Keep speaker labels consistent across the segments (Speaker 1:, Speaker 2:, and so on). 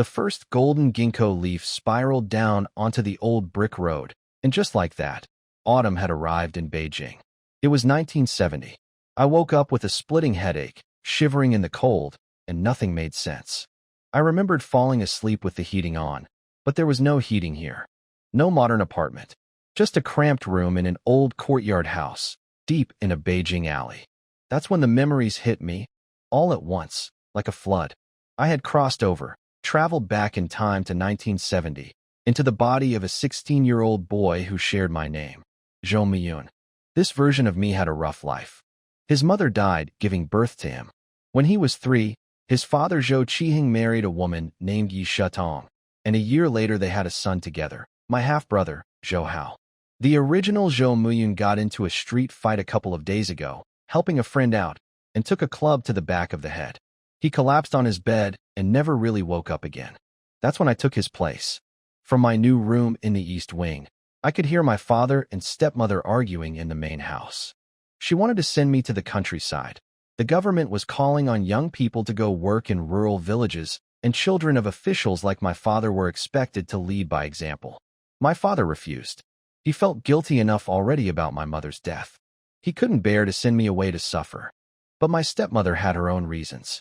Speaker 1: The first golden ginkgo leaf spiraled down onto the old brick road, and just like that, autumn had arrived in Beijing. It was 1970. I woke up with a splitting headache, shivering in the cold, and nothing made sense. I remembered falling asleep with the heating on, but there was no heating here. No modern apartment. Just a cramped room in an old courtyard house, deep in a Beijing alley. That's when the memories hit me, all at once, like a flood. I had crossed over, traveled back in time to 1970, into the body of a 16-year-old boy who shared my name, Zhou Miyun. This version of me had a rough life. His mother died giving birth to him. When he was 3, his father Zhou Qiheng married a woman named Yi Shetong, and a year later they had a son together, my half-brother, Zhou Hao. The original Zhou Miyun got into a street fight a couple of days ago, helping a friend out, and took a club to the back of the head. He collapsed on his bed and never really woke up again. That's when I took his place. From my new room in the East Wing, I could hear my father and stepmother arguing in the main house. She wanted to send me to the countryside. The government was calling on young people to go work in rural villages, and children of officials like my father were expected to lead by example. My father refused. He felt guilty enough already about my mother's death. He couldn't bear to send me away to suffer. But my stepmother had her own reasons.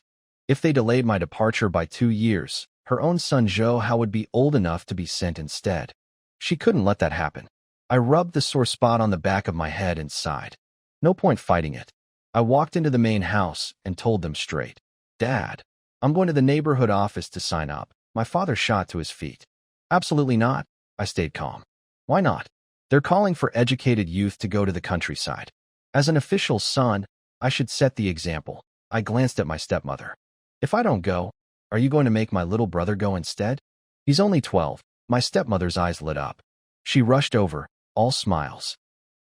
Speaker 1: If they delayed my departure by 2 years, her own son Zhou Hao would be old enough to be sent instead. She couldn't let that happen. I rubbed the sore spot on the back of my head and sighed. No point fighting it. I walked into the main house and told them straight. Dad, I'm going to the neighborhood office to sign up. My father shot to his feet. Absolutely not. I stayed calm. Why not? They're calling for educated youth to go to the countryside. As an official son, I should set the example. I glanced at my stepmother. If I don't go, are you going to make my little brother go instead? He's only 12. My stepmother's eyes lit up. She rushed over, all smiles.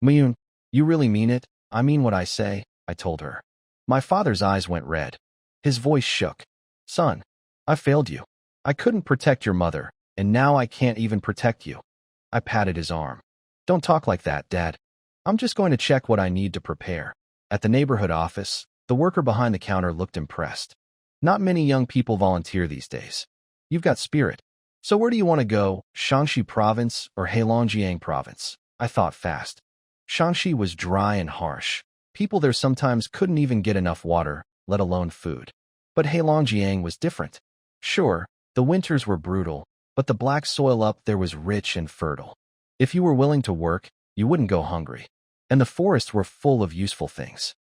Speaker 1: Miyun, you really mean it? I mean what I say, I told her. My father's eyes went red. His voice shook. Son, I failed you. I couldn't protect your mother, and now I can't even protect you. I patted his arm. Don't talk like that, Dad. I'm just going to check what I need to prepare. At the neighborhood office, the worker behind the counter looked impressed. Not many young people volunteer these days. You've got spirit. So where do you want to go, Shaanxi Province or Heilongjiang Province? I thought fast. Shaanxi was dry and harsh. People there sometimes couldn't even get enough water, let alone food. But Heilongjiang was different. Sure, the winters were brutal, but the black soil up there was rich and fertile. If you were willing to work, you wouldn't go hungry. And the forests were full of useful things.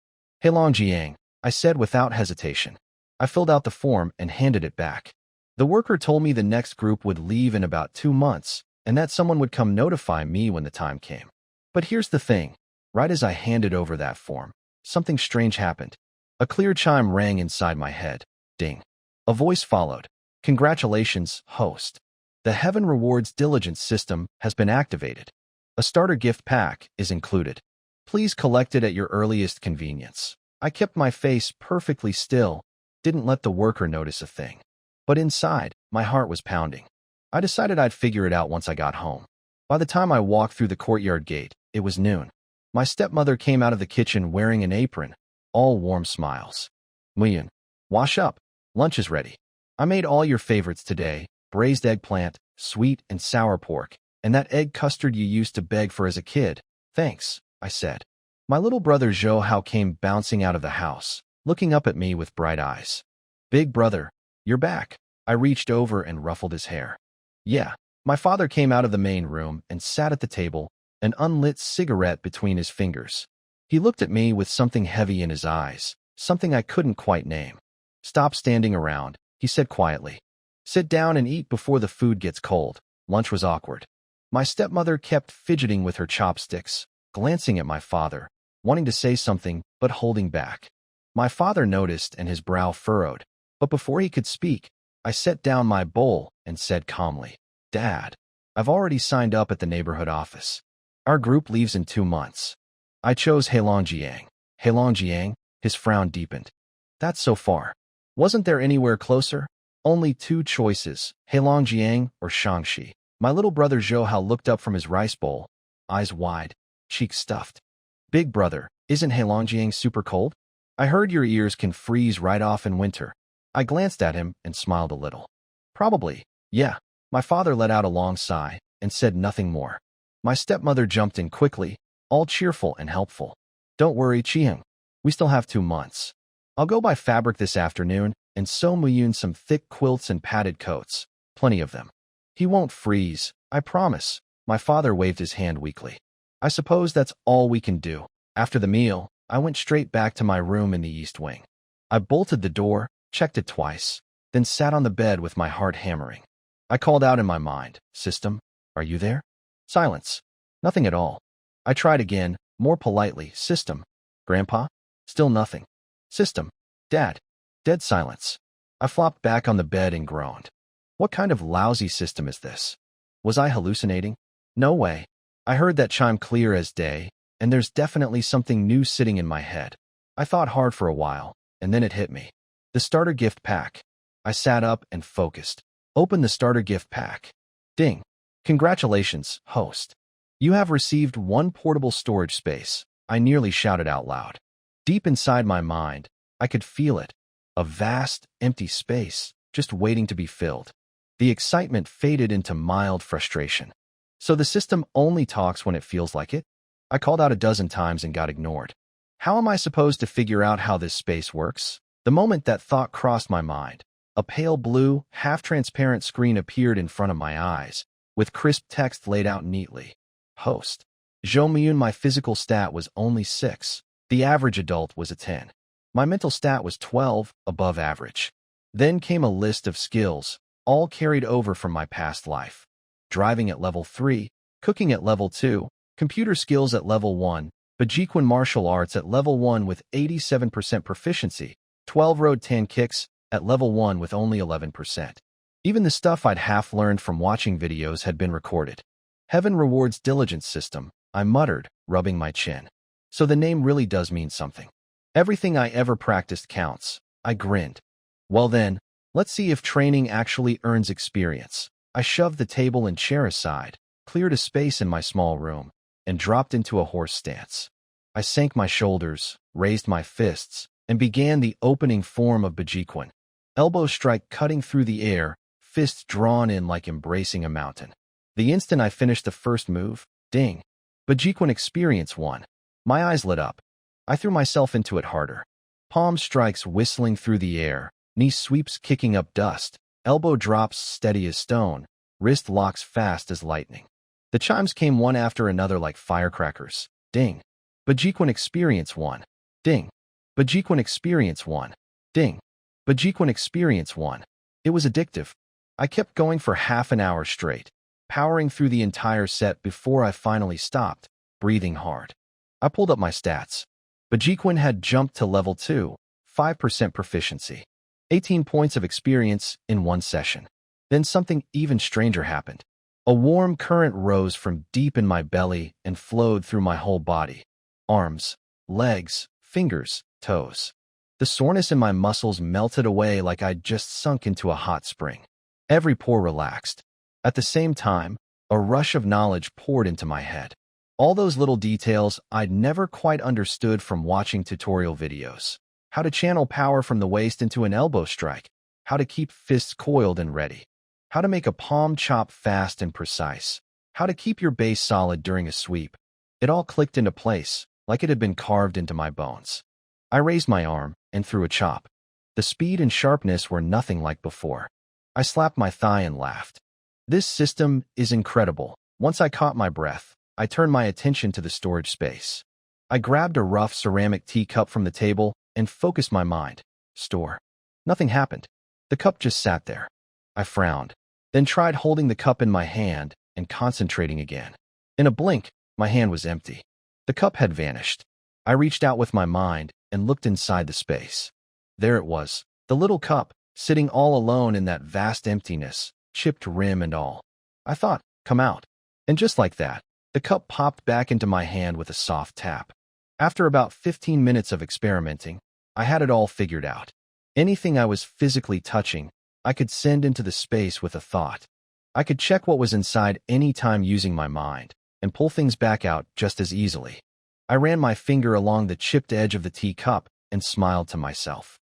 Speaker 1: Heilongjiang, I said without hesitation. I filled out the form and handed it back. The worker told me the next group would leave in about 2 months, and that someone would come notify me when the time came. But here's the thing. Right as I handed over that form, something strange happened. A clear chime rang inside my head. Ding. A voice followed. Congratulations, host. The Heaven Rewards Diligence system has been activated. A starter gift pack is included. Please collect it at your earliest convenience. I kept my face perfectly still, didn't let the worker notice a thing. But inside, my heart was pounding. I decided I'd figure it out once I got home. By the time I walked through the courtyard gate, it was noon. My stepmother came out of the kitchen wearing an apron, all warm smiles. Miyun, wash up. Lunch is ready. I made all your favorites today, braised eggplant, sweet and sour pork, and that egg custard you used to beg for as a kid. Thanks, I said. My little brother Zhou Hao came bouncing out of the house, looking up at me with bright eyes. Big brother, you're back. I reached over and ruffled his hair. Yeah. My father came out of the main room and sat at the table, an unlit cigarette between his fingers. He looked at me with something heavy in his eyes, something I couldn't quite name. Stop standing around, he said quietly. Sit down and eat before the food gets cold. Lunch was awkward. My stepmother kept fidgeting with her chopsticks, glancing at my father, wanting to say something, but holding back. My father noticed and his brow furrowed, but before he could speak, I set down my bowl and said calmly, Dad, I've already signed up at the neighborhood office. Our group leaves in 2 months. I chose Heilongjiang. Heilongjiang, his frown deepened. That's so far. Wasn't there anywhere closer? Only 2 choices, Heilongjiang or Shaanxi. My little brother Zhou Hao looked up from his rice bowl, eyes wide, cheeks stuffed. Big brother, isn't Heilongjiang super cold? I heard your ears can freeze right off in winter. I glanced at him and smiled a little. Probably, yeah. My father let out a long sigh and said nothing more. My stepmother jumped in quickly, all cheerful and helpful. Don't worry, Chiang. We still have 2 months. I'll go buy fabric this afternoon and sew Muyun some thick quilts and padded coats. Plenty of them. He won't freeze, I promise. My father waved his hand weakly. I suppose that's all we can do. After the meal, I went straight back to my room in the east wing. I bolted the door, checked it twice, then sat on the bed with my heart hammering. I called out in my mind, "System, are you there?" Silence. Nothing at all. I tried again, more politely, "System, Grandpa?" Still nothing. "System, Dad?" Dead silence. I flopped back on the bed and groaned. What kind of lousy system is this? Was I hallucinating? No way. I heard that chime clear as day, and there's definitely something new sitting in my head. I thought hard for a while, and then it hit me. The starter gift pack. I sat up and focused. Open the starter gift pack. Ding. Congratulations, host. You have received 1 portable storage space. I nearly shouted out loud. Deep inside my mind, I could feel it. A vast, empty space, just waiting to be filled. The excitement faded into mild frustration. So the system only talks when it feels like it? I called out a dozen times and got ignored. How am I supposed to figure out how this space works? The moment that thought crossed my mind, a pale blue, half-transparent screen appeared in front of my eyes, with crisp text laid out neatly. Host. Zhou Miyun, my physical stat was only 6. The average adult was a 10. My mental stat was 12, above average. Then came a list of skills, all carried over from my past life. Driving at level 3, cooking at level 2, computer skills at level 1, Beijing martial arts at level 1 with 87% proficiency, 12 road 10 kicks at level 1 with only 11%. Even the stuff I'd half learned from watching videos had been recorded. Heaven Rewards Diligence system, I muttered, rubbing my chin. So the name really does mean something. Everything I ever practiced counts. I grinned. Well then, let's see if training actually earns experience. I shoved the table and chair aside, cleared a space in my small room, and dropped into a horse stance. I sank my shoulders, raised my fists, and began the opening form of Beijing. Elbow strike cutting through the air, fists drawn in like embracing a mountain. The instant I finished the first move, ding. Beijing experience 1. My eyes lit up. I threw myself into it harder. Palm strikes whistling through the air, knee sweeps kicking up dust, elbow drops steady as stone, wrist locks fast as lightning. The chimes came one after another like firecrackers. Ding. Beijing experience 1. Ding. Beijing experience 1. Ding. Beijing experience 1. It was addictive. I kept going for half an hour straight, powering through the entire set before I finally stopped, breathing hard. I pulled up my stats. Beijing had jumped to level 2, 5% proficiency, 18 points of experience in 1 session. Then something even stranger happened. A warm current rose from deep in my belly and flowed through my whole body. Arms, legs, fingers, toes. The soreness in my muscles melted away like I'd just sunk into a hot spring. Every pore relaxed. At the same time, a rush of knowledge poured into my head. All those little details I'd never quite understood from watching tutorial videos. How to channel power from the waist into an elbow strike. How to keep fists coiled and ready. How to make a palm chop fast and precise. How to keep your base solid during a sweep. It all clicked into place, like it had been carved into my bones. I raised my arm and threw a chop. The speed and sharpness were nothing like before. I slapped my thigh and laughed. This system is incredible. Once I caught my breath, I turned my attention to the storage space. I grabbed a rough ceramic teacup from the table and focused my mind. Store. Nothing happened. The cup just sat there. I frowned, then tried holding the cup in my hand and concentrating again. In a blink, my hand was empty. The cup had vanished. I reached out with my mind and looked inside the space. There it was, the little cup, sitting all alone in that vast emptiness, chipped rim and all. I thought, come out. And just like that, the cup popped back into my hand with a soft tap. After about 15 minutes of experimenting, I had it all figured out. Anything I was physically touching, I could send into the space with a thought. I could check what was inside any time using my mind, and pull things back out just as easily. I ran my finger along the chipped edge of the teacup and smiled to myself.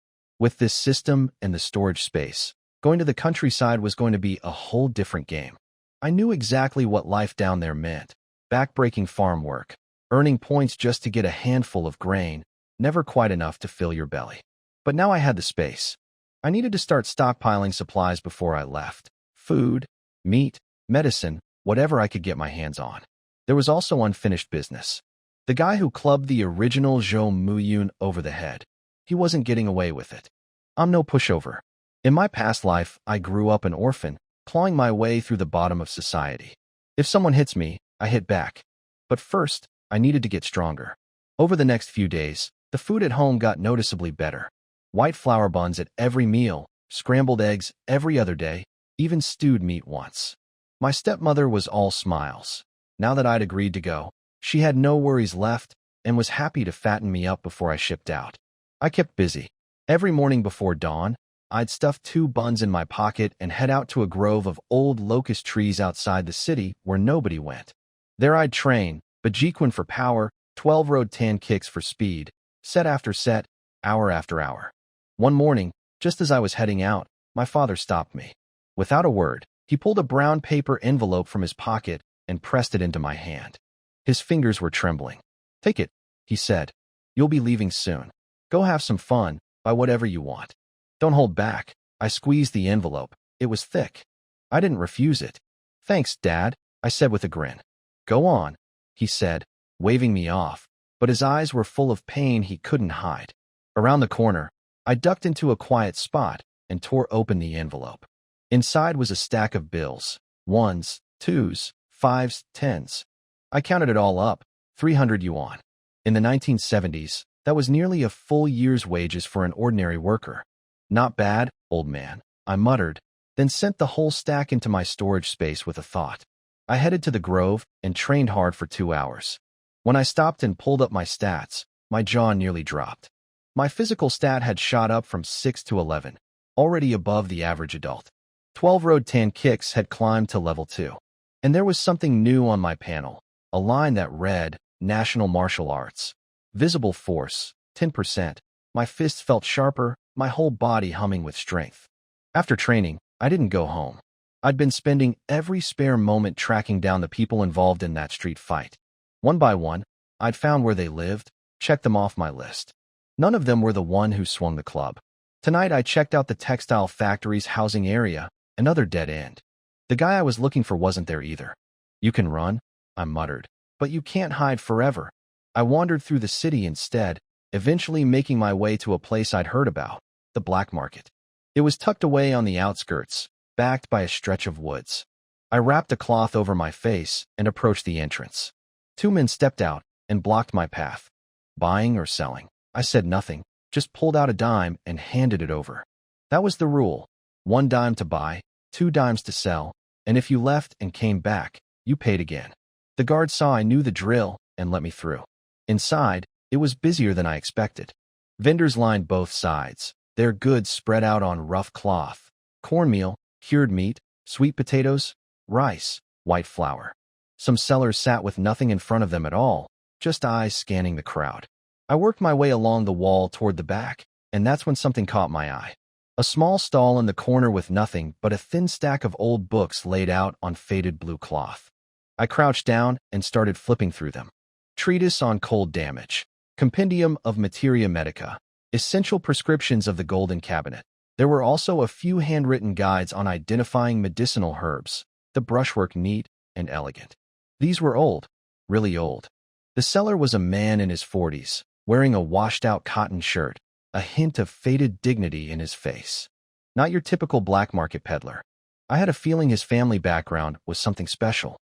Speaker 1: With this system and the storage space, Going to the countryside was going to be a whole different game. I knew exactly what life down there meant. Backbreaking farm work, earning points just to get a handful of grain, never quite enough to fill your belly. But now I had the space. I needed to start stockpiling supplies before I left. Food, meat, medicine, whatever I could get my hands on. There was also unfinished business. The guy who clubbed the original Zhou Muyun over the head. He wasn't getting away with it. I'm no pushover. In my past life, I grew up an orphan, clawing my way through the bottom of society. If someone hits me, I hit back. But first, I needed to get stronger. Over the next few days, the food at home got noticeably better. White flour buns at every meal, scrambled eggs every other day, even stewed meat once. My stepmother was all smiles. Now that I'd agreed to go, she had no worries left and was happy to fatten me up before I shipped out. I kept busy. Every morning before dawn, I'd stuff 2 buns in my pocket and head out to a grove of old locust trees outside the city where nobody went. There I'd train, Beijing for power, 12 road 10 kicks for speed, set after set, hour after hour. One morning, just as I was heading out, my father stopped me. Without a word, he pulled a brown paper envelope from his pocket and pressed it into my hand. His fingers were trembling. "Take it," he said. "You'll be leaving soon. Go have some fun, buy whatever you want. Don't hold back." I squeezed the envelope. It was thick. I didn't refuse it. "Thanks, Dad," I said with a grin. "Go on," he said, waving me off, but his eyes were full of pain he couldn't hide. Around the corner, I ducked into a quiet spot and tore open the envelope. Inside was a stack of bills, 1s, 2s, 5s, 10s. I counted it all up, 300 yuan. In the 1970s, that was nearly a full year's wages for an ordinary worker. "Not bad, old man," I muttered, then sent the whole stack into my storage space with a thought. I headed to the grove and trained hard for 2 hours. When I stopped and pulled up my stats, my jaw nearly dropped. My physical stat had shot up from 6 to 11, already above the average adult. 12 road 10 kicks had climbed to level 2. And there was something new on my panel, a line that read, National Martial Arts. Visible force, 10%. My fists felt sharper, my whole body humming with strength. After training, I didn't go home. I'd been spending every spare moment tracking down the people involved in that street fight. One by one, I'd found where they lived, checked them off my list. None of them were the one who swung the club. Tonight I checked out the textile factory's housing area, another dead end. The guy I was looking for wasn't there either. "You can run," I muttered, "but you can't hide forever." I wandered through the city instead, eventually making my way to a place I'd heard about, the black market. It was tucked away on the outskirts, backed by a stretch of woods. I wrapped a cloth over my face and approached the entrance. 2 men stepped out and blocked my path. "Buying or selling?" I said nothing, just pulled out a dime and handed it over. That was the rule. 1 dime to buy, 2 dimes to sell, and if you left and came back, you paid again. The guard saw I knew the drill and let me through. Inside, it was busier than I expected. Vendors lined both sides, their goods spread out on rough cloth. Cornmeal, cured meat, sweet potatoes, rice, white flour. Some sellers sat with nothing in front of them at all, just eyes scanning the crowd. I worked my way along the wall toward the back, and that's when something caught my eye. A small stall in the corner with nothing but a thin stack of old books laid out on faded blue cloth. I crouched down and started flipping through them. Treatise on Cold Damage, Compendium of Materia Medica, Essential Prescriptions of the Golden Cabinet. There were also a few handwritten guides on identifying medicinal herbs, the brushwork neat and elegant. These were old, really old. The seller was a man in his 40s, wearing a washed-out cotton shirt, a hint of faded dignity in his face. Not your typical black market peddler. I had a feeling his family background was something special.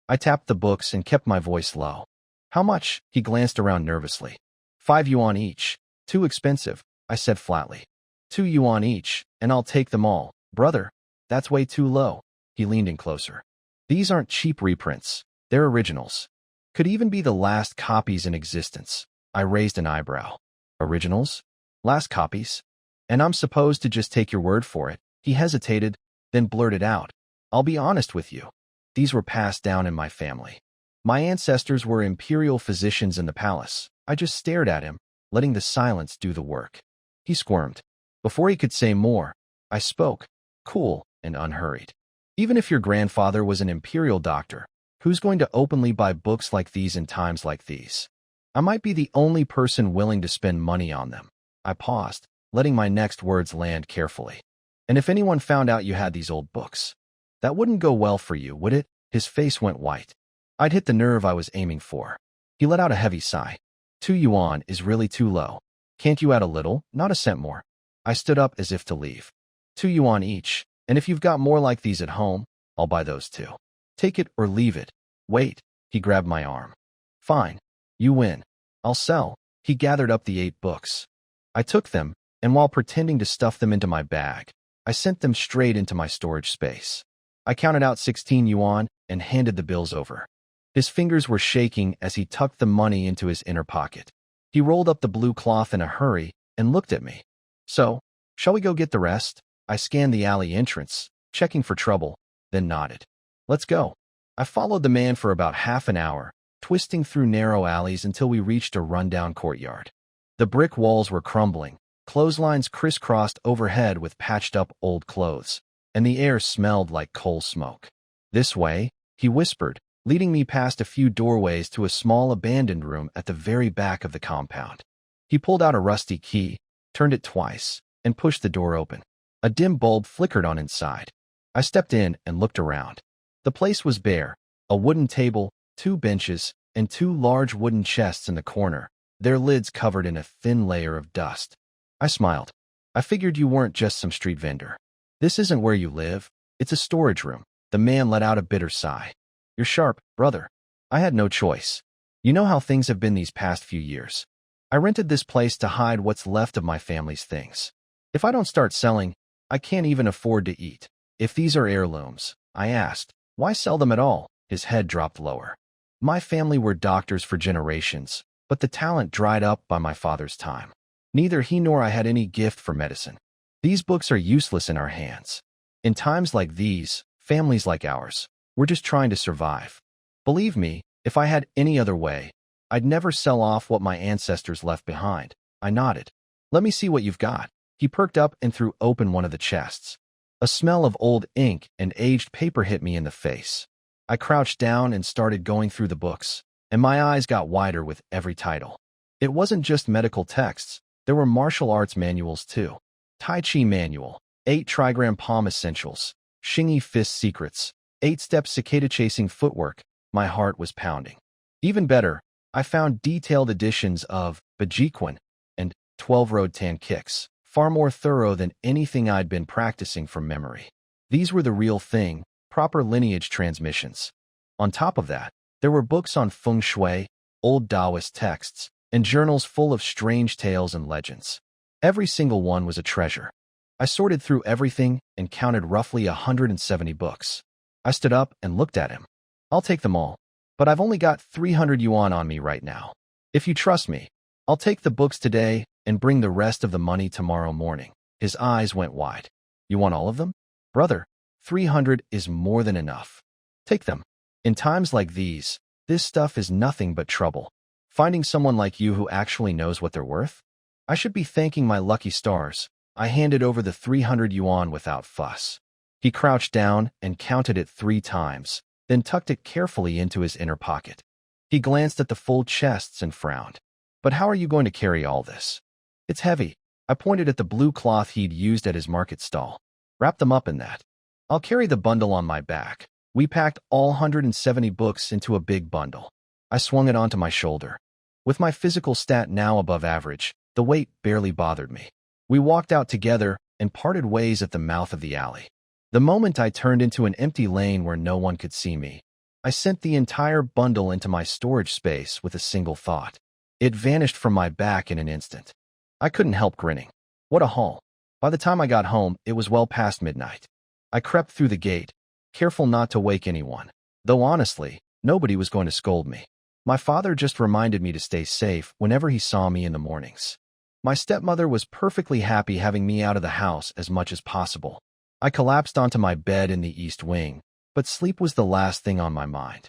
Speaker 1: I tapped the books and kept my voice low. "How much?" He glanced around nervously. 5 yuan each. "Too expensive," I said flatly. 2 yuan each, and I'll take them all. "Brother, that's way too low." He leaned in closer. "These aren't cheap reprints. They're originals. Could even be the last copies in existence." I raised an eyebrow. "Originals? Last copies? And I'm supposed to just take your word for it?" He hesitated, then blurted out, "I'll be honest with you. These were passed down in my family. My ancestors were imperial physicians in the palace." I just stared at him, letting the silence do the work. He squirmed. Before he could say more, I spoke. cool, and unhurried. Even if your grandfather was an imperial doctor, who's going to openly buy books like these in times like these? I might be the only person willing to spend money on them. I paused, letting my next words land carefully. And if anyone found out you had these old books, that wouldn't go well for you, would it? His face went white. I'd hit the nerve I was aiming for. He let out a heavy sigh. 2 yuan is really too low. Can't you add a little, not a cent more? I stood up as if to leave. 2 yuan each, and if you've got more like these at home, I'll buy those too. Take it or leave it. Wait, he grabbed my arm. Fine, you win. I'll sell. He gathered up the 8 books. I took them, and while pretending to stuff them into my bag, I sent them straight into my storage space. I counted out 16 yuan and handed the bills over. His fingers were shaking as he tucked the money into his inner pocket. He rolled up the blue cloth in a hurry and looked at me. So, shall we go get the rest? I scanned the alley entrance, checking for trouble, then nodded. Let's go. I followed the man for about half an hour, twisting through narrow alleys until we reached a rundown courtyard. The brick walls were crumbling, clotheslines crisscrossed overhead with patched-up old clothes, and the air smelled like coal smoke. This way, he whispered, leading me past a few doorways to a small abandoned room at the very back of the compound. He pulled out a rusty key, turned it twice, and pushed the door open. A dim bulb flickered on inside. I stepped in and looked around. The place was bare, a wooden table, 2 benches, and 2 large wooden chests in the corner, their lids covered in a thin layer of dust. I smiled. I figured you weren't just some street vendor. This isn't where you live. It's a storage room. The man let out a bitter sigh. You're sharp, brother. I had no choice. You know how things have been these past few years. I rented this place to hide what's left of my family's things. If I don't start selling, I can't even afford to eat. If these are heirlooms, I asked, why sell them at all? His head dropped lower. My family were doctors for generations, but the talent dried up by my father's time. Neither he nor I had any gift for medicine. These books are useless in our hands. In times like these, families like ours, we're just trying to survive. Believe me, if I had any other way, I'd never sell off what my ancestors left behind. I nodded. Let me see what you've got. He perked up and threw open one of the chests. A smell of old ink and aged paper hit me in the face. I crouched down and started going through the books, and my eyes got wider with every title. It wasn't just medical texts. There were martial arts manuals too. Tai Chi Manual, 8 Trigram Palm Essentials, Xingyi Fist Secrets, 8-Step Cicada Chasing Footwork. My heart was pounding. Even better, I found detailed editions of Beijing and 12 Road Tan Kicks, far more thorough than anything I'd been practicing from memory. These were the real thing, proper lineage transmissions. On top of that, there were books on feng shui, old Taoist texts, and journals full of strange tales and legends. Every single one was a treasure. I sorted through everything and counted roughly 170 books. I stood up and looked at him. I'll take them all, but I've only got 300 yuan on me right now. If you trust me, I'll take the books today and bring the rest of the money tomorrow morning. His eyes went wide. You want all of them? Brother, 300 is more than enough. Take them. In times like these, this stuff is nothing but trouble. Finding someone like you who actually knows what they're worth? I should be thanking my lucky stars. I handed over the 300 yuan without fuss. He crouched down and counted it 3 times, then tucked it carefully into his inner pocket. He glanced at the full chests and frowned. But how are you going to carry all this? It's heavy. I pointed at the blue cloth he'd used at his market stall. Wrap them up in that. I'll carry the bundle on my back. We packed all 170 books into a big bundle. I swung it onto my shoulder. With my physical stat now above average, the weight barely bothered me. We walked out together and parted ways at the mouth of the alley. The moment I turned into an empty lane where no one could see me, I sent the entire bundle into my storage space with a single thought. It vanished from my back in an instant. I couldn't help grinning. What a haul. By the time I got home, it was well past midnight. I crept through the gate, careful not to wake anyone, though honestly, nobody was going to scold me. My father just reminded me to stay safe whenever he saw me in the mornings. My stepmother was perfectly happy having me out of the house as much as possible. I collapsed onto my bed in the east wing, but sleep was the last thing on my mind.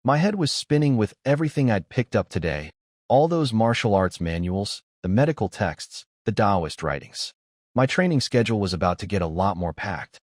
Speaker 1: My head was spinning with everything I'd picked up today, all those martial arts manuals, the medical texts, the Taoist writings. My training schedule was about to get a lot more packed.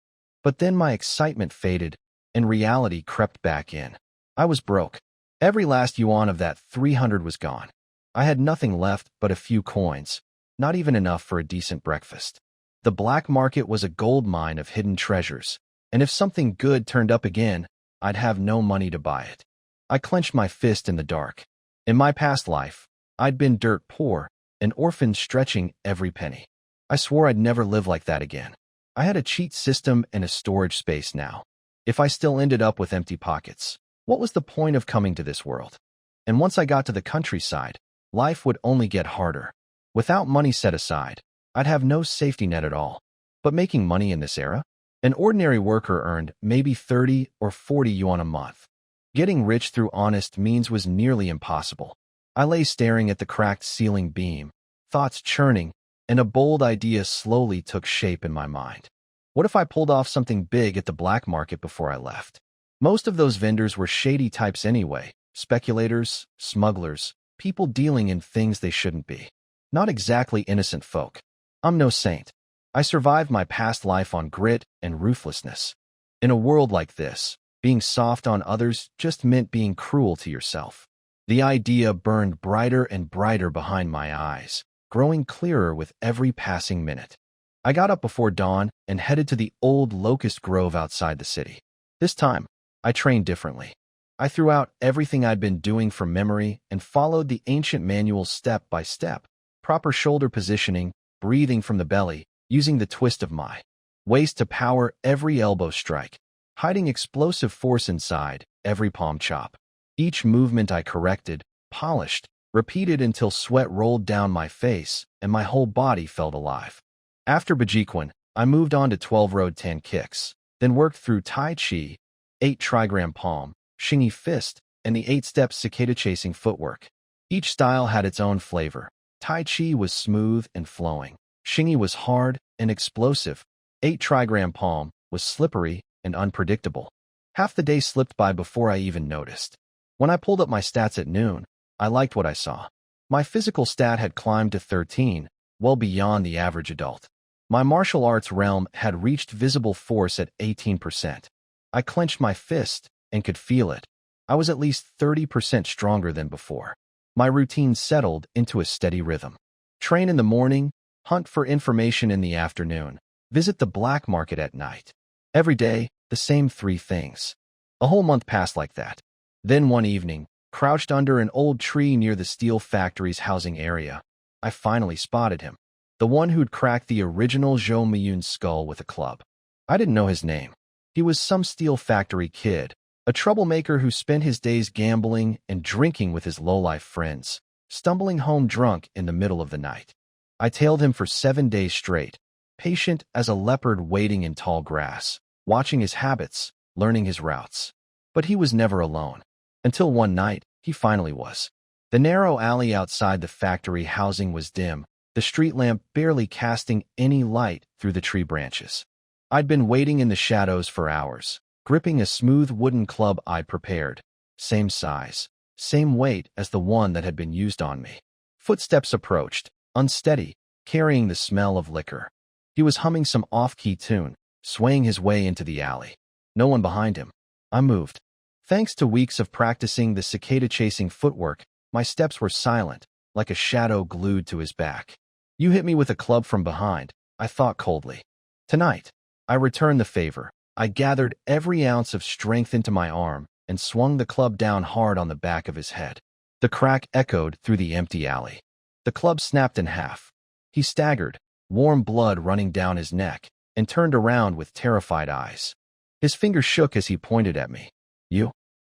Speaker 1: But then my excitement faded, and reality crept back in. I was broke. Every last yuan of that 300 was gone. I had nothing left but a few coins, not even enough for a decent breakfast. The black market was a gold mine of hidden treasures, and if something good turned up again, I'd have no money to buy it. I clenched my fist in the dark. In my past life, I'd been dirt poor, an orphan stretching every penny. I swore I'd never live like that again. I had a cheat system and a storage space now. If I still ended up with empty pockets, what was the point of coming to this world? And once I got to the countryside, life would only get harder. Without money set aside, I'd have no safety net at all. But making money in this era? An ordinary worker earned maybe 30 or 40 yuan a month. Getting rich through honest means was nearly impossible. I lay staring at the cracked ceiling beam, thoughts churning, and a bold idea slowly took shape in my mind. What if I pulled off something big at the black market before I left? Most of those vendors were shady types anyway, speculators, smugglers, people dealing in things they shouldn't be. Not exactly innocent folk. I'm no saint. I survived my past life on grit and ruthlessness. In a world like this, being soft on others just meant being cruel to yourself. The idea burned brighter and brighter behind my eyes, growing clearer with every passing minute. I got up before dawn and headed to the old locust grove outside the city. This time, I trained differently. I threw out everything I'd been doing from memory and followed the ancient manual step by step. Proper shoulder positioning, breathing from the belly, using the twist of my waist to power every elbow strike, hiding explosive force inside every palm chop. Each movement I corrected, polished, repeated until sweat rolled down my face and my whole body felt alive. After Beijing, I moved on to 12 road 10 kicks, then worked through Tai Chi, 8 trigram palm, Xingyi fist, and the 8-step cicada chasing footwork. Each style had its own flavor. Tai Chi was smooth and flowing. Xingyi was hard and explosive. 8 trigram palm was slippery and unpredictable. Half the day slipped by before I even noticed. When I pulled up my stats at noon, I liked what I saw. My physical stat had climbed to 13, well beyond the average adult. My martial arts realm had reached visible force at 18%. I clenched my fist and could feel it. I was at least 30% stronger than before. My routine settled into a steady rhythm. Train in the morning, hunt for information in the afternoon, visit the black market at night. Every day, the same 3 things. A whole month passed like that. Then one evening, crouched under an old tree near the steel factory's housing area, I finally spotted him. The one who'd cracked the original Zhou Miyun's skull with a club. I didn't know his name. He was some steel factory kid, a troublemaker who spent his days gambling and drinking with his lowlife friends, stumbling home drunk in the middle of the night. I tailed him for 7 days straight, patient as a leopard waiting in tall grass, watching his habits, learning his routes. But he was never alone. Until one night, he finally was. The narrow alley outside the factory housing was dim, the street lamp barely casting any light through the tree branches. I'd been waiting in the shadows for hours, gripping a smooth wooden club I'd prepared, same size, same weight as the one that had been used on me. Footsteps approached, unsteady, carrying the smell of liquor. He was humming some off-key tune, swaying his way into the alley. No one behind him. I moved. Thanks to weeks of practicing the cicada-chasing footwork, my steps were silent, like a shadow glued to his back. You hit me with a club from behind, I thought coldly. Tonight, I returned the favor. I gathered every ounce of strength into my arm and swung the club down hard on the back of his head. The crack echoed through the empty alley. The club snapped in half. He staggered, warm blood running down his neck, and turned around with terrified eyes. His fingers shook as he pointed at me.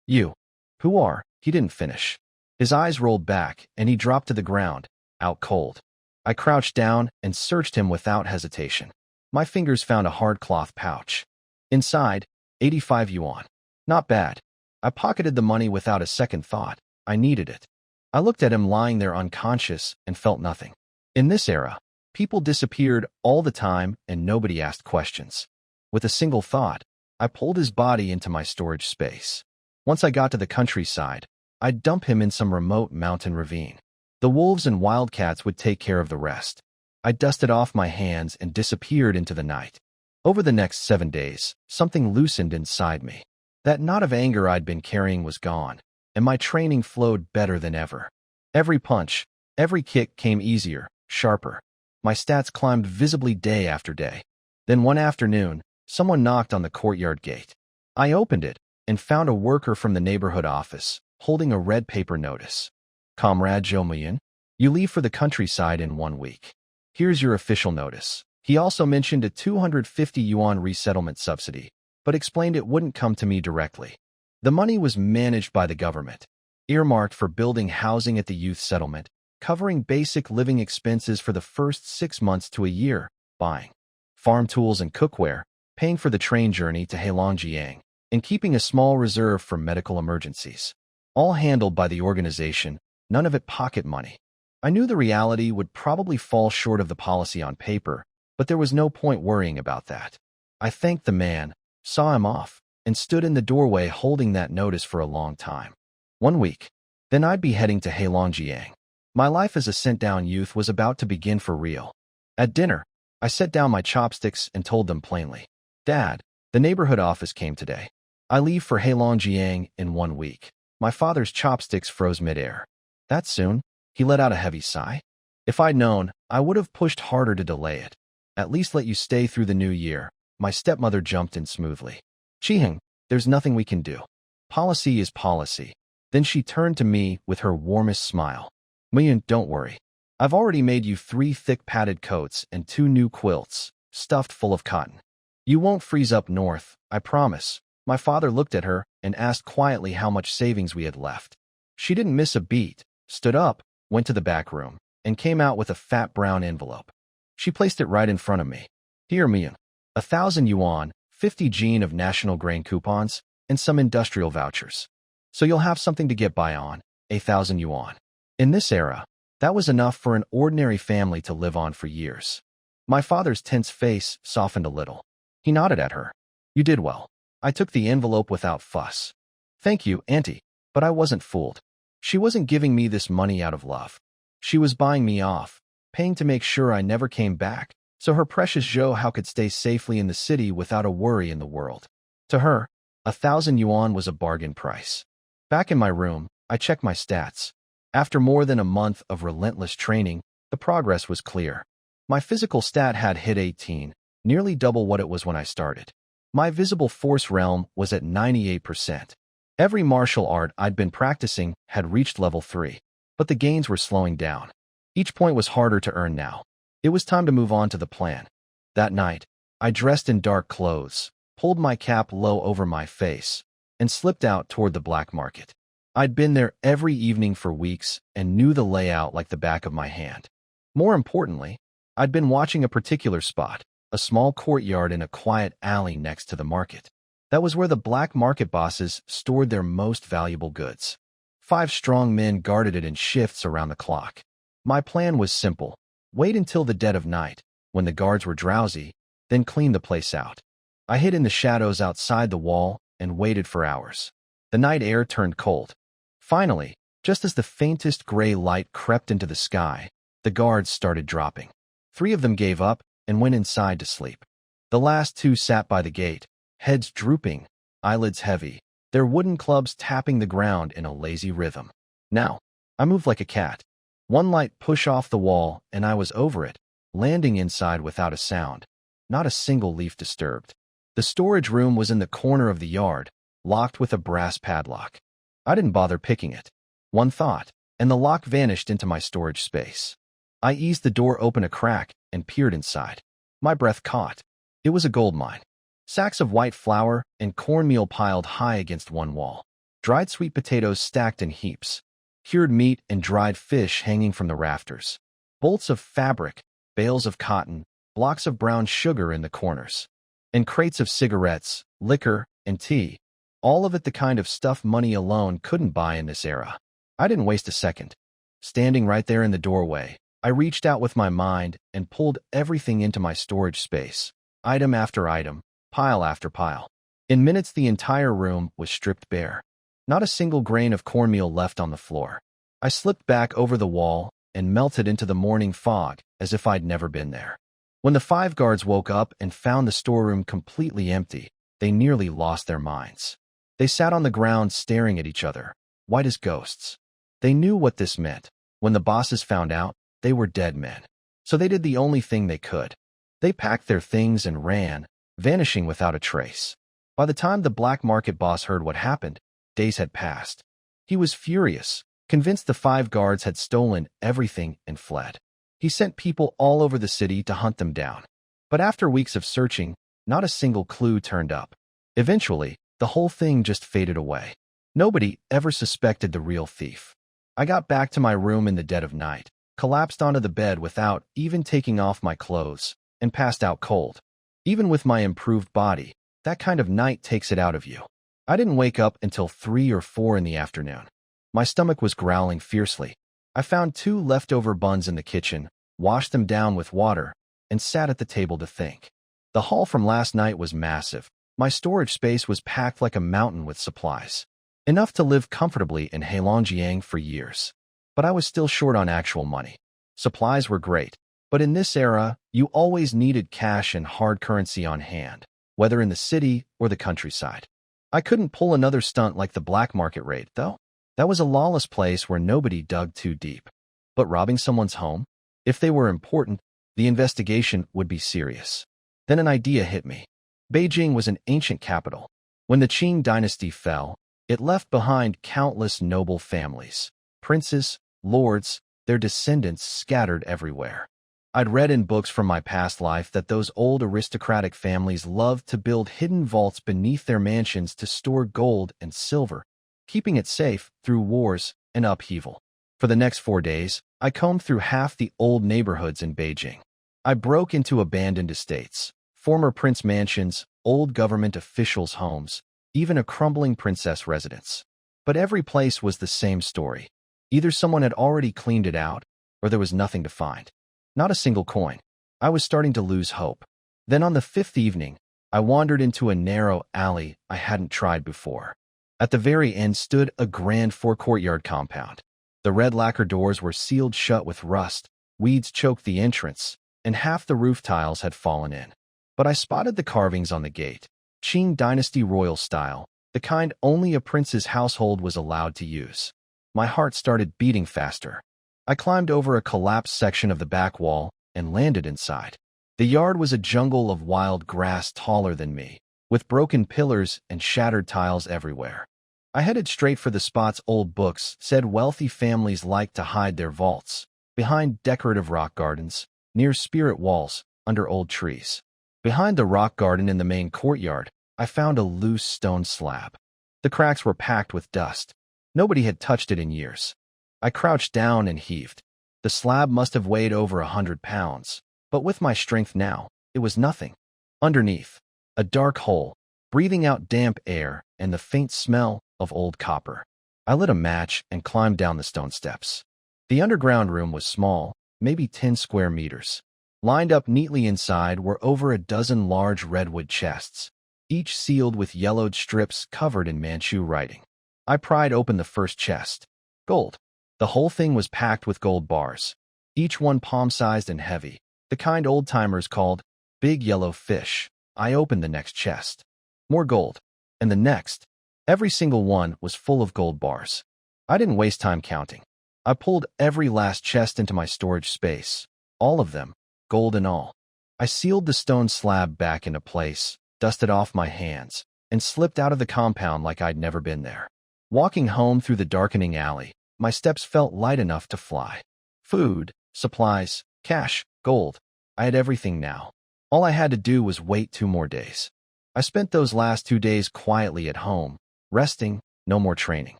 Speaker 1: You. Who are? He didn't finish. His eyes rolled back, and he dropped to the ground, out cold. I crouched down and searched him without hesitation. My fingers found a hard cloth pouch. Inside, 85 yuan. Not bad. I pocketed the money without a second thought. I needed it. I looked at him lying there unconscious and felt nothing. In this era, people disappeared all the time and nobody asked questions. With a single thought, I pulled his body into my storage space. Once I got to the countryside, I'd dump him in some remote mountain ravine. The wolves and wildcats would take care of the rest. I dusted off my hands and disappeared into the night. Over the next 7 days, something loosened inside me. That knot of anger I'd been carrying was gone, and my training flowed better than ever. Every punch, every kick came easier, sharper. My stats climbed visibly day after day. Then one afternoon, someone knocked on the courtyard gate. I opened it and found a worker from the neighborhood office, holding a red paper notice. Comrade Zhou, you leave for the countryside in 1 week. Here's your official notice. He also mentioned a 250 yuan resettlement subsidy, but explained it wouldn't come to me directly. The money was managed by the government, earmarked for building housing at the youth settlement, covering basic living expenses for the first 6 months to a year, buying farm tools and cookware, paying for the train journey to Heilongjiang, and keeping a small reserve for medical emergencies. All handled by the organization, none of it pocket money. I knew the reality would probably fall short of the policy on paper, but there was no point worrying about that. I thanked the man, saw him off, and stood in the doorway holding that notice for a long time. 1 week. Then I'd be heading to Heilongjiang. My life as a sent-down youth was about to begin for real. At dinner, I set down my chopsticks and told them plainly, "Dad, the neighborhood office came today. I leave for Heilongjiang in 1 week." My father's chopsticks froze midair. That soon? He let out a heavy sigh. If I'd known, I would have pushed harder to delay it. At least let you stay through the new year. My stepmother jumped in smoothly. "Chiheng, there's nothing we can do. Policy is policy." Then she turned to me with her warmest smile. "Mian, don't worry. I've already made you 3 thick padded coats and 2 new quilts, stuffed full of cotton. You won't freeze up north, I promise." My father looked at her and asked quietly how much savings we had left. She didn't miss a beat, stood up, went to the back room, and came out with a fat brown envelope. She placed it right in front of me. "Here, Mian, 1,000 yuan, 50 jin of national grain coupons, and some industrial vouchers. So you'll have something to get by on, 1,000 yuan. In this era, that was enough for an ordinary family to live on for years." My father's tense face softened a little. He nodded at her. "You did well." I took the envelope without fuss. "Thank you, Auntie," but I wasn't fooled. She wasn't giving me this money out of love. She was buying me off, paying to make sure I never came back, so her precious Zhou Hao could stay safely in the city without a worry in the world. To her, 1,000 yuan was a bargain price. Back in my room, I checked my stats. After more than a month of relentless training, the progress was clear. My physical stat had hit 18, nearly double what it was when I started. My visible force realm was at 98%. Every martial art I'd been practicing had reached level 3, but the gains were slowing down. Each point was harder to earn now. It was time to move on to the plan. That night, I dressed in dark clothes, pulled my cap low over my face, and slipped out toward the black market. I'd been there every evening for weeks and knew the layout like the back of my hand. More importantly, I'd been watching a particular spot, a small courtyard in a quiet alley next to the market. That was where the black market bosses stored their most valuable goods. 5 strong men guarded it in shifts around the clock. My plan was simple. Wait until the dead of night, when the guards were drowsy, then clean the place out. I hid in the shadows outside the wall and waited for hours. The night air turned cold. Finally, just as the faintest gray light crept into the sky, the guards started dropping. 3 of them gave up and went inside to sleep. The last 2 sat by the gate, heads drooping, eyelids heavy, their wooden clubs tapping the ground in a lazy rhythm. Now, I moved like a cat. One light push off the wall, and I was over it, landing inside without a sound. Not a single leaf disturbed. The storage room was in the corner of the yard, locked with a brass padlock. I didn't bother picking it. One thought, and the lock vanished into my storage space. I eased the door open a crack and peered inside. My breath caught. It was a gold mine. Sacks of white flour and cornmeal piled high against one wall. Dried sweet potatoes stacked in heaps. Cured meat and dried fish hanging from the rafters. Bolts of fabric, bales of cotton, blocks of brown sugar in the corners. And crates of cigarettes, liquor, and tea. All of it the kind of stuff money alone couldn't buy in this era. I didn't waste a second. Standing right there in the doorway, I reached out with my mind and pulled everything into my storage space, item after item, pile after pile. In minutes, the entire room was stripped bare. Not a single grain of cornmeal left on the floor. I slipped back over the wall and melted into the morning fog as if I'd never been there. When the 5 guards woke up and found the storeroom completely empty, they nearly lost their minds. They sat on the ground staring at each other, white as ghosts. They knew what this meant. When the bosses found out, they were dead men. So they did the only thing they could. They packed their things and ran, vanishing without a trace. By the time the black market boss heard what happened, days had passed. He was furious, convinced the 5 guards had stolen everything and fled. He sent people all over the city to hunt them down. But after weeks of searching, not a single clue turned up. Eventually, the whole thing just faded away. Nobody ever suspected the real thief. I got back to my room in the dead of night, collapsed onto the bed without even taking off my clothes, and passed out cold. Even with my improved body, that kind of night takes it out of you. I didn't wake up until 3 or 4 in the afternoon. My stomach was growling fiercely. I found 2 leftover buns in the kitchen, washed them down with water, and sat at the table to think. The haul from last night was massive. My storage space was packed like a mountain with supplies. Enough to live comfortably in Heilongjiang for years. But I was still short on actual money. Supplies were great, but in this era, you always needed cash and hard currency on hand, whether in the city or the countryside. I couldn't pull another stunt like the black market raid, though. That was a lawless place where nobody dug too deep. But robbing someone's home? If they were important, the investigation would be serious. Then an idea hit me. Beijing was an ancient capital. When the Qing dynasty fell, it left behind countless noble families. Princes, lords, their descendants scattered everywhere. I'd read in books from my past life that those old aristocratic families loved to build hidden vaults beneath their mansions to store gold and silver, keeping it safe through wars and upheaval. For the next 4 days, I combed through half the old neighborhoods in Beijing. I broke into abandoned estates, former prince mansions, old government officials' homes, even a crumbling princess residence. But every place was the same story. Either someone had already cleaned it out, or there was nothing to find. Not a single coin. I was starting to lose hope. Then on the 5th evening, I wandered into a narrow alley I hadn't tried before. At the very end stood a grand 4-courtyard compound. The red lacquer doors were sealed shut with rust, weeds choked the entrance, and half the roof tiles had fallen in. But I spotted the carvings on the gate. Qing dynasty royal style, the kind only a prince's household was allowed to use. My heart started beating faster. I climbed over a collapsed section of the back wall and landed inside. The yard was a jungle of wild grass taller than me, with broken pillars and shattered tiles everywhere. I headed straight for the spots old books said wealthy families liked to hide their vaults, behind decorative rock gardens, near spirit walls, under old trees. Behind the rock garden in the main courtyard, I found a loose stone slab. The cracks were packed with dust. Nobody had touched it in years. I crouched down and heaved. The slab must have weighed over 100 pounds, but with my strength now, it was nothing. Underneath, a dark hole, breathing out damp air and the faint smell of old copper. I lit a match and climbed down the stone steps. The underground room was small, maybe 10 square meters. Lined up neatly inside were over a dozen large redwood chests, each sealed with yellowed strips covered in Manchu writing. I pried open the first chest. Gold. The whole thing was packed with gold bars, each one palm-sized and heavy, the kind old-timers called big yellow fish. I opened the next chest. More gold. And the next. Every single one was full of gold bars. I didn't waste time counting. I pulled every last chest into my storage space. All of them, gold and all. I sealed the stone slab back into place, dusted off my hands, and slipped out of the compound like I'd never been there. Walking home through the darkening alley, my steps felt light enough to fly. Food, supplies, cash, gold. I had everything now. All I had to do was wait 2 more days. I spent those last 2 days quietly at home, resting, no more training.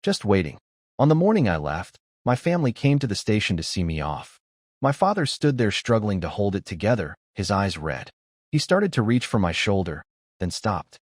Speaker 1: Just waiting. On the morning I left, my family came to the station to see me off. My father stood there struggling to hold it together, his eyes red. He started to reach for my shoulder, then stopped.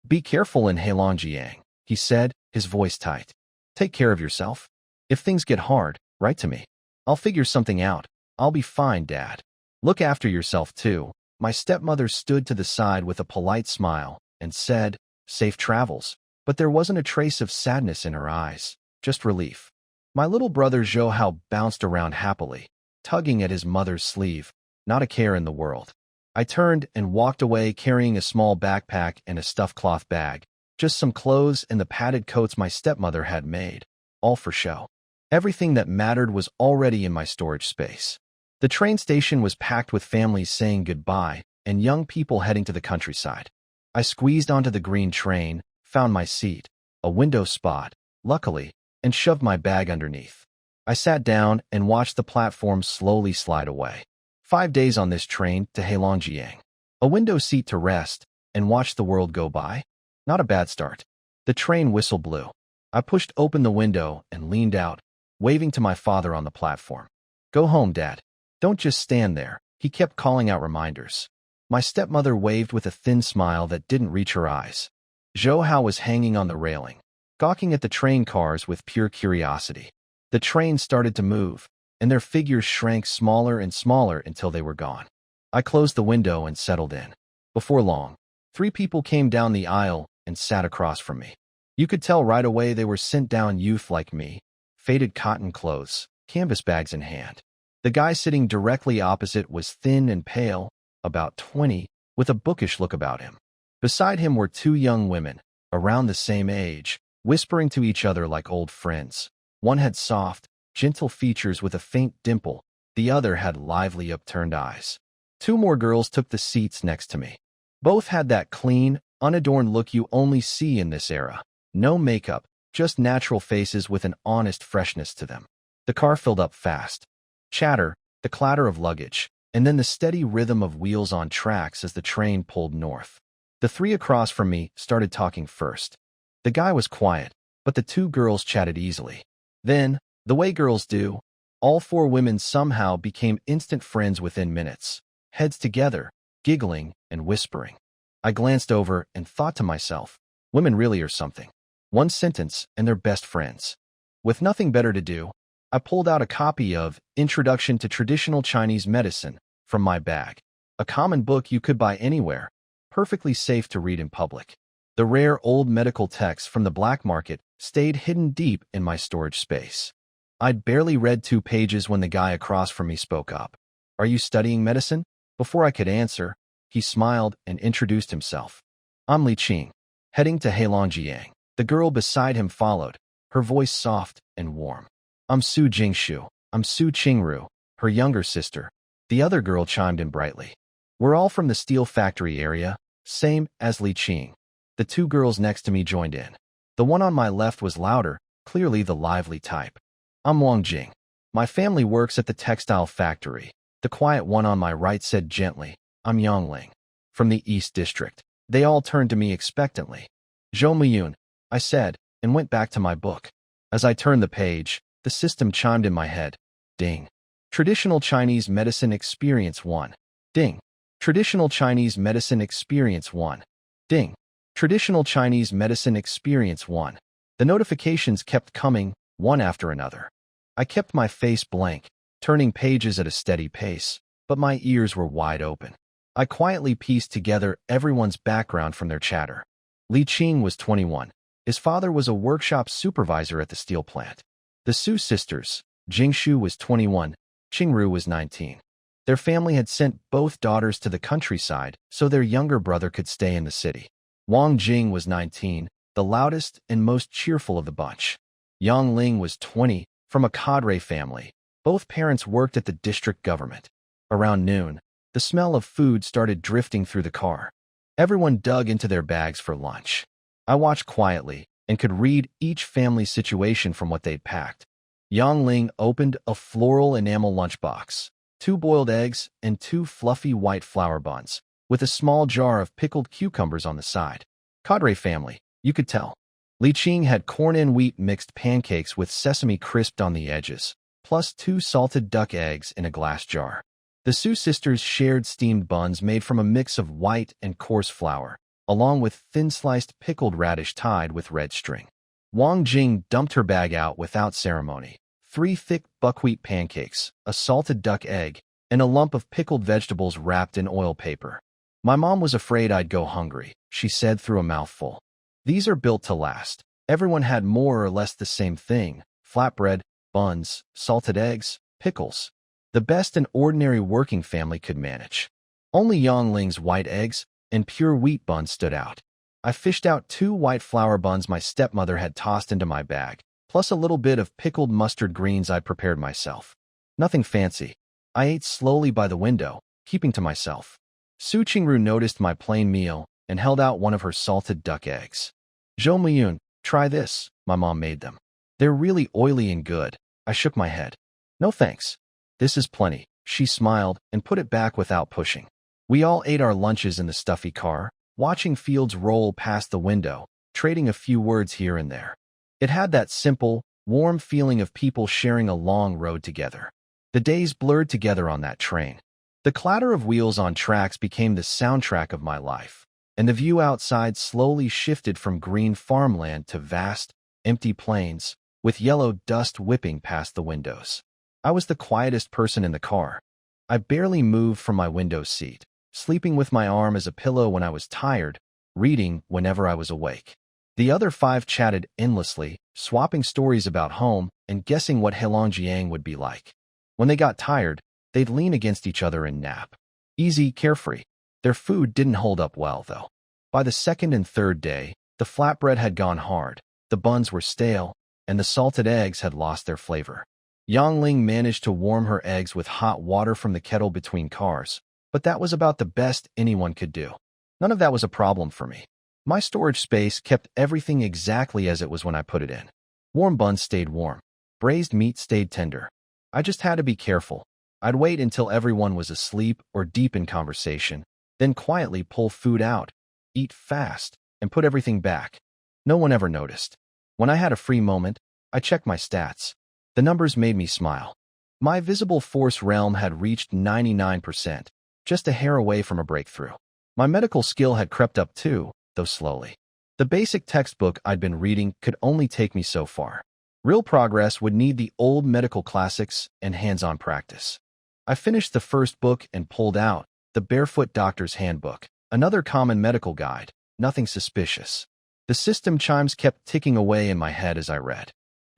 Speaker 1: "Be careful in Heilongjiang," he said, his voice tight. "Take care of yourself. If things get hard, write to me. I'll figure something out. I'll be fine, Dad. Look after yourself, too." My stepmother stood to the side with a polite smile and said, "Safe travels." But there wasn't a trace of sadness in her eyes, just relief. My little brother Zhou bounced around happily, tugging at his mother's sleeve. not a care in the world. I turned and walked away carrying a small backpack and a stuffed cloth bag, just some clothes and the padded coats my stepmother had made, all for show. Everything that mattered was already in my storage space. The train station was packed with families saying goodbye and young people heading to the countryside. I squeezed onto the green train, found my seat, a window spot, luckily, and shoved my bag underneath. I sat down and watched the platform slowly slide away. 5 days on this train to Heilongjiang. A window seat to rest and watch the world go by? Not a bad start. The train whistle blew. I pushed open the window and leaned out, waving to my father on the platform. Go home, Dad. Don't just stand there. He kept calling out reminders. My stepmother waved with a thin smile that didn't reach her eyes. Zhou Hao was hanging on the railing, gawking at the train cars with pure curiosity. The train started to move, and their figures shrank smaller and smaller until they were gone. I closed the window and settled in. Before long, 3 people came down the aisle and sat across from me. You could tell right away they were sent-down youth like me, faded cotton clothes, canvas bags in hand. The guy sitting directly opposite was thin and pale, about 20, with a bookish look about him. Beside him were 2 young women, around the same age, whispering to each other like old friends. One had soft, gentle features with a faint dimple. The other had lively upturned eyes. 2 more girls took the seats next to me. Both had that clean, unadorned look you only see in this era. No makeup, just natural faces with an honest freshness to them. The car filled up fast. Chatter, the clatter of luggage, and then the steady rhythm of wheels on tracks as the train pulled north. The 3 across from me started talking first. The guy was quiet, but the 2 girls chatted easily. Then, the way girls do, all 4 women somehow became instant friends within minutes, heads together, giggling and whispering. I glanced over and thought to myself, women really are something. One sentence and they're best friends. With nothing better to do, I pulled out a copy of Introduction to Traditional Chinese Medicine from my bag, a common book you could buy anywhere, perfectly safe to read in public. The rare old medical texts from the black market stayed hidden deep in my storage space. I'd barely read 2 pages when the guy across from me spoke up. Are you studying medicine? Before I could answer, he smiled and introduced himself. I'm Li Qing, heading to Heilongjiang. The girl beside him followed, her voice soft and warm. I'm Su Jingshu. I'm Su Qingru, her younger sister. The other girl chimed in brightly. We're all from the steel factory area, same as Li Qing. The 2 girls next to me joined in. The one on my left was louder, clearly the lively type. I'm Wang Jing. My family works at the textile factory. The quiet one on my right said gently, I'm Yongling, from the East District. They all turned to me expectantly. Zhou Miyun, I said, and went back to my book. As I turned the page, the system chimed in my head. Ding. Traditional Chinese Medicine Experience 1. Ding. Traditional Chinese Medicine Experience 1. Ding. Traditional Chinese Medicine Experience 1. The notifications kept coming, one after another. I kept my face blank, turning pages at a steady pace, but my ears were wide open. I quietly pieced together everyone's background from their chatter. Li Qing was 21. His father was a workshop supervisor at the steel plant. The Su sisters, Jingshu was 21, Qingru was 19. Their family had sent both daughters to the countryside so their younger brother could stay in the city. Wang Jing was 19, the loudest and most cheerful of the bunch. Yang Ling was 20, from a cadre family. Both parents worked at the district government. Around noon, the smell of food started drifting through the car. Everyone dug into their bags for lunch. I watched quietly and could read each family's situation from what they'd packed. Yang Ling opened a floral enamel lunchbox, 2 boiled eggs and 2 fluffy white flour buns, with a small jar of pickled cucumbers on the side. Cadre family, you could tell. Li Qing had corn and wheat mixed pancakes with sesame crisped on the edges, plus 2 salted duck eggs in a glass jar. The Su sisters shared steamed buns made from a mix of white and coarse flour, along with thin-sliced pickled radish tied with red string. Wang Jing dumped her bag out without ceremony. 3 thick buckwheat pancakes, a salted duck egg, and a lump of pickled vegetables wrapped in oil paper. My mom was afraid I'd go hungry, she said through a mouthful. These are built to last. Everyone had more or less the same thing: flatbread, buns, salted eggs, pickles. the best an ordinary working family could manage. Only Yongling's white eggs and pure wheat buns stood out. I fished out 2 white flour buns my stepmother had tossed into my bag, plus a little bit of pickled mustard greens I'd prepared myself. Nothing fancy. I ate slowly by the window, keeping to myself. Su Qingru noticed my plain meal and held out one of her salted duck eggs. "Zhou Miyun, try this," my mom made them. "They're really oily and good." I shook my head. "No thanks. This is plenty." She smiled and put it back without pushing. We all ate our lunches in the stuffy car, watching fields roll past the window, trading a few words here and there. It had that simple, warm feeling of people sharing a long road together. The days blurred together on that train. The clatter of wheels on tracks became the soundtrack of my life, and the view outside slowly shifted from green farmland to vast, empty plains, with yellow dust whipping past the windows. I was the quietest person in the car. I barely moved from my window seat, sleeping with my arm as a pillow when I was tired, reading whenever I was awake. The other 5 chatted endlessly, swapping stories about home and guessing what Heilongjiang would be like. When they got tired, they'd lean against each other and nap. Easy, carefree. Their food didn't hold up well, though. By the 2nd and 3rd day, the flatbread had gone hard, the buns were stale, and the salted eggs had lost their flavor. Yongling managed to warm her eggs with hot water from the kettle between cars, but that was about the best anyone could do. None of that was a problem for me. My storage space kept everything exactly as it was when I put it in. Warm buns stayed warm. Braised meat stayed tender. I just had to be careful. I'd wait until everyone was asleep or deep in conversation, then quietly pull food out, eat fast, and put everything back. No one ever noticed. When I had a free moment, I checked my stats. The numbers made me smile. My visible force realm had reached 99%, just a hair away from a breakthrough. My medical skill had crept up too, though slowly. The basic textbook I'd been reading could only take me so far. Real progress would need the old medical classics and hands-on practice. I finished the first book and pulled out The Barefoot Doctor's Handbook, another common medical guide, nothing suspicious. The system chimes kept ticking away in my head as I read.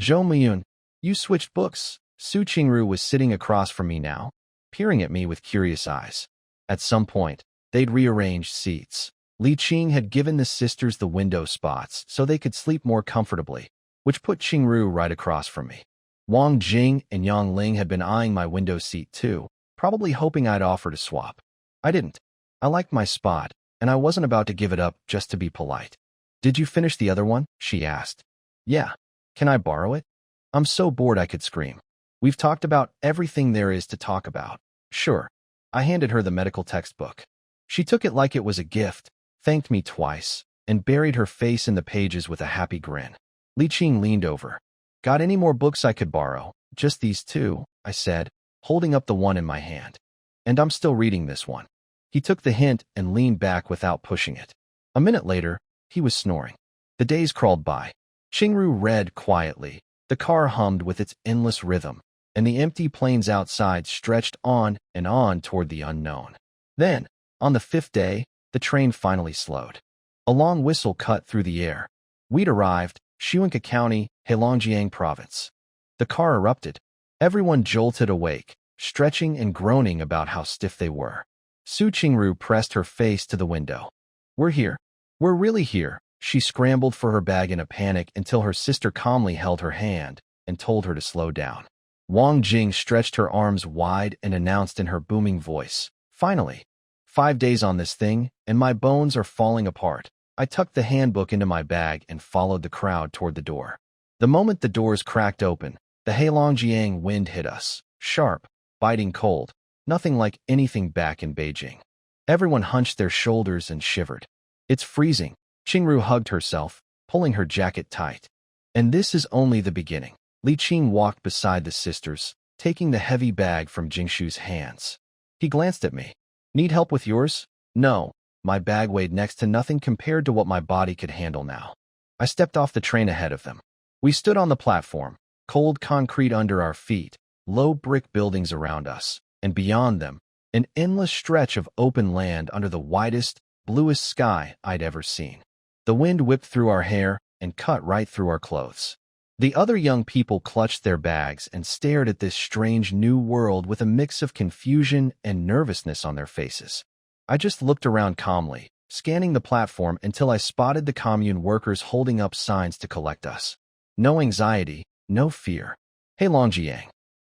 Speaker 1: "Zhou Miyun, you switched books." Su Qingru was sitting across from me now, peering at me with curious eyes. At some point, they'd rearranged seats. Li Qing had given the sisters the window spots so they could sleep more comfortably, which put Qingru right across from me. Wang Jing and Yang Ling had been eyeing my window seat too, probably hoping I'd offer to swap. I didn't. I liked my spot, and I wasn't about to give it up just to be polite. "Did you finish the other one?" she asked. "Yeah. Can I borrow it?" I'm so bored I could scream. "We've talked about everything there is to talk about." "Sure." I handed her the medical textbook. She took it like it was a gift, thanked me twice, and buried her face in the pages with a happy grin. Li Qing leaned over. "Got any more books I could borrow?" "Just these 2, I said, holding up the one in my hand. "And I'm still reading this one." He took the hint and leaned back without pushing it. A minute later, he was snoring. The days crawled by. Qingru read quietly. The car hummed with its endless rhythm, and the empty plains outside stretched on and on toward the unknown. Then, on the 5th day, the train finally slowed. A long whistle cut through the air. We'd arrived, Shuanka County, Heilongjiang Province. The car erupted. Everyone jolted awake, stretching and groaning about how stiff they were. Su Qingru pressed her face to the window. "We're here. We're really here." She scrambled for her bag in a panic until her sister calmly held her hand and told her to slow down. Wang Jing stretched her arms wide and announced in her booming voice, "Finally. 5 days on this thing, and my bones are falling apart." I tucked the handbook into my bag and followed the crowd toward the door. The moment the doors cracked open, the Heilongjiang wind hit us, sharp, biting cold, nothing like anything back in Beijing. Everyone hunched their shoulders and shivered. "It's freezing." Qingru hugged herself, pulling her jacket tight. "And this is only the beginning." Li Qing walked beside the sisters, taking the heavy bag from Jingshu's hands. He glanced at me. "Need help with yours?" "No." My bag weighed next to nothing compared to what my body could handle now. I stepped off the train ahead of them. We stood on the platform, cold concrete under our feet, low brick buildings around us, and beyond them, an endless stretch of open land under the widest, bluest sky I'd ever seen. The wind whipped through our hair and cut right through our clothes. The other young people clutched their bags and stared at this strange new world with a mix of confusion and nervousness on their faces. I just looked around calmly, scanning the platform until I spotted the commune workers holding up signs to collect us. No anxiety, no fear. Heilongjiang.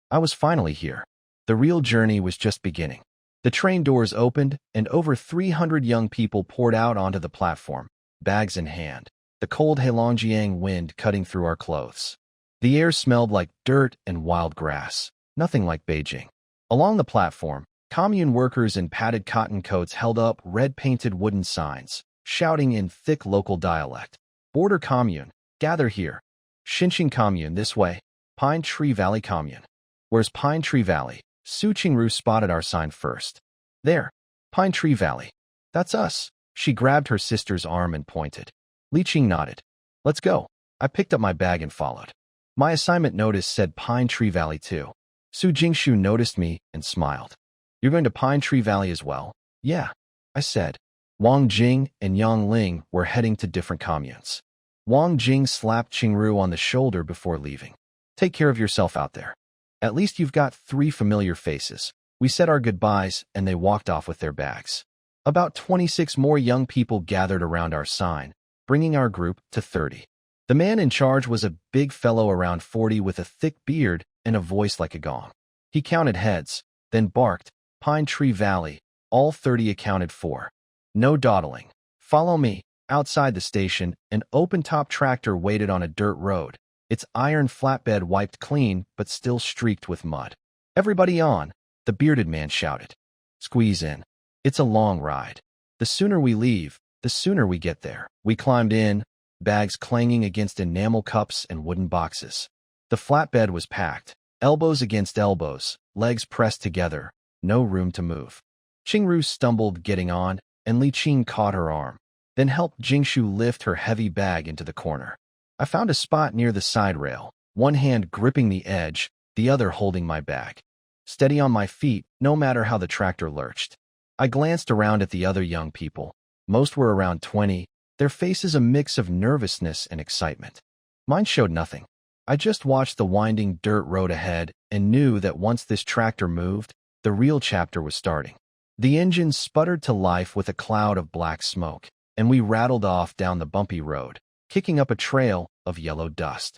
Speaker 1: I was finally here. The real journey was just beginning. The train doors opened, and over 300 young people poured out onto the platform, bags in hand, the cold Heilongjiang wind cutting through our clothes. The air smelled like dirt and wild grass, nothing like Beijing. Along the platform, commune workers in padded cotton coats held up red-painted wooden signs, shouting in thick local dialect. Border Commune, gather here. Xinqiang Commune this way. Pine Tree Valley Commune. Where's Pine Tree Valley? Su Qingru spotted our sign first. There, Pine Tree Valley. That's us. She grabbed her sister's arm and pointed. Li Qing nodded. Let's go. I picked up my bag and followed. My assignment notice said Pine Tree Valley too. Su Jingshu noticed me and smiled. You're going to Pine Tree Valley as well? Yeah, I said. Wang Jing and Yang Ling were heading to different communes. Wang Jing slapped Qingru on the shoulder before leaving. Take care of yourself out there. At least you've got 3 familiar faces. We said our goodbyes and they walked off with their bags. About 26 more young people gathered around our sign, bringing our group to 30. The man in charge was a big fellow around 40 with a thick beard and a voice like a gong. He counted heads, then barked, Pine Tree Valley, all 30 accounted for. No dawdling. Follow me. Outside the station, an open-top tractor waited on a dirt road, its iron flatbed wiped clean but still streaked with mud. Everybody on, the bearded man shouted. Squeeze in. It's a long ride. The sooner we leave, the sooner we get there. We climbed in, bags clanging against enamel cups and wooden boxes. The flatbed was packed, elbows against elbows, legs pressed together, no room to move. Qingru stumbled getting on, and Li Qing caught her arm, then helped Jingshu lift her heavy bag into the corner. I found a spot near the side rail, one hand gripping the edge, the other holding my bag. Steady on my feet, no matter how the tractor lurched. I glanced around at the other young people. Most were around 20, their faces a mix of nervousness and excitement. Mine showed nothing. I just watched the winding dirt road ahead and knew that once this tractor moved, the real chapter was starting. The engine sputtered to life with a cloud of black smoke, and we rattled off down the bumpy road, kicking up a trail of yellow dust.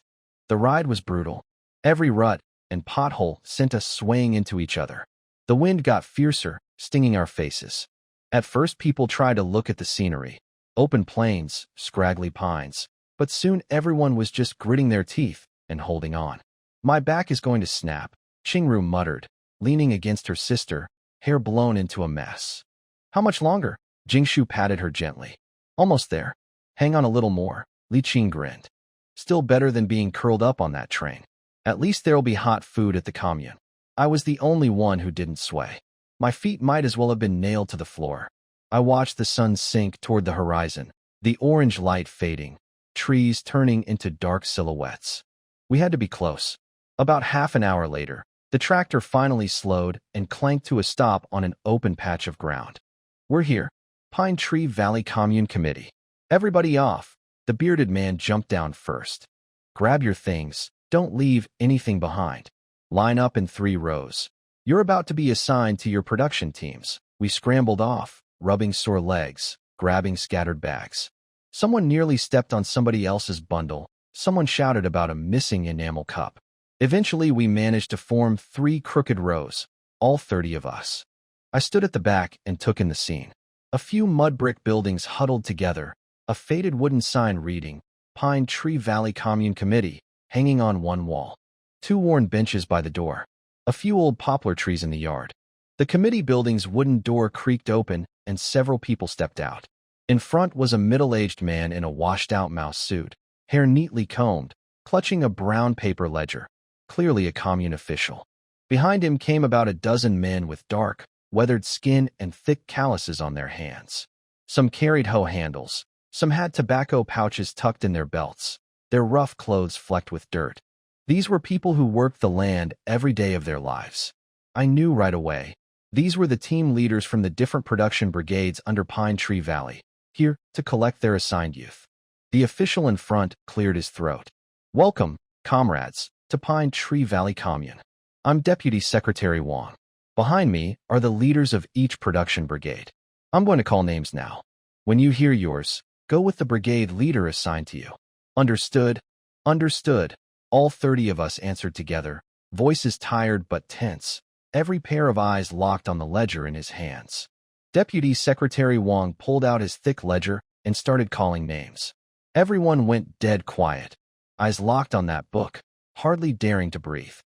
Speaker 1: The ride was brutal. Every rut and pothole sent us swaying into each other. The wind got fiercer, stinging our faces. At first, people tried to look at the scenery. Open plains, scraggly pines. But soon everyone was just gritting their teeth and holding on. My back is going to snap, Qingru muttered, leaning against her sister, hair blown into a mess. How much longer? Jingshu patted her gently. Almost there. Hang on a little more, Li Qing grinned. Still better than being curled up on that train. At least there'll be hot food at the commune. I was the only one who didn't sway. My feet might as well have been nailed to the floor. I watched the sun sink toward the horizon, the orange light fading, trees turning into dark silhouettes. We had to be close. About half an hour later, the tractor finally slowed and clanked to a stop on an open patch of ground. We're here. Pine Tree Valley Commune Committee. Everybody off. The bearded man jumped down first. Grab your things. Don't leave anything behind. Line up in 3 rows. You're about to be assigned to your production teams. We scrambled off, rubbing sore legs, grabbing scattered bags. Someone nearly stepped on somebody else's bundle. Someone shouted about a missing enamel cup. Eventually, we managed to form 3 crooked rows, all 30 of us. I stood at the back and took in the scene. A few mud brick buildings huddled together, a faded wooden sign reading, Pine Tree Valley Commune Committee, hanging on one wall. 2 worn benches by the door. A few old poplar trees in the yard. The committee building's wooden door creaked open, and several people stepped out. In front was a middle-aged man in a washed-out mouse suit, hair neatly combed, clutching a brown paper ledger, clearly a commune official. Behind him came about a dozen men with dark, weathered skin and thick calluses on their hands. Some carried hoe handles. Some had tobacco pouches tucked in their belts, their rough clothes flecked with dirt. These were people who worked the land every day of their lives. I knew right away. These were the team leaders from the different production brigades under Pine Tree Valley, here to collect their assigned youth. The official in front cleared his throat. Welcome, comrades, to Pine Tree Valley Commune. I'm Deputy Secretary Wang. Behind me are the leaders of each production brigade. I'm going to call names now. When you hear yours, go with the brigade leader assigned to you. Understood? Understood. All 30 of us answered together, voices tired but tense, every pair of eyes locked on the ledger in his hands. Deputy Secretary Wang pulled out his thick ledger and started calling names. Everyone went dead quiet, eyes locked on that book, hardly daring to breathe.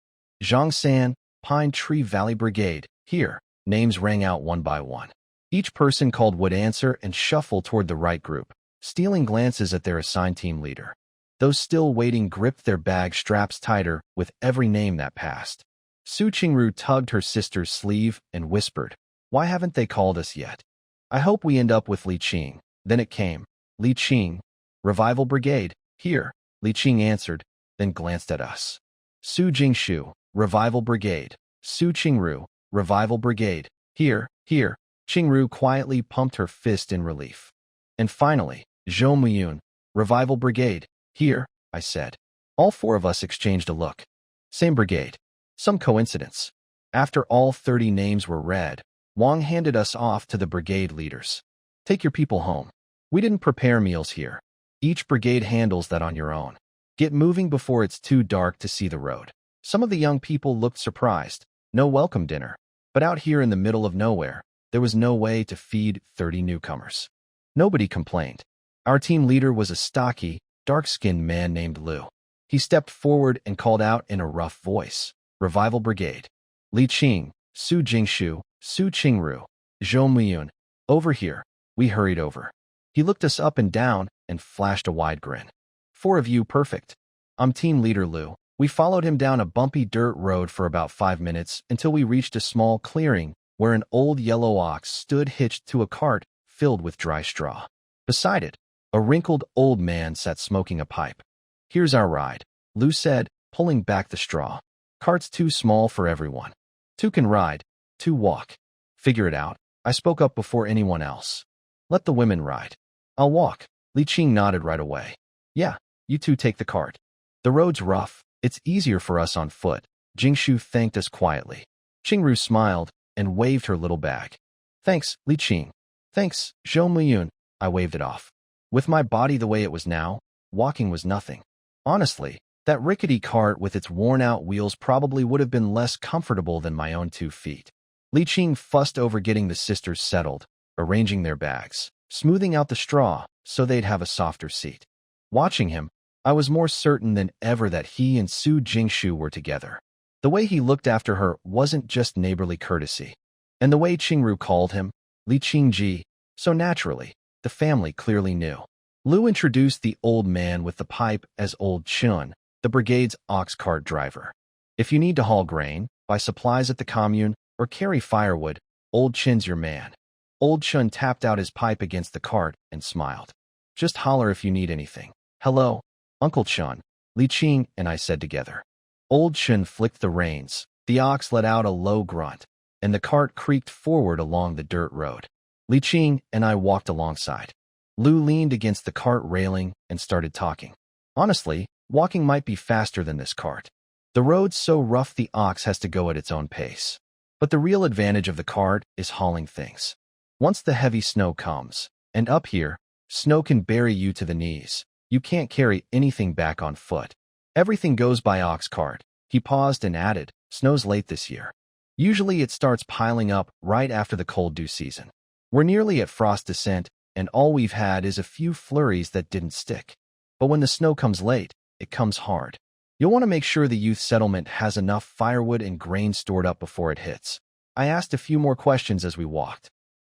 Speaker 1: Zhangsan, Pine Tree Valley Brigade, here. Names rang out one by one. Each person called would answer and shuffle toward the right group, stealing glances at their assigned team leader. Those still waiting gripped their bag straps tighter with every name that passed. Su Qingru tugged her sister's sleeve and whispered, "Why haven't they called us yet? I hope we end up with Li Qing." Then it came. Li Qing, Revival Brigade, here. Li Qing answered, then glanced at us. Su Jingshu, Revival Brigade. Su Qingru, Revival Brigade, here, here. Qingru quietly pumped her fist in relief. And finally, Zhou Muyun, Revival Brigade, here, I said. All 4 of us exchanged a look. Same brigade. Some coincidence. After all 30 names were read, Wang handed us off to the brigade leaders. Take your people home. We didn't prepare meals here. Each brigade handles that on your own. Get moving before it's too dark to see the road. Some of the young people looked surprised. No welcome dinner. But out here in the middle of nowhere, there was no way to feed 30 newcomers. Nobody complained. Our team leader was a stocky, dark-skinned man named Liu. He stepped forward and called out in a rough voice, "Revival Brigade. Li Qing, Su Jingshu, Su Qingru, Zhou Muyun. Over here." We hurried over. He looked us up and down and flashed a wide grin. 4 of you, perfect. I'm team leader Liu. We followed him down a bumpy dirt road for about 5 minutes until we reached a small clearing where an old yellow ox stood hitched to a cart filled with dry straw. Beside it, a wrinkled old man sat smoking a pipe. "Here's our ride," Liu said, pulling back the straw. "Cart's too small for everyone. 2 can ride, 2 walk. Figure it out." I spoke up before anyone else. "Let the women ride. I'll walk." Li Qing nodded right away. "Yeah, you 2 take the cart. The road's rough. It's easier for us on foot." Jingshu thanked us quietly. Qingru smiled and waved her little bag. "Thanks, Li Qing." "Thanks, Zhou Muyun." I waved it off. With my body the way it was now, walking was nothing. Honestly, that rickety cart with its worn-out wheels probably would have been less comfortable than my own 2 feet. Li Qing fussed over getting the sisters settled, arranging their bags, smoothing out the straw so they'd have a softer seat. Watching him, I was more certain than ever that he and Su Jingshu were together. The way he looked after her wasn't just neighborly courtesy. And the way Qingru called him, Li Qingji, so naturally, the family clearly knew. Liu introduced the old man with the pipe as Old Chun, the brigade's ox cart driver. "If you need to haul grain, buy supplies at the commune, or carry firewood, Old Chun's your man." Old Chun tapped out his pipe against the cart and smiled. "Just holler if you need anything." "Hello, Uncle Chun," Li Qing and I said together. Old Chun flicked the reins, the ox let out a low grunt, and the cart creaked forward along the dirt road. Li Qing and I walked alongside. Liu leaned against the cart railing and started talking. Honestly, walking might be faster than this cart. The road's so rough the ox has to go at its own pace. But the real advantage of the cart is hauling things. Once the heavy snow comes, and up here, snow can bury you to the knees. You can't carry anything back on foot. Everything goes by ox cart. He paused and added, "Snow's late this year. Usually it starts piling up right after the cold dew season. We're nearly at frost descent, and all we've had is a few flurries that didn't stick. But when the snow comes late, it comes hard. You'll want to make sure the youth settlement has enough firewood and grain stored up before it hits." I asked a few more questions as we walked.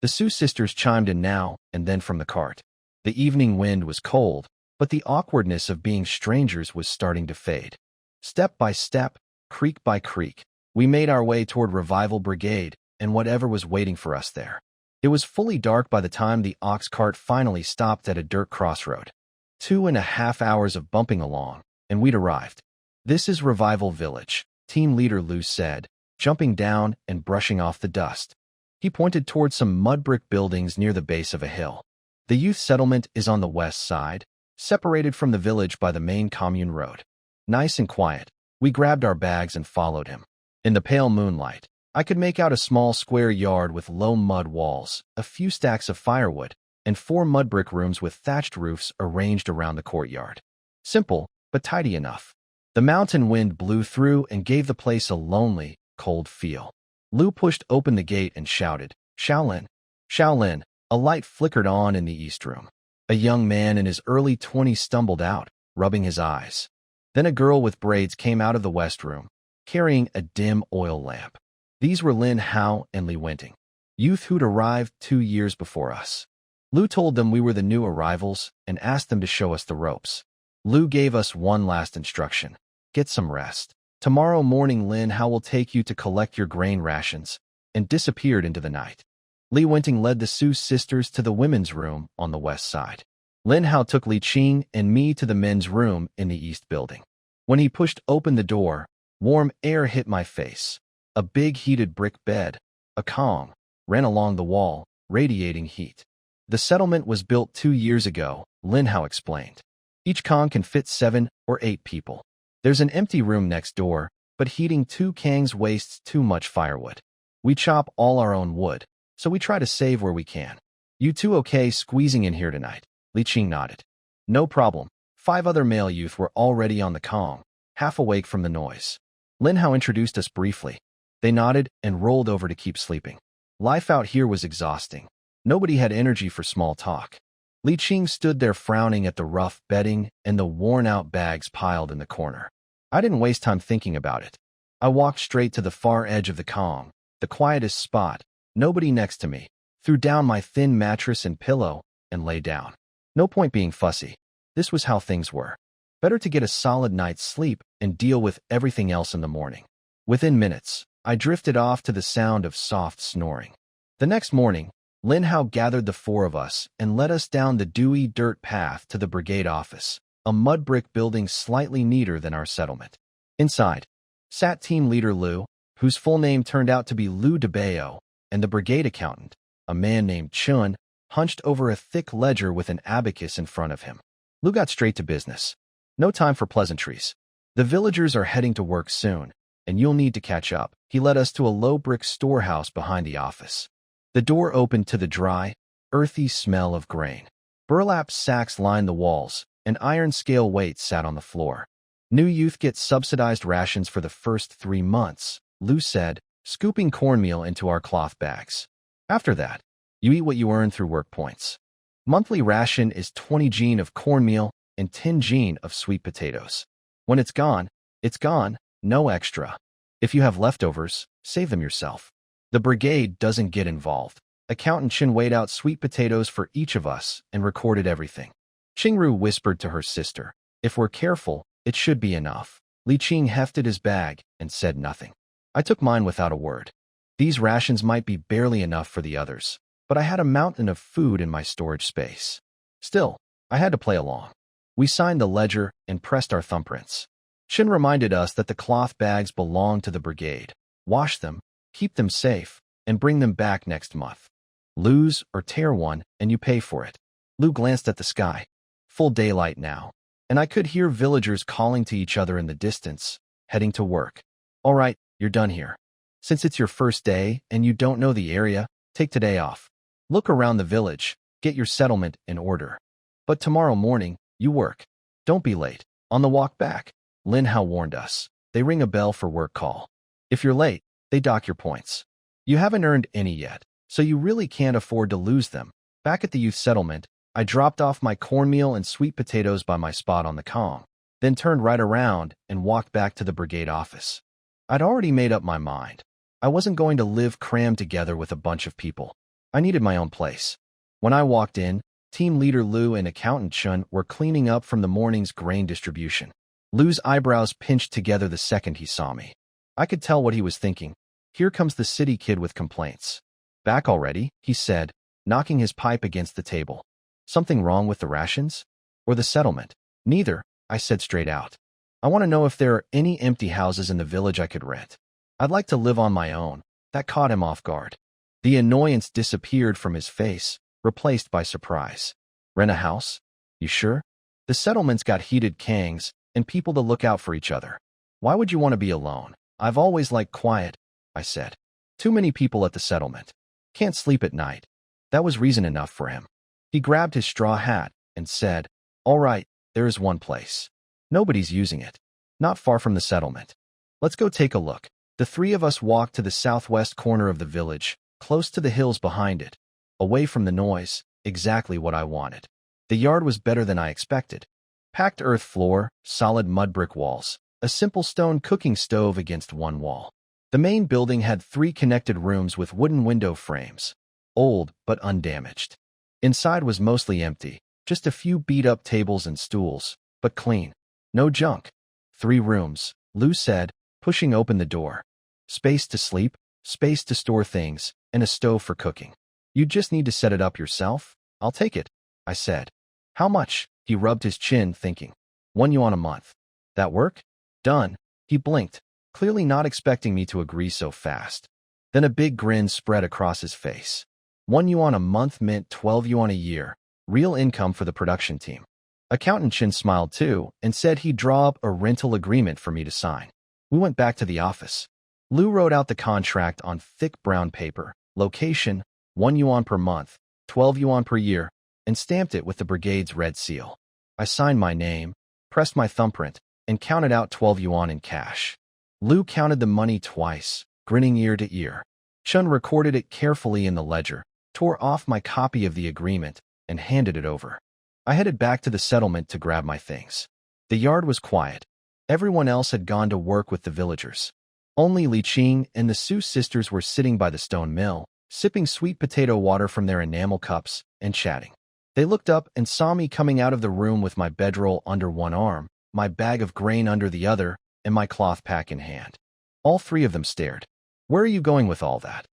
Speaker 1: The Sioux sisters chimed in now and then from the cart. The evening wind was cold, but the awkwardness of being strangers was starting to fade. Step by step, creak by creak, we made our way toward Revival Brigade and whatever was waiting for us there. It was fully dark by the time the ox cart finally stopped at a dirt crossroad. 2.5 hours of bumping along, and we'd arrived. "This is Revival Village," team leader Liu said, jumping down and brushing off the dust. He pointed toward some mud brick buildings near the base of a hill. "The youth settlement is on the west side, separated from the village by the main commune road. Nice and quiet. We grabbed our bags and followed him. In the pale moonlight, I could make out a small square yard with low mud walls, a few stacks of firewood, and 4 mud brick rooms with thatched roofs arranged around the courtyard. Simple, but tidy enough. The mountain wind blew through and gave the place a lonely, cold feel. Lu pushed open the gate and shouted, "Shaolin! Shaolin!" A light flickered on in the east room. A young man in his early 20s stumbled out, rubbing his eyes. Then a girl with braids came out of the west room, carrying a dim oil lamp. These were Lin Hao and Li Wenting, youth who'd arrived 2 years before us. Lu told them we were the new arrivals and asked them to show us the ropes. Lu gave us one last instruction. Get some rest. Tomorrow morning Lin Hao will take you to collect your grain rations, and disappeared into the night. Li Wenting led the Su sisters to the women's room on the west side. Lin Hao took Li Qing and me to the men's room in the east building. When he pushed open the door, warm air hit my face. A big heated brick bed, a Kong, ran along the wall, radiating heat. The settlement was built 2 years ago, Lin Hao explained. Each Kong can fit 7 or 8 people. There's an empty room next door, but heating 2 Kangs wastes too much firewood. We chop all our own wood, so we try to save where we can. You two okay squeezing in here tonight? Li Qing nodded. No problem. 5 other male youth were already on the Kong, half awake from the noise. Lin Hao introduced us briefly. They nodded and rolled over to keep sleeping. Life out here was exhausting. Nobody had energy for small talk. Li Qing stood there frowning at the rough bedding and the worn-out bags piled in the corner. I didn't waste time thinking about it. I walked straight to the far edge of the Kong, the quietest spot, nobody next to me, threw down my thin mattress and pillow, and lay down. No point being fussy. This was how things were. Better to get a solid night's sleep and deal with everything else in the morning. Within minutes, I drifted off to the sound of soft snoring. The next morning, Lin Hao gathered the 4 of us and led us down the dewy dirt path to the Brigade office, a mud brick building slightly neater than our settlement. Inside, sat team leader Lu, whose full name turned out to be Lu DeBayo, and the Brigade accountant, a man named Chun, hunched over a thick ledger with an abacus in front of him. Lu got straight to business. No time for pleasantries. The villagers are heading to work soon, and you'll need to catch up. He led us to a low brick storehouse behind the office. The door opened to the dry, earthy smell of grain. Burlap sacks lined the walls, and iron scale weights sat on the floor. New youth get subsidized rations for the first 3 months, Lu said, scooping cornmeal into our cloth bags. After that, you eat what you earn through work points. Monthly ration is 20 jin of cornmeal and 10 jin of sweet potatoes. When it's gone, no extra. If you have leftovers, save them yourself. The Brigade doesn't get involved. Accountant Chin weighed out sweet potatoes for each of us and recorded everything. Qingru whispered to her sister, "If we're careful, it should be enough." Li Qing hefted his bag and said nothing. I took mine without a word. These rations might be barely enough for the others, but I had a mountain of food in my storage space. Still, I had to play along. We signed the ledger and pressed our thumbprints. Chin reminded us that the cloth bags belonged to the Brigade. Wash them, keep them safe, and bring them back next month. Lose or tear one, and you pay for it. Lu glanced at the sky. Full daylight now, and I could hear villagers calling to each other in the distance, heading to work. All right, you're done here. Since it's your first day and you don't know the area, take today off. Look around the village, get your settlement in order. But tomorrow morning, you work. Don't be late. On the walk back, Lin Hao warned us. They ring a bell for work call. If you're late, they dock your points. You haven't earned any yet, so you really can't afford to lose them. Back at the youth settlement, I dropped off my cornmeal and sweet potatoes by my spot on the Kong, then turned right around and walked back to the Brigade office. I'd already made up my mind. I wasn't going to live crammed together with a bunch of people. I needed my own place. When I walked in, team leader Lu and accountant Chun were cleaning up from the morning's grain distribution. Lu's eyebrows pinched together the second he saw me. I could tell what he was thinking. Here comes the city kid with complaints. Back already, he said, knocking his pipe against the table. Something wrong with the rations? Or the settlement? Neither, I said straight out. I want to know if there are any empty houses in the village I could rent. I'd like to live on my own. That caught him off guard. The annoyance disappeared from his face, replaced by surprise. Rent a house? You sure? The settlement's got heated Kangs, and people to look out for each other. Why would you want to be alone? I've always liked quiet, I said. Too many people at the settlement. Can't sleep at night. That was reason enough for him. He grabbed his straw hat and said, "All right, there is one place. Nobody's using it. Not far from the settlement. Let's go take a look." The three of us walked to the southwest corner of the village, close to the hills behind it. Away from the noise, exactly what I wanted. The yard was better than I expected. Packed earth floor, solid mud brick walls, a simple stone cooking stove against one wall. The main building had 3 connected rooms with wooden window frames. Old, but undamaged. Inside was mostly empty, just a few beat-up tables and stools, but clean. No junk. 3 rooms, Lou said, pushing open the door. Space to sleep, space to store things, and a stove for cooking. You just need to set it up yourself? I'll take it, I said. How much? He rubbed his chin, thinking. 1 yuan a month. That work? Done. He blinked, clearly not expecting me to agree so fast. Then a big grin spread across his face. 1 yuan a month meant 12 yuan a year, real income for the production team. Accountant Chin smiled too and said he'd draw up a rental agreement for me to sign. We went back to the office. Lou wrote out the contract on thick brown paper, location, 1 yuan per month, 12 yuan per year, and stamped it with the Brigade's red seal. I signed my name, pressed my thumbprint, and counted out 12 yuan in cash. Lou counted the money twice, grinning ear to ear. Chun recorded it carefully in the ledger, tore off my copy of the agreement, and handed it over. I headed back to the settlement to grab my things. The yard was quiet. Everyone else had gone to work with the villagers. Only Li Qing and the Su sisters were sitting by the stone mill, sipping sweet potato water from their enamel cups and chatting. They looked up and saw me coming out of the room with my bedroll under one arm, my bag of grain under the other, and my cloth pack in hand. All 3 of them stared. "Where are you going with all that?"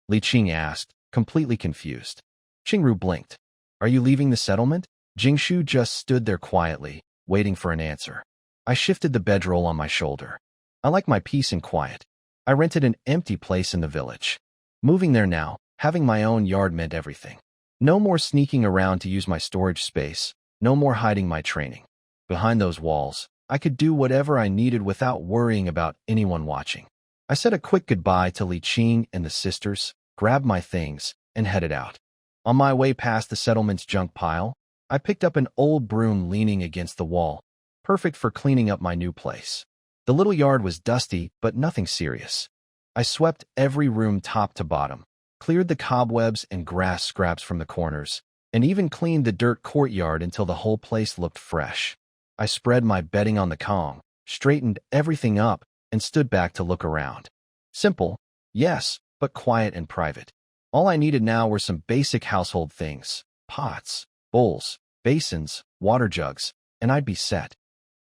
Speaker 1: Li Qing asked, completely confused. Qingru blinked. "Are you leaving the settlement?" Jingshu just stood there quietly, waiting for an answer. I shifted the bedroll on my shoulder. I like my peace and quiet. I rented an empty place in the village. Moving there now, having my own yard meant everything. No more sneaking around to use my storage space, no more hiding my training. Behind those walls, I could do whatever I needed without worrying about anyone watching. I said a quick goodbye to Li Qing and the sisters, grabbed my things, and headed out. On my way past the settlement's junk pile, I picked up an old broom leaning against the wall, perfect for cleaning up my new place. The little yard was dusty, but nothing serious. I swept every room top to bottom, cleared the cobwebs and grass scraps from the corners, and even cleaned the dirt courtyard until the whole place looked fresh. I spread my bedding on the Kong, straightened everything up, and stood back to look around. Simple, yes, but quiet and private. All I needed now were some basic household things: pots, bowls, basins, water jugs, and I'd be set.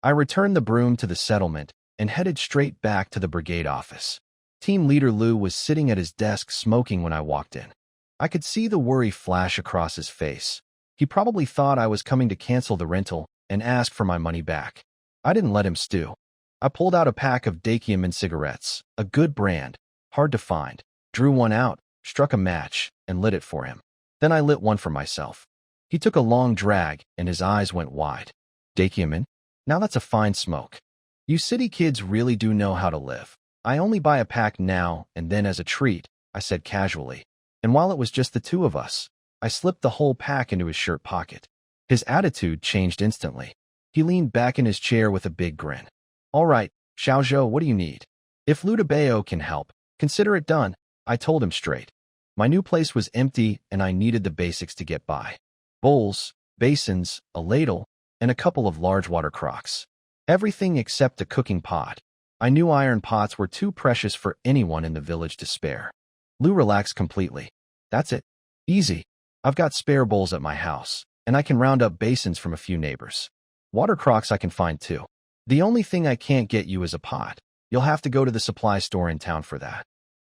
Speaker 1: I returned the broom to the settlement and headed straight back to the brigade office. Team leader Lou was sitting at his desk smoking when I walked in. I could see the worry flash across his face. He probably thought I was coming to cancel the rental and ask for my money back. I didn't let him stew. I pulled out a pack of Dakiaman cigarettes, a good brand, hard to find, drew one out, struck a match, and lit it for him. Then I lit one for myself. He took a long drag, and his eyes went wide. Dakiaman? Now that's a fine smoke. You city kids really do know how to live. I only buy a pack now and then as a treat, I said casually. And while it was just the 2 of us, I slipped the whole pack into his shirt pocket. His attitude changed instantly. He leaned back in his chair with a big grin. All right, Xiaozhou, what do you need? If Ludabeo can help, consider it done, I told him straight. My new place was empty and I needed the basics to get by. Bowls, basins, a ladle, and a couple of large water crocks. Everything except a cooking pot. I knew iron pots were too precious for anyone in the village to spare. Lou relaxed completely. That's it. Easy. I've got spare bowls at my house, and I can round up basins from a few neighbors. Water crocks I can find too. The only thing I can't get you is a pot. You'll have to go to the supply store in town for that.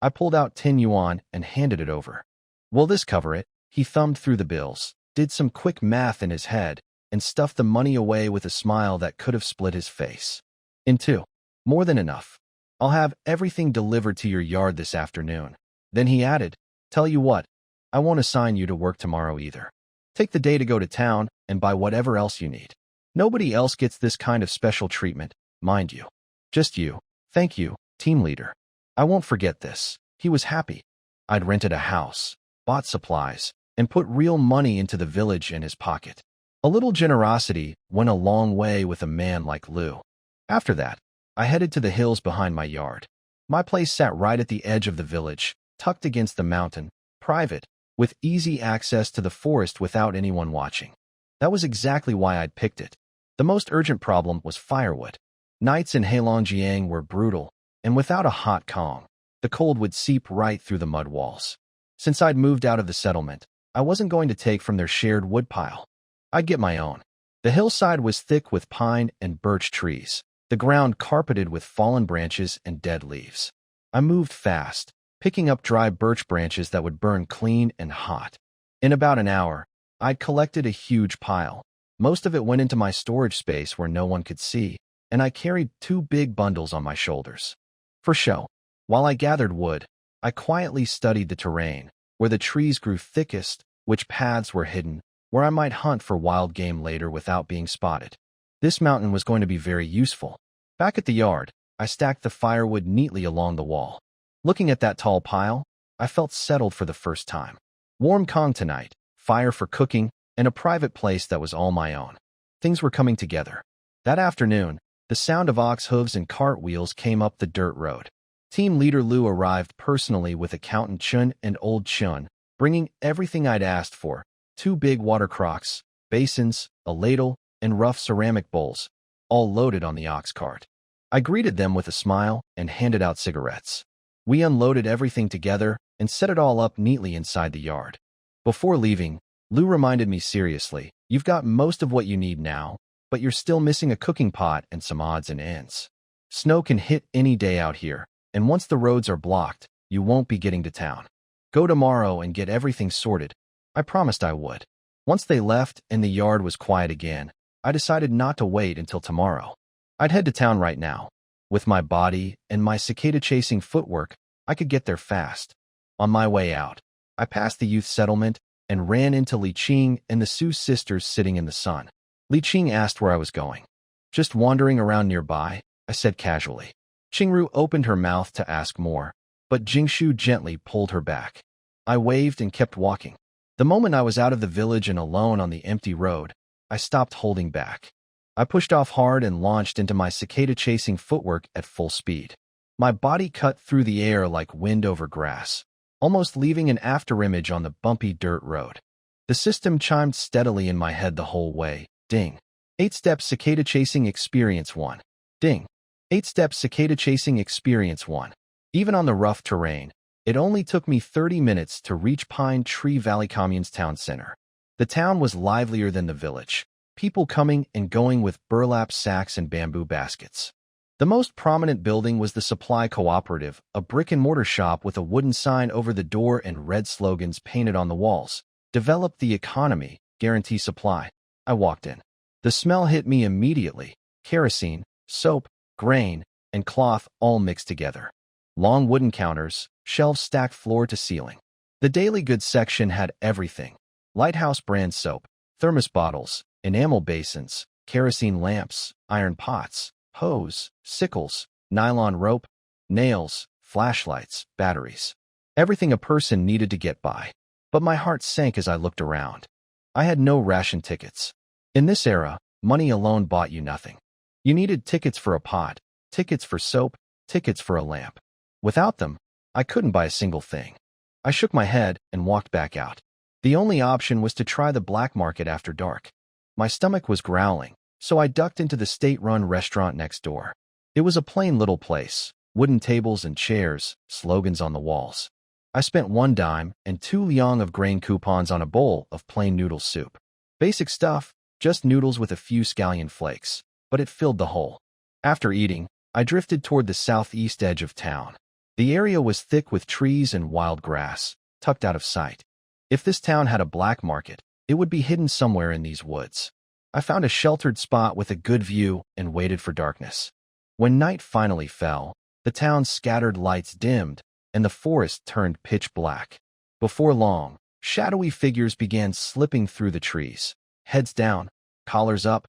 Speaker 1: I pulled out 10 yuan and handed it over. Will this cover it? He thumbed through the bills, did some quick math in his head, and stuffed the money away with a smile that could have split his face. In 2. More than enough. I'll have everything delivered to your yard this afternoon. Then he added, tell you what, I won't assign you to work tomorrow either. Take the day to go to town and buy whatever else you need. Nobody else gets this kind of special treatment, mind you. Just you. Thank you, team leader. I won't forget this. He was happy. I'd rented a house, bought supplies, and put real money into the village in his pocket. A little generosity went a long way with a man like Lou. After that, I headed to the hills behind my yard. My place sat right at the edge of the village, tucked against the mountain, private, with easy access to the forest without anyone watching. That was exactly why I'd picked it. The most urgent problem was firewood. Nights in Heilongjiang were brutal, and without a hot Kong, the cold would seep right through the mud walls. Since I'd moved out of the settlement, I wasn't going to take from their shared woodpile. I'd get my own. The hillside was thick with pine and birch trees, the ground carpeted with fallen branches and dead leaves. I moved fast, picking up dry birch branches that would burn clean and hot. In about an hour, I'd collected a huge pile. Most of it went into my storage space where no one could see, and I carried 2 big bundles on my shoulders. For show. While I gathered wood, I quietly studied the terrain, where the trees grew thickest, which paths were hidden, where I might hunt for wild game later without being spotted. This mountain was going to be very useful. Back at the yard, I stacked the firewood neatly along the wall. Looking at that tall pile, I felt settled for the first time. Warm Kong tonight, fire for cooking, and a private place that was all my own. Things were coming together. That afternoon, the sound of ox hooves and cart wheels came up the dirt road. Team leader Liu arrived personally with accountant Chun and old Chun, bringing everything I'd asked for: 2 big water crocks, basins, a ladle, and rough ceramic bowls, all loaded on the ox cart. I greeted them with a smile and handed out cigarettes. We unloaded everything together and set it all up neatly inside the yard. Before leaving, Liu reminded me seriously, "You've got most of what you need now, but you're still missing a cooking pot and some odds and ends. Snow can hit any day out here, and once the roads are blocked, you won't be getting to town. Go tomorrow and get everything sorted." I promised I would. Once they left and the yard was quiet again, I decided not to wait until tomorrow. I'd head to town right now. With my body and my cicada-chasing footwork, I could get there fast. On my way out, I passed the youth settlement and ran into Li Qing and the Su sisters sitting in the sun. Li Qing asked where I was going. "Just wandering around nearby," I said casually. Qingru opened her mouth to ask more, but Jingshu gently pulled her back. I waved and kept walking. The moment I was out of the village and alone on the empty road, I stopped holding back. I pushed off hard and launched into my cicada-chasing footwork at full speed. My body cut through the air like wind over grass, almost leaving an afterimage on the bumpy dirt road. The system chimed steadily in my head the whole way. Ding. 8-step cicada chasing experience 1. Ding. 8-step cicada chasing experience 1. Even on the rough terrain, it only took me 30 minutes to reach Pine Tree Valley Commune's town center. The town was livelier than the village, people coming and going with burlap sacks and bamboo baskets. The most prominent building was the Supply Cooperative, a brick-and-mortar shop with a wooden sign over the door and red slogans painted on the walls. "Develop the economy, guarantee supply." I walked in. The smell hit me immediately: kerosene, soap, grain, and cloth all mixed together. Long wooden counters, shelves stacked floor to ceiling. The daily goods section had everything: Lighthouse brand soap, thermos bottles, enamel basins, kerosene lamps, iron pots, hose, sickles, nylon rope, nails, flashlights, batteries. Everything a person needed to get by. But my heart sank as I looked around. I had no ration tickets. In this era, money alone bought you nothing. You needed tickets for a pot, tickets for soap, tickets for a lamp. Without them, I couldn't buy a single thing. I shook my head and walked back out. The only option was to try the black market after dark. My stomach was growling, so I ducked into the state-run restaurant next door. It was a plain little place, wooden tables and chairs, slogans on the walls. I spent 1 dime and 2 liang of grain coupons on a bowl of plain noodle soup. Basic stuff, just noodles with a few scallion flakes, but it filled the hole. After eating, I drifted toward the southeast edge of town. The area was thick with trees and wild grass, tucked out of sight. If this town had a black market, it would be hidden somewhere in these woods. I found a sheltered spot with a good view and waited for darkness. When night finally fell, the town's scattered lights dimmed, and the forest turned pitch black. Before long, shadowy figures began slipping through the trees, heads down, collars up.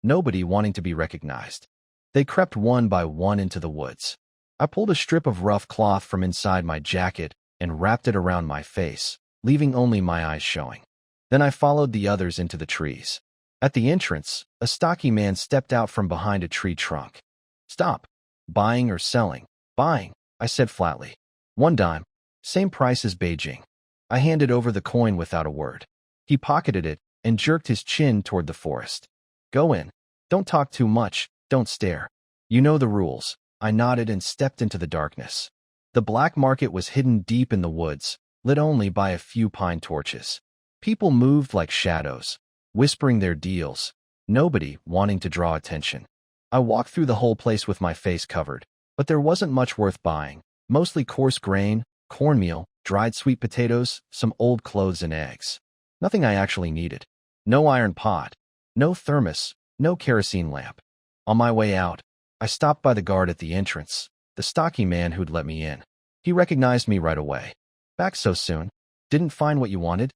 Speaker 1: nobody wanting to be recognized. They crept one by one into the woods. I pulled a strip of rough cloth from inside my jacket and wrapped it around my face, leaving only my eyes showing. Then I followed the others into the trees. At the entrance, a stocky man stepped out from behind a tree trunk. "Stop. Buying or selling?" "Buying," I said flatly. "1 dime. Same price as Beijing." I handed over the coin without a word. He pocketed it and jerked his chin toward the forest. "Go in. Don't talk too much, don't stare. You know the rules." I nodded and stepped into the darkness. The black market was hidden deep in the woods, lit only by a few pine torches. People moved like shadows, whispering their deals, nobody wanting to draw attention. I walked through the whole place with my face covered, but there wasn't much worth buying, mostly coarse grain, cornmeal, dried sweet potatoes, some old clothes and eggs. Nothing I actually needed. No iron pot, no thermos, no kerosene lamp. On my way out, I stopped by the guard at the entrance, the stocky man who'd let me in. He recognized me right away. "Back so soon? Didn't find what you wanted?"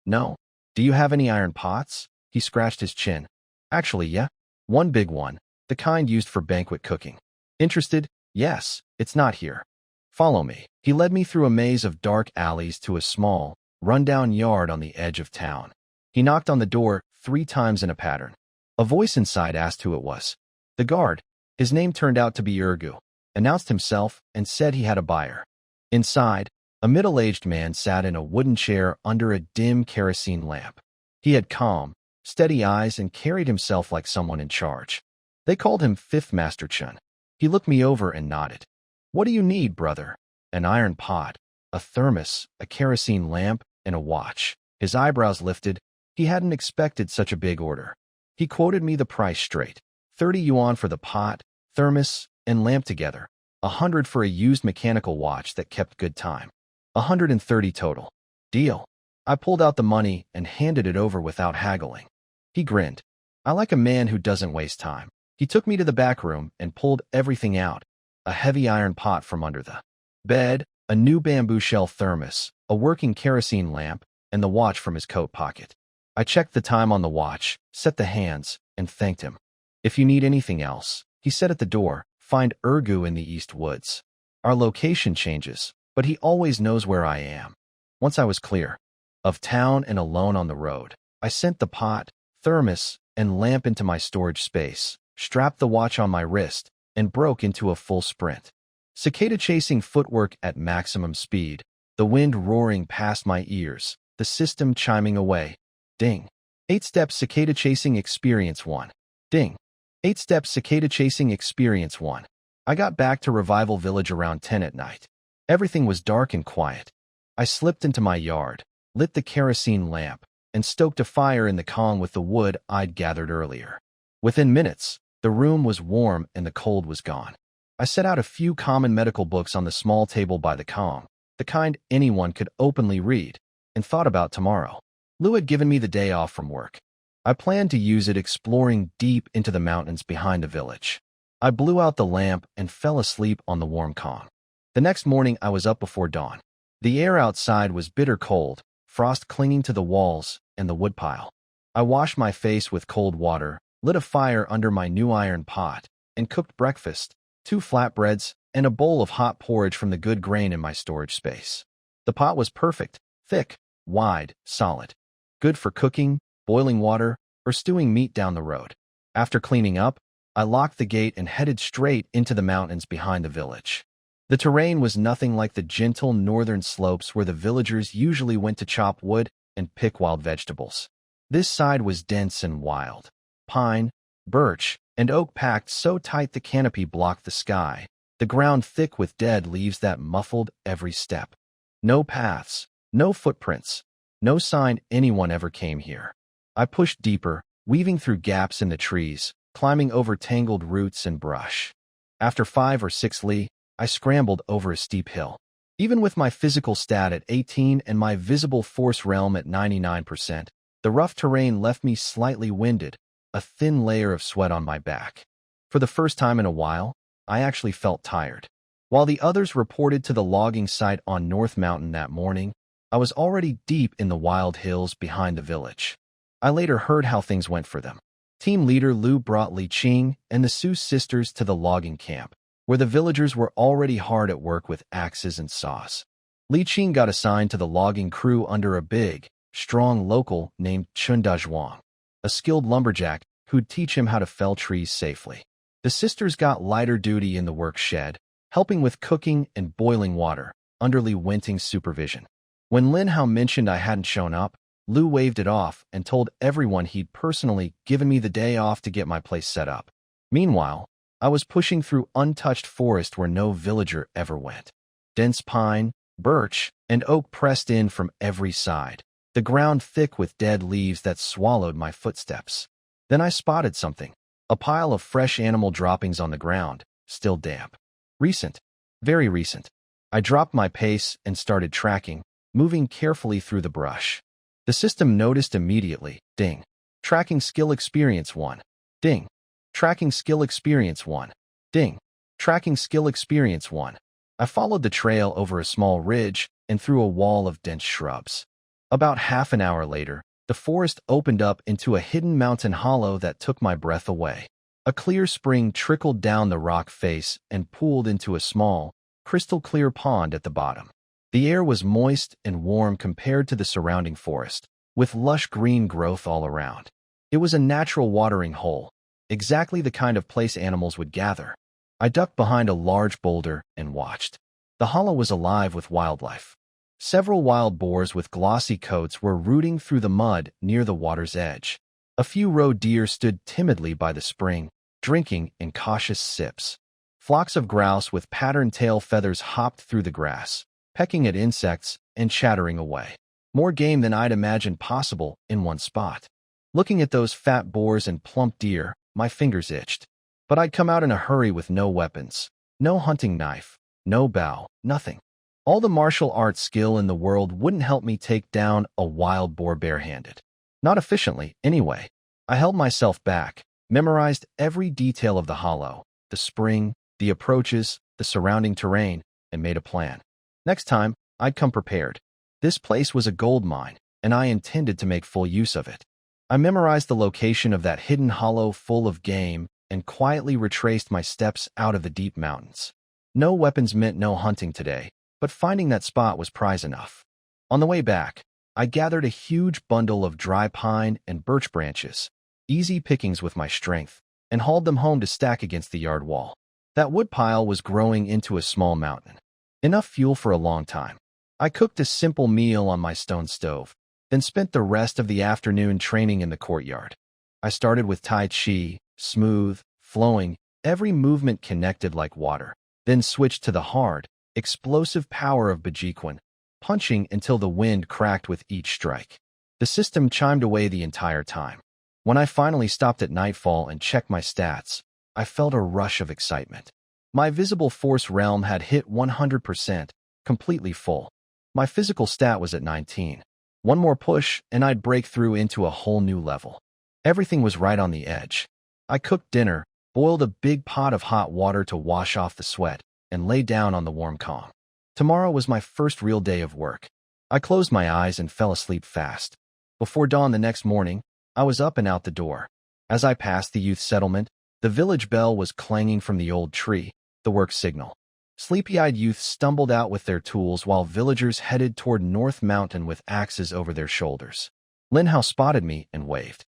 Speaker 1: "No." "Do you have any iron pots?" He scratched his chin. "Actually, yeah. 1 big one, the kind used for banquet cooking." "Interested?" "Yes, it's not here." "Follow me." He led me through a maze of dark alleys to a small, run-down yard on the edge of town. He knocked on the door 3 times in a pattern. A voice inside asked who it was. The guard, his name turned out to be Ergu, announced himself and said he had a buyer. Inside, a middle-aged man sat in a wooden chair under a dim kerosene lamp. He had calm, steady eyes and carried himself like someone in charge. They called him Fifth Master Chun. He looked me over and nodded. "What do you need, brother?" "An iron pot, a thermos, a kerosene lamp, and a watch." His eyebrows lifted. He hadn't expected such a big order. He quoted me the price straight. 30 yuan for the pot, thermos, and lamp together. 100 for a used mechanical watch that kept good time. 130 total. "Deal." I pulled out the money and handed it over without haggling. He grinned. I like a man who doesn't waste time. He took me to the back room and pulled everything out. A heavy iron pot from under the bed, a new bamboo shell thermos, a working kerosene lamp, and the watch from his coat pocket. I checked the time on the watch, set the hands, and thanked him. "If you need anything else," he said at the door, "find Ergu in the East Woods. Our location changes, but he always knows where I am." Once I was clear of town and alone on the road, I sent the pot, thermos, and lamp into my storage space, strapped the watch on my wrist, and broke into a full sprint. Cicada-chasing footwork at maximum speed, the wind roaring past my ears, the system chiming away. Ding. 8-step cicada-chasing experience 1. Ding. 8-step cicada-chasing experience 1. I got back to Revival Village around 10 at night. Everything was dark and quiet. I slipped into my yard, lit the kerosene lamp, and stoked a fire in the Kong with the wood I'd gathered earlier. Within minutes, the room was warm and the cold was gone. I set out a few common medical books on the small table by the Kong, the kind anyone could openly read, and thought about tomorrow. Lou had given me the day off from work. I planned to use it exploring deep into the mountains behind the village. I blew out the lamp and fell asleep on the warm Kong. The next morning I was up before dawn. The air outside was bitter cold, frost clinging to the walls and the woodpile. I washed my face with cold water, lit a fire under my new iron pot, and cooked breakfast, 2 flatbreads, and a bowl of hot porridge from the good grain in my storage space. The pot was perfect, thick, wide, solid. Good for cooking, boiling water, or stewing meat down the road. After cleaning up, I locked the gate and headed straight into the mountains behind the village. The terrain was nothing like the gentle northern slopes where the villagers usually went to chop wood and pick wild vegetables. This side was dense and wild. Pine, birch, and oak packed so tight the canopy blocked the sky, the ground thick with dead leaves that muffled every step. No paths, no footprints, no sign anyone ever came here. I pushed deeper, weaving through gaps in the trees, climbing over tangled roots and brush. After 5 or 6 li, I scrambled over a steep hill. Even with my physical stat at 18 and my visible force realm at 99%, the rough terrain left me slightly winded, a thin layer of sweat on my back. For the first time in a while, I actually felt tired. While the others reported to the logging site on North Mountain that morning, I was already deep in the wild hills behind the village. I later heard how things went for them. Team leader Lu brought Li Qing and the Su sisters to the logging camp, where the villagers were already hard at work with axes and saws. Li Qing got assigned to the logging crew under a big, strong local named Chun Dazhuang, a skilled lumberjack who'd teach him how to fell trees safely. The sisters got lighter duty in the work shed, helping with cooking and boiling water, under Li Wenting's supervision. When Lin Hao mentioned I hadn't shown up, Lu waved it off and told everyone he'd personally given me the day off to get my place set up. Meanwhile, I was pushing through untouched forest where no villager ever went. Dense pine, birch, and oak pressed in from every side, the ground thick with dead leaves that swallowed my footsteps. Then I spotted something, a pile of fresh animal droppings on the ground, still damp. Recent. Very recent. I dropped my pace and started tracking, moving carefully through the brush. The system noticed immediately. Ding. Tracking skill experience 1. Ding. Tracking skill experience 1. Ding. Tracking skill experience 1. I followed the trail over a small ridge and through a wall of dense shrubs. About half an hour later, the forest opened up into a hidden mountain hollow that took my breath away. A clear spring trickled down the rock face and pooled into a small, crystal-clear pond at the bottom. The air was moist and warm compared to the surrounding forest, with lush green growth all around. It was a natural watering hole, exactly the kind of place animals would gather. I ducked behind a large boulder and watched. The hollow was alive with wildlife. Several wild boars with glossy coats were rooting through the mud near the water's edge. A few roe deer stood timidly by the spring, drinking in cautious sips. Flocks of grouse with patterned tail feathers hopped through the grass, pecking at insects and chattering away. More game than I'd imagined possible in one spot. Looking at those fat boars and plump deer, my fingers itched. But I'd come out in a hurry with no weapons, no hunting knife, no bow, nothing. All the martial arts skill in the world wouldn't help me take down a wild boar barehanded. Not efficiently, anyway. I held myself back, memorized every detail of the hollow, the spring, the approaches, the surrounding terrain, and made a plan. Next time, I'd come prepared. This place was a gold mine, and I intended to make full use of it. I memorized the location of that hidden hollow full of game and quietly retraced my steps out of the deep mountains. No weapons meant no hunting today, but finding that spot was prize enough. On the way back, I gathered a huge bundle of dry pine and birch branches, easy pickings with my strength, and hauled them home to stack against the yard wall. That wood pile was growing into a small mountain. Enough fuel for a long time. I cooked a simple meal on my stone stove, then spent the rest of the afternoon training in the courtyard. I started with Tai Chi, smooth, flowing, every movement connected like water, then switched to the hard, explosive power of Beijing, punching until the wind cracked with each strike. The system chimed away the entire time. When I finally stopped at nightfall and checked my stats, I felt a rush of excitement. My visible force realm had hit 100%, completely full. My physical stat was at 19. One more push, and I'd break through into a whole new level. Everything was right on the edge. I cooked dinner, boiled a big pot of hot water to wash off the sweat, and lay down on the warm calm. Tomorrow was my first real day of work. I closed my eyes and fell asleep fast. Before dawn the next morning, I was up and out the door. As I passed the youth settlement, the village bell was clanging from the old tree, the work signal. Sleepy-eyed youth stumbled out with their tools while villagers headed toward North Mountain with axes over their shoulders. Lin Hao spotted me and waved.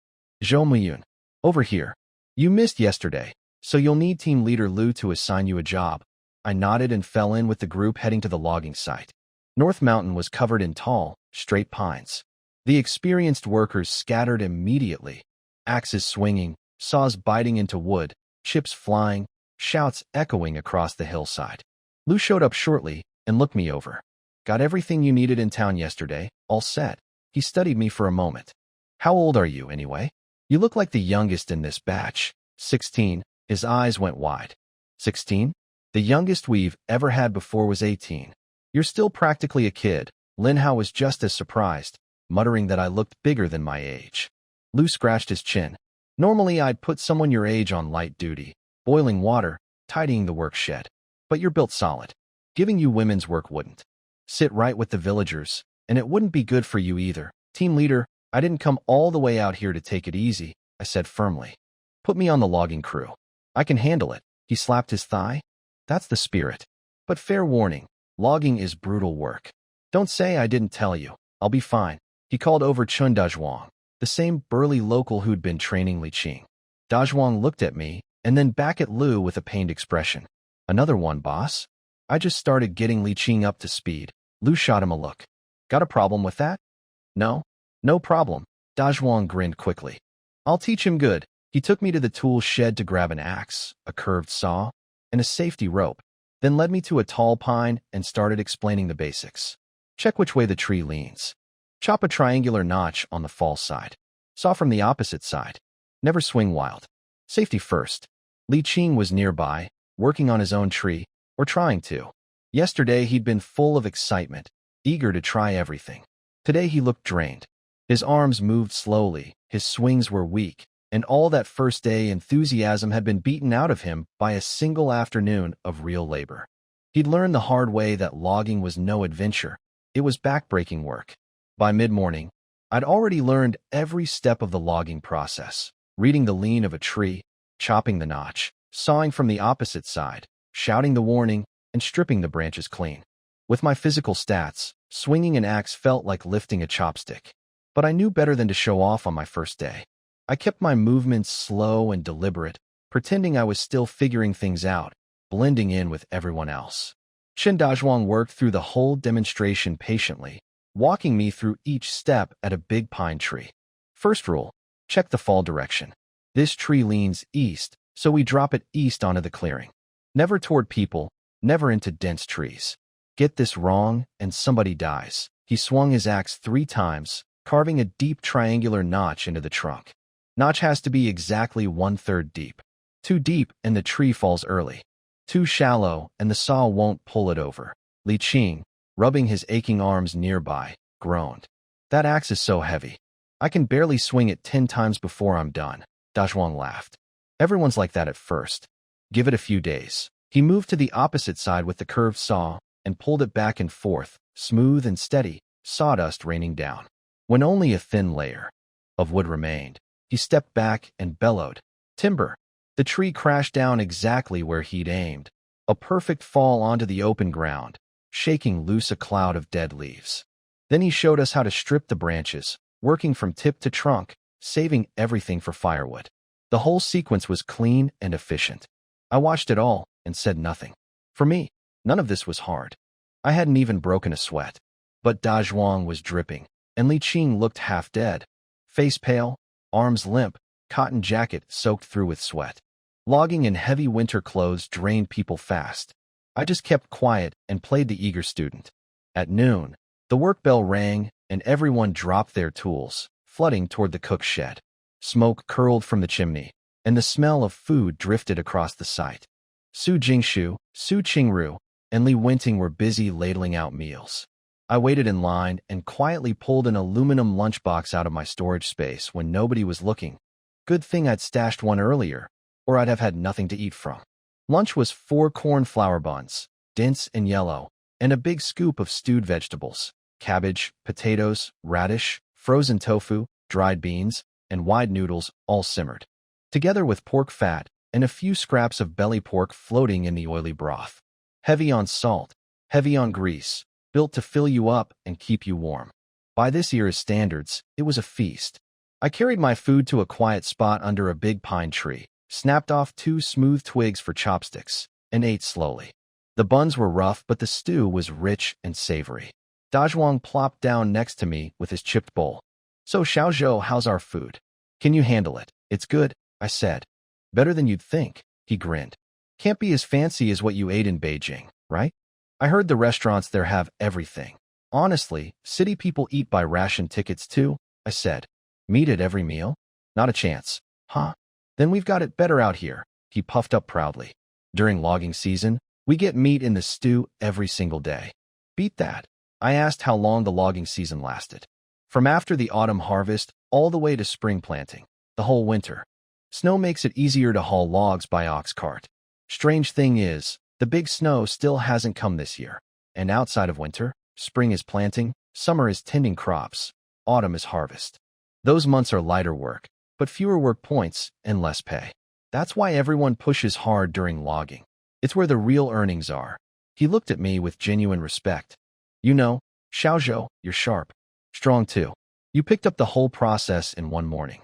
Speaker 1: Zhou Muyun, over here. You missed yesterday, so you'll need team leader Lu to assign you a job. I nodded and fell in with the group heading to the logging site. North Mountain was covered in tall, straight pines. The experienced workers scattered immediately, axes swinging, saws biting into wood, chips flying, shouts echoing across the hillside. Lu showed up shortly and looked me over. Got everything you needed in town yesterday, all set. He studied me for a moment. How old are you, anyway? You look like the youngest in this batch. 16. His eyes went wide. 16? The youngest we've ever had before was 18. You're still practically a kid. Lin Hao was just as surprised, muttering that I looked bigger than my age. Lu scratched his chin. Normally I'd put someone your age on light duty, boiling water, tidying the work shed. But you're built solid. Giving you women's work wouldn't. Sit right with the villagers, and it wouldn't be good for you either. Team leader, I didn't come all the way out here to take it easy. I said firmly. Put me on the logging crew. I can handle it. He slapped his thigh. That's the spirit. But fair warning, logging is brutal work. Don't say I didn't tell you. I'll be fine. He called over Chun Dazhuang, the same burly local who'd been training Li Qing. Dazhuang looked at me and then back at Lu with a pained expression. Another one, boss? I just started getting Li Qing up to speed. Lu shot him a look. Got a problem with that? No? No problem. Dazhuang grinned quickly. I'll teach him good. He took me to the tool shed to grab an axe, a curved saw, and a safety rope, then led me to a tall pine and started explaining the basics. Check which way the tree leans. Chop a triangular notch on the fall side. Saw from the opposite side. Never swing wild. Safety first. Li Qing was nearby, working on his own tree, or trying to. Yesterday he'd been full of excitement, eager to try everything. Today he looked drained. His arms moved slowly, his swings were weak, and all that first day enthusiasm had been beaten out of him by a single afternoon of real labor. He'd learned the hard way that logging was no adventure. It was backbreaking work. By mid-morning, I'd already learned every step of the logging process, reading the lean of a tree, chopping the notch, sawing from the opposite side, shouting the warning, and stripping the branches clean. With my physical stats, swinging an axe felt like lifting a chopstick. But I knew better than to show off on my first day. I kept my movements slow and deliberate, pretending I was still figuring things out, blending in with everyone else. Chen Dazhuang worked through the whole demonstration patiently, walking me through each step at a big pine tree. First rule, check the fall direction. This tree leans east, so we drop it east onto the clearing. Never toward people, never into dense trees. Get this wrong, and somebody dies. He swung his axe 3 times, carving a deep triangular notch into the trunk. Notch has to be exactly 1/3 deep. Too deep and the tree falls early. Too shallow and the saw won't pull it over. Li Qing, rubbing his aching arms nearby, groaned. That axe is so heavy. I can barely swing it 10 times before I'm done. Dazhuang laughed. Everyone's like that at first. Give it a few days. He moved to the opposite side with the curved saw and pulled it back and forth, smooth and steady, sawdust raining down. When only a thin layer of wood remained, he stepped back and bellowed. Timber. The tree crashed down exactly where he'd aimed. A perfect fall onto the open ground, shaking loose a cloud of dead leaves. Then he showed us how to strip the branches, working from tip to trunk, saving everything for firewood. The whole sequence was clean and efficient. I watched it all and said nothing. For me, none of this was hard. I hadn't even broken a sweat. But Dazhuang was dripping, and Li Qing looked half dead. Face pale, arms limp, cotton jacket soaked through with sweat. Logging in heavy winter clothes drained people fast. I just kept quiet and played the eager student. At noon, the work bell rang and everyone dropped their tools, flooding toward the cook shed. Smoke curled from the chimney, and the smell of food drifted across the site. Su Jingshu, Su Qingru, and Li Wenting were busy ladling out meals. I waited in line and quietly pulled an aluminum lunchbox out of my storage space when nobody was looking. Good thing I'd stashed one earlier, or I'd have had nothing to eat from. Lunch was 4 corn flour buns, dense and yellow, and a big scoop of stewed vegetables, cabbage, potatoes, radish, frozen tofu, dried beans, and wide noodles all simmered, together with pork fat and a few scraps of belly pork floating in the oily broth. Heavy on salt, heavy on grease, built to fill you up and keep you warm. By this era's standards, it was a feast. I carried my food to a quiet spot under a big pine tree, snapped off 2 smooth twigs for chopsticks, and ate slowly. The buns were rough, but the stew was rich and savory. Dazhuang plopped down next to me with his chipped bowl. So Xiaozhou, how's our food? Can you handle it? It's good, I said. Better than you'd think, he grinned. Can't be as fancy as what you ate in Beijing, right? I heard the restaurants there have everything. Honestly, city people eat by ration tickets too, I said. Meat at every meal? Not a chance. Huh? Then we've got it better out here, he puffed up proudly. During logging season, we get meat in the stew every single day. Beat that. I asked how long the logging season lasted. From after the autumn harvest all the way to spring planting, the whole winter. Snow makes it easier to haul logs by ox cart. Strange thing is, the big snow still hasn't come this year. And outside of winter, spring is planting, summer is tending crops, autumn is harvest. Those months are lighter work, but fewer work points and less pay. That's why everyone pushes hard during logging. It's where the real earnings are. He looked at me with genuine respect. You know, Xiaozhou, you're sharp. Strong too. You picked up the whole process in one morning.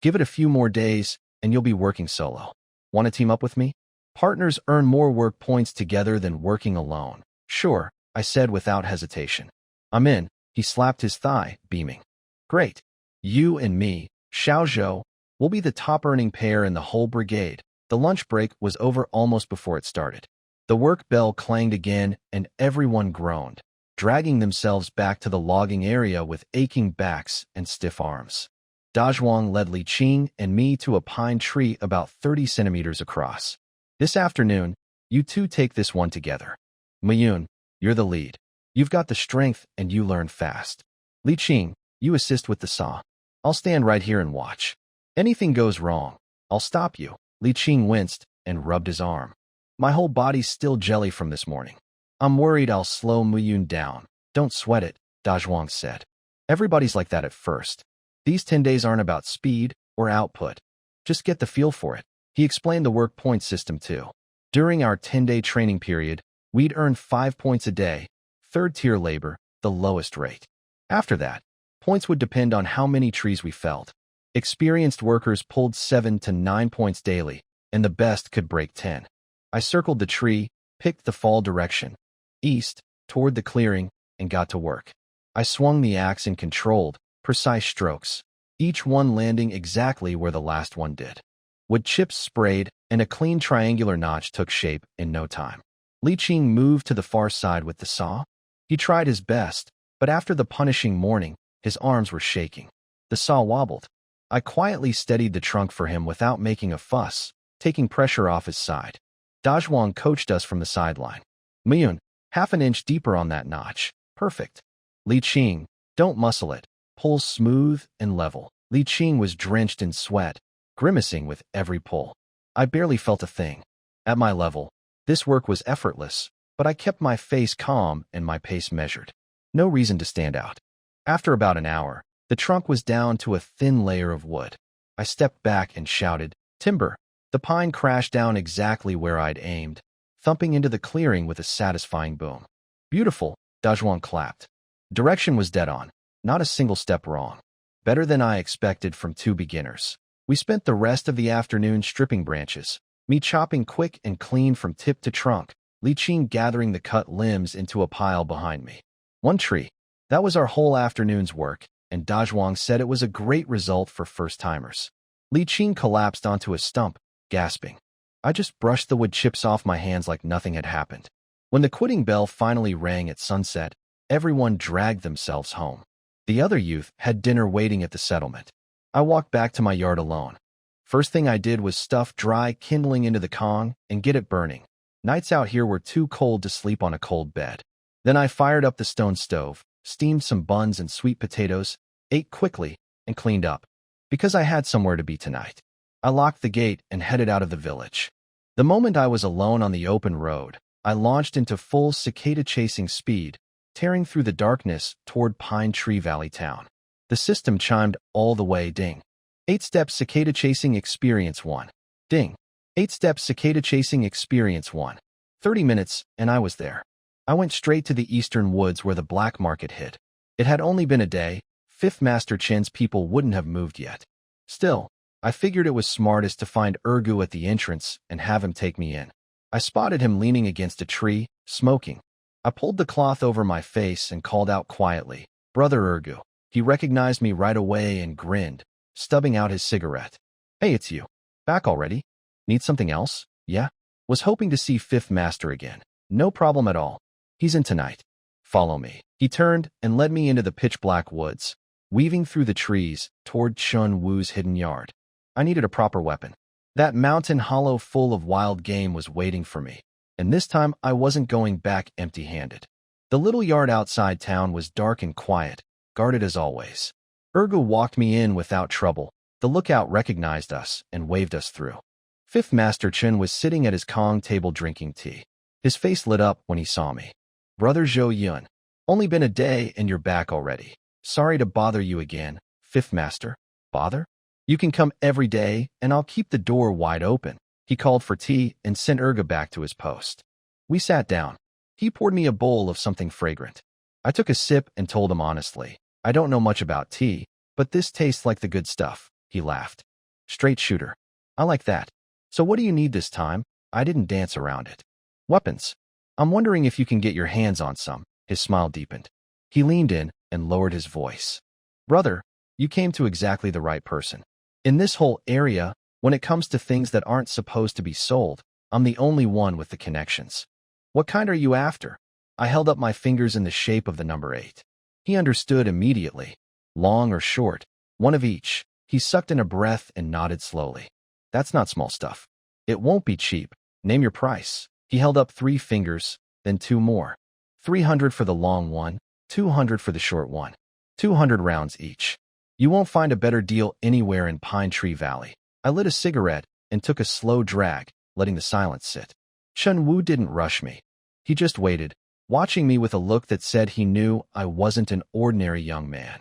Speaker 1: Give it a few more days, and you'll be working solo. Want to team up with me? Partners earn more work points together than working alone. Sure, I said without hesitation. I'm in. He slapped his thigh, beaming. Great. You and me, Xiaozhou, will be the top-earning pair in the whole brigade. The lunch break was over almost before it started. The work bell clanged again, and everyone groaned, dragging themselves back to the logging area with aching backs and stiff arms. Dazhuang led Li Qing and me to a pine tree about 30 centimeters across. This afternoon, you two take this one together. Miyun, you're the lead. You've got the strength and you learn fast. Li Qing, you assist with the saw. I'll stand right here and watch. Anything goes wrong, I'll stop you. Li Qing winced and rubbed his arm. My whole body's still jelly from this morning. I'm worried I'll slow Miyun down. Don't sweat it, Dazhuang said. Everybody's like that at first. These 10 days aren't about speed or output. Just get the feel for it. He explained the work point system too. During our 10-day training period, we'd earn 5 points a day, third-tier labor, the lowest rate. After that, points would depend on how many trees we felled. Experienced workers pulled 7 to 9 points daily, and the best could break 10. I circled the tree, picked the fall direction, east, toward the clearing, and got to work. I swung the axe in controlled, precise strokes, each one landing exactly where the last one did. Wood chips sprayed, and a clean triangular notch took shape in no time. Li Qing moved to the far side with the saw. He tried his best, but after the punishing morning, his arms were shaking. The saw wobbled. I quietly steadied the trunk for him without making a fuss, taking pressure off his side. Dazhuang coached us from the sideline. Miyun, half an inch deeper on that notch. Perfect. Li Qing, don't muscle it. Pull smooth and level. Li Qing was drenched in sweat, grimacing with every pull. I barely felt a thing. At my level, this work was effortless, but I kept my face calm and my pace measured. No reason to stand out. After about an hour, the trunk was down to a thin layer of wood. I stepped back and shouted, "Timber!" The pine crashed down exactly where I'd aimed, thumping into the clearing with a satisfying boom. Beautiful, Dazhuang clapped. Direction was dead on, not a single step wrong. Better than I expected from two beginners. We spent the rest of the afternoon stripping branches, me chopping quick and clean from tip to trunk, Li Qing gathering the cut limbs into a pile behind me. One tree. That was our whole afternoon's work, and Dazhuang said it was a great result for first-timers. Li Qing collapsed onto a stump, gasping. I just brushed the wood chips off my hands like nothing had happened. When the quitting bell finally rang at sunset, everyone dragged themselves home. The other youth had dinner waiting at the settlement. I walked back to my yard alone. First thing I did was stuff dry kindling into the Kong and get it burning. Nights out here were too cold to sleep on a cold bed. Then I fired up the stone stove, steamed some buns and sweet potatoes, ate quickly, and cleaned up. Because I had somewhere to be tonight. I locked the gate and headed out of the village. The moment I was alone on the open road, I launched into full cicada-chasing speed, tearing through the darkness toward Pine Tree Valley Town. The system chimed all the way, ding. 8-step cicada chasing experience 1. Ding. 8-step cicada chasing experience 1. 30 minutes, and I was there. I went straight to the eastern woods where the black market hid. It had only been a day. Fifth Master Chen's people wouldn't have moved yet. Still, I figured it was smartest to find Ergu at the entrance and have him take me in. I spotted him leaning against a tree, smoking. I pulled the cloth over my face and called out quietly, "Brother Ergu." He recognized me right away and grinned, stubbing out his cigarette. "Hey, it's you. Back already? Need something else? Yeah? Was hoping to see Fifth Master again. No problem at all. He's in tonight. Follow me." He turned and led me into the pitch-black woods, weaving through the trees toward Chun Wu's hidden yard. I needed a proper weapon. That mountain hollow full of wild game was waiting for me, and this time I wasn't going back empty-handed. The little yard outside town was dark and quiet, guarded as always. Ergu walked me in without trouble. The lookout recognized us and waved us through. Fifth Master Chen was sitting at his Kong table drinking tea. His face lit up when he saw me. "Brother Zhou Yun, only been a day and you're back already. Sorry to bother you again, Fifth Master." "Bother? You can come every day, and I'll keep the door wide open. He called for tea and sent Urga back to his post. We sat down. He poured me a bowl of something fragrant. I took a sip and told him honestly, I don't know much about tea, but this tastes like the good stuff. He laughed. Straight shooter. I like that. So what do you need this time? I didn't dance around it. Weapons. I'm wondering if you can get your hands on some. His smile deepened. He leaned in and lowered his voice. Brother, you came to exactly the right person. In this whole area, when it comes to things that aren't supposed to be sold, I'm the only one with the connections. What kind are you after? I held up my fingers in the shape of the number 8. He understood immediately. Long or short, one of each. He sucked in a breath and nodded slowly. That's not small stuff. It won't be cheap. Name your price. He held up 3 fingers, then 2 more. 300 for the long one, 200 for the short one. 200 rounds each. You won't find a better deal anywhere in Pine Tree Valley. I lit a cigarette and took a slow drag, letting the silence sit. Chun Wu didn't rush me. He just waited, watching me with a look that said he knew I wasn't an ordinary young man.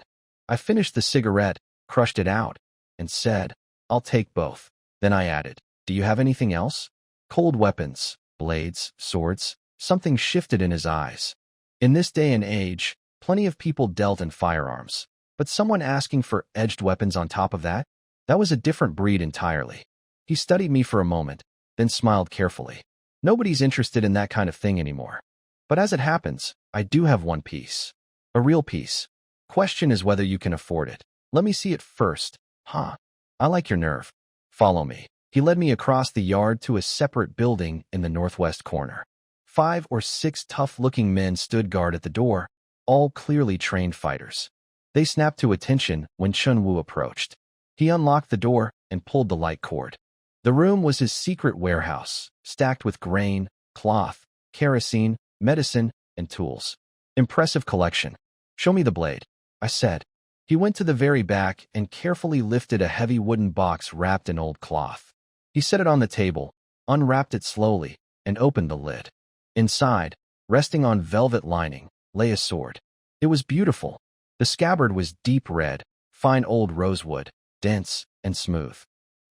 Speaker 1: I finished the cigarette, crushed it out, and said, I'll take both. Then I added, do you have anything else? Cold weapons, blades, swords. Something shifted in his eyes. In this day and age, plenty of people dealt in firearms, but someone asking for edged weapons on top of that? That was a different breed entirely. He studied me for a moment, then smiled carefully. Nobody's interested in that kind of thing anymore. But as it happens, I do have one piece. A real piece. Question is whether you can afford it. Let me see it first. Huh. I like your nerve. Follow me. He led me across the yard to a separate building in the northwest corner. 5 or 6 tough-looking men stood guard at the door, all clearly trained fighters. They snapped to attention when Chun Wu approached. He unlocked the door and pulled the light cord. The room was his secret warehouse, stacked with grain, cloth, kerosene, medicine, and tools. Impressive collection. Show me the blade, I said. He went to the very back and carefully lifted a heavy wooden box wrapped in old cloth. He set it on the table, unwrapped it slowly, and opened the lid. Inside, resting on velvet lining, lay a sword. It was beautiful. The scabbard was deep red, fine old rosewood, dense and smooth.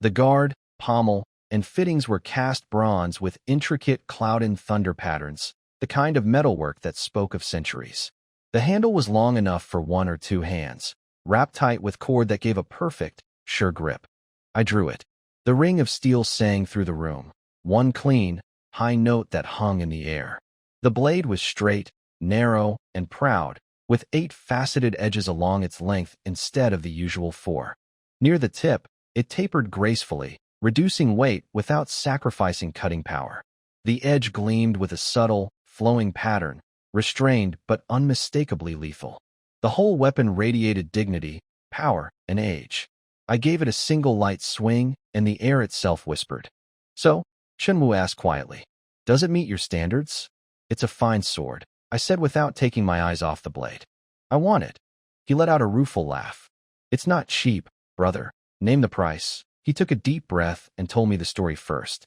Speaker 1: The guard, pommel, and fittings were cast bronze with intricate cloud and thunder patterns, the kind of metalwork that spoke of centuries. The handle was long enough for 1 or 2 hands, wrapped tight with cord that gave a perfect, sure grip. I drew it. The ring of steel sang through the room, one clean, high note that hung in the air. The blade was straight, narrow, and proud, with 8 faceted edges along its length instead of the usual 4. Near the tip, it tapered gracefully, reducing weight without sacrificing cutting power. The edge gleamed with a subtle, flowing pattern, restrained but unmistakably lethal. The whole weapon radiated dignity, power, and age. I gave it a single light swing, and the air itself whispered. So, Chun Wu asked quietly, does it meet your standards? It's a fine sword, I said without taking my eyes off the blade. I want it. He let out a rueful laugh. It's not cheap, brother. Name the price. He took a deep breath and told me the story first.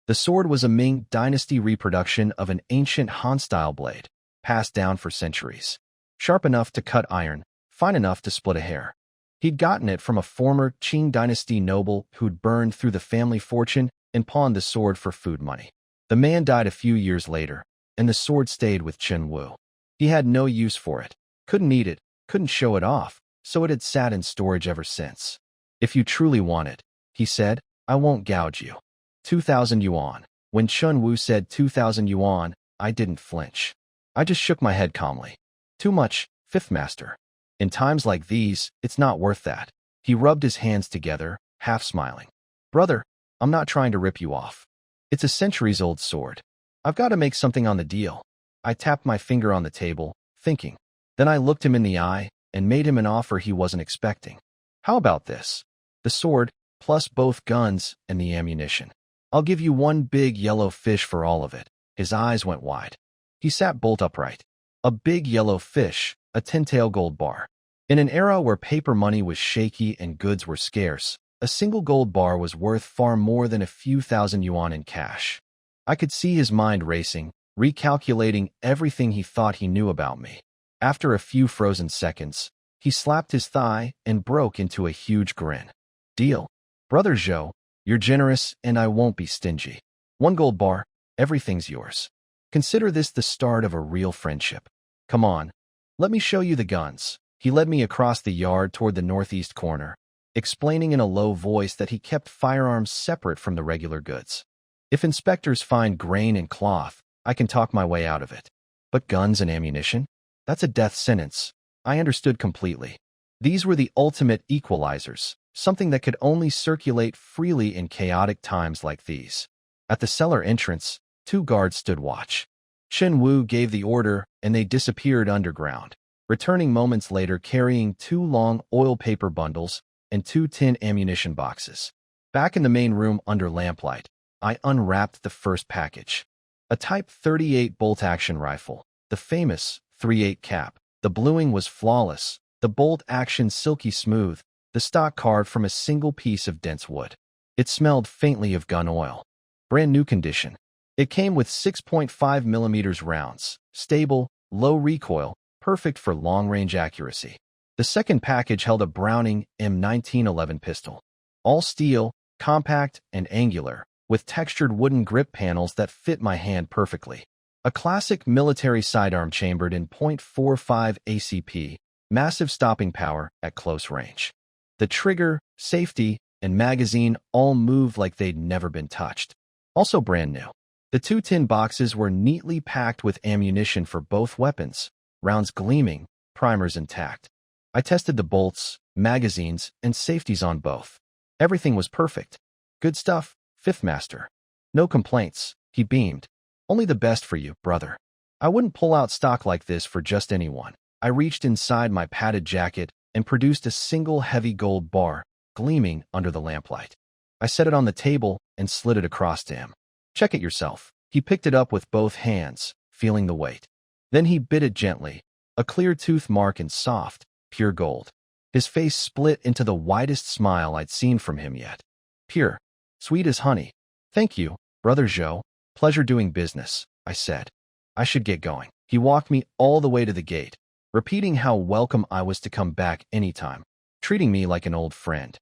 Speaker 1: The sword was a Ming Dynasty reproduction of an ancient Han-style blade, passed down for centuries. Sharp enough to cut iron, fine enough to split a hair. He'd gotten it from a former Qing Dynasty noble who'd burned through the family fortune and pawned the sword for food money. The man died a few years later, and the sword stayed with Chun Wu. He had no use for it, couldn't need it, couldn't show it off, so it had sat in storage ever since. If you truly want it, he said, I won't gouge you. 2,000 yuan. When Chun Wu said 2,000 yuan, I didn't flinch. I just shook my head calmly. Too much, Fifth Master. In times like these, it's not worth that. He rubbed his hands together, half smiling. Brother, I'm not trying to rip you off. It's a centuries-old sword. I've got to make something on the deal. I tapped my finger on the table, thinking. Then I looked him in the eye and made him an offer he wasn't expecting. How about this? The sword, plus both guns and the ammunition. I'll give you 1 big yellow fish for all of it. His eyes went wide. He sat bolt upright. A big yellow fish, a 10-tail gold bar. In an era where paper money was shaky and goods were scarce, a single gold bar was worth far more than a few thousand yuan in cash. I could see his mind racing, recalculating everything he thought he knew about me. After a few frozen seconds, he slapped his thigh and broke into a huge grin. Deal? Brother Zhou, you're generous and I won't be stingy. 1 gold bar, everything's yours. Consider this the start of a real friendship. Come on, let me show you the guns. He led me across the yard toward the northeast corner, explaining in a low voice that he kept firearms separate from the regular goods. If inspectors find grain and cloth, I can talk my way out of it. But guns and ammunition? That's a death sentence. I understood completely. These were the ultimate equalizers, something that could only circulate freely in chaotic times like these. At the cellar entrance, 2 guards stood watch. Chen Wu gave the order, and they disappeared underground, returning moments later carrying 2 long oil paper bundles and 2 tin ammunition boxes. Back in the main room under lamplight, I unwrapped the first package. A Type 38 bolt-action rifle, the famous .38 cap. The bluing was flawless, the bolt action silky smooth, the stock carved from a single piece of dense wood. It smelled faintly of gun oil. Brand new condition. It came with 6.5mm rounds, stable, low recoil, perfect for long-range accuracy. The second package held a Browning M1911 pistol. All steel, compact, and angular, with textured wooden grip panels that fit my hand perfectly. A classic military sidearm chambered in .45 ACP, massive stopping power at close range. The trigger, safety, and magazine all moved like they'd never been touched. Also brand new. The 2 tin boxes were neatly packed with ammunition for both weapons, rounds gleaming, primers intact. I tested the bolts, magazines, and safeties on both. Everything was perfect. Good stuff, Fifth Master. No complaints, he beamed. Only the best for you, brother. I wouldn't pull out stock like this for just anyone. I reached inside my padded jacket and produced a single heavy gold bar, gleaming under the lamplight. I set it on the table and slid it across to him. Check it yourself. He picked it up with both hands, feeling the weight. Then he bit it gently, a clear tooth mark in soft, pure gold. His face split into the widest smile I'd seen from him yet. Pure, sweet as honey. Thank you, Brother Zhou. Pleasure doing business, I said. I should get going. He walked me all the way to the gate, repeating how welcome I was to come back anytime, treating me like an old friend.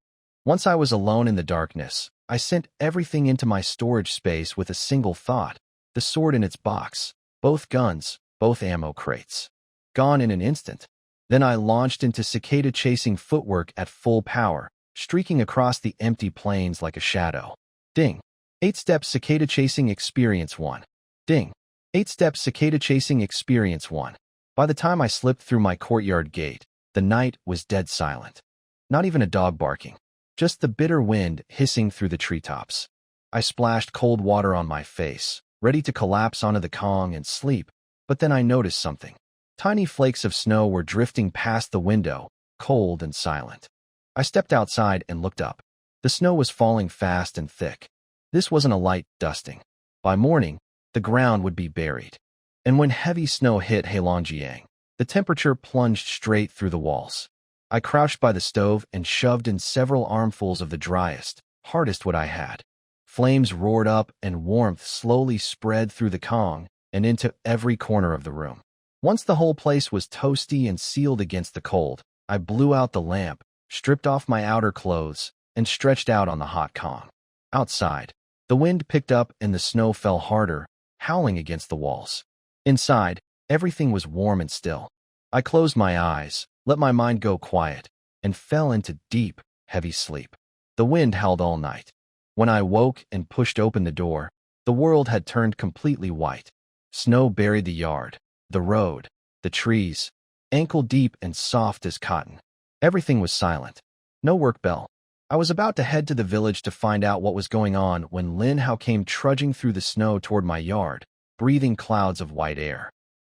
Speaker 1: Once I was alone in the darkness, I sent everything into my storage space with a single thought, the sword in its box, both guns, both ammo crates. Gone in an instant. Then I launched into cicada-chasing footwork at full power, streaking across the empty plains like a shadow. Ding. 8-step cicada chasing experience 1. Ding. 8-step cicada chasing experience 1. By the time I slipped through my courtyard gate, the night was dead silent. Not even a dog barking. Just the bitter wind hissing through the treetops. I splashed cold water on my face, ready to collapse onto the Kong and sleep, but then I noticed something. Tiny flakes of snow were drifting past the window, cold and silent. I stepped outside and looked up. The snow was falling fast and thick. This wasn't a light dusting. By morning, the ground would be buried. And when heavy snow hit Heilongjiang, the temperature plunged straight through the walls. I crouched by the stove and shoved in several armfuls of the driest, hardest wood I had. Flames roared up and warmth slowly spread through the Kong and into every corner of the room. Once the whole place was toasty and sealed against the cold, I blew out the lamp, stripped off my outer clothes, and stretched out on the hot Kong. Outside, the wind picked up and the snow fell harder, howling against the walls. Inside, everything was warm and still. I closed my eyes, let my mind go quiet, and fell into deep, heavy sleep. The wind howled all night. When I woke and pushed open the door, the world had turned completely white. Snow buried the yard, the road, the trees, ankle-deep and soft as cotton. Everything was silent. No work bell. I was about to head to the village to find out what was going on when Lin Hao came trudging through the snow toward my yard, breathing clouds of white air.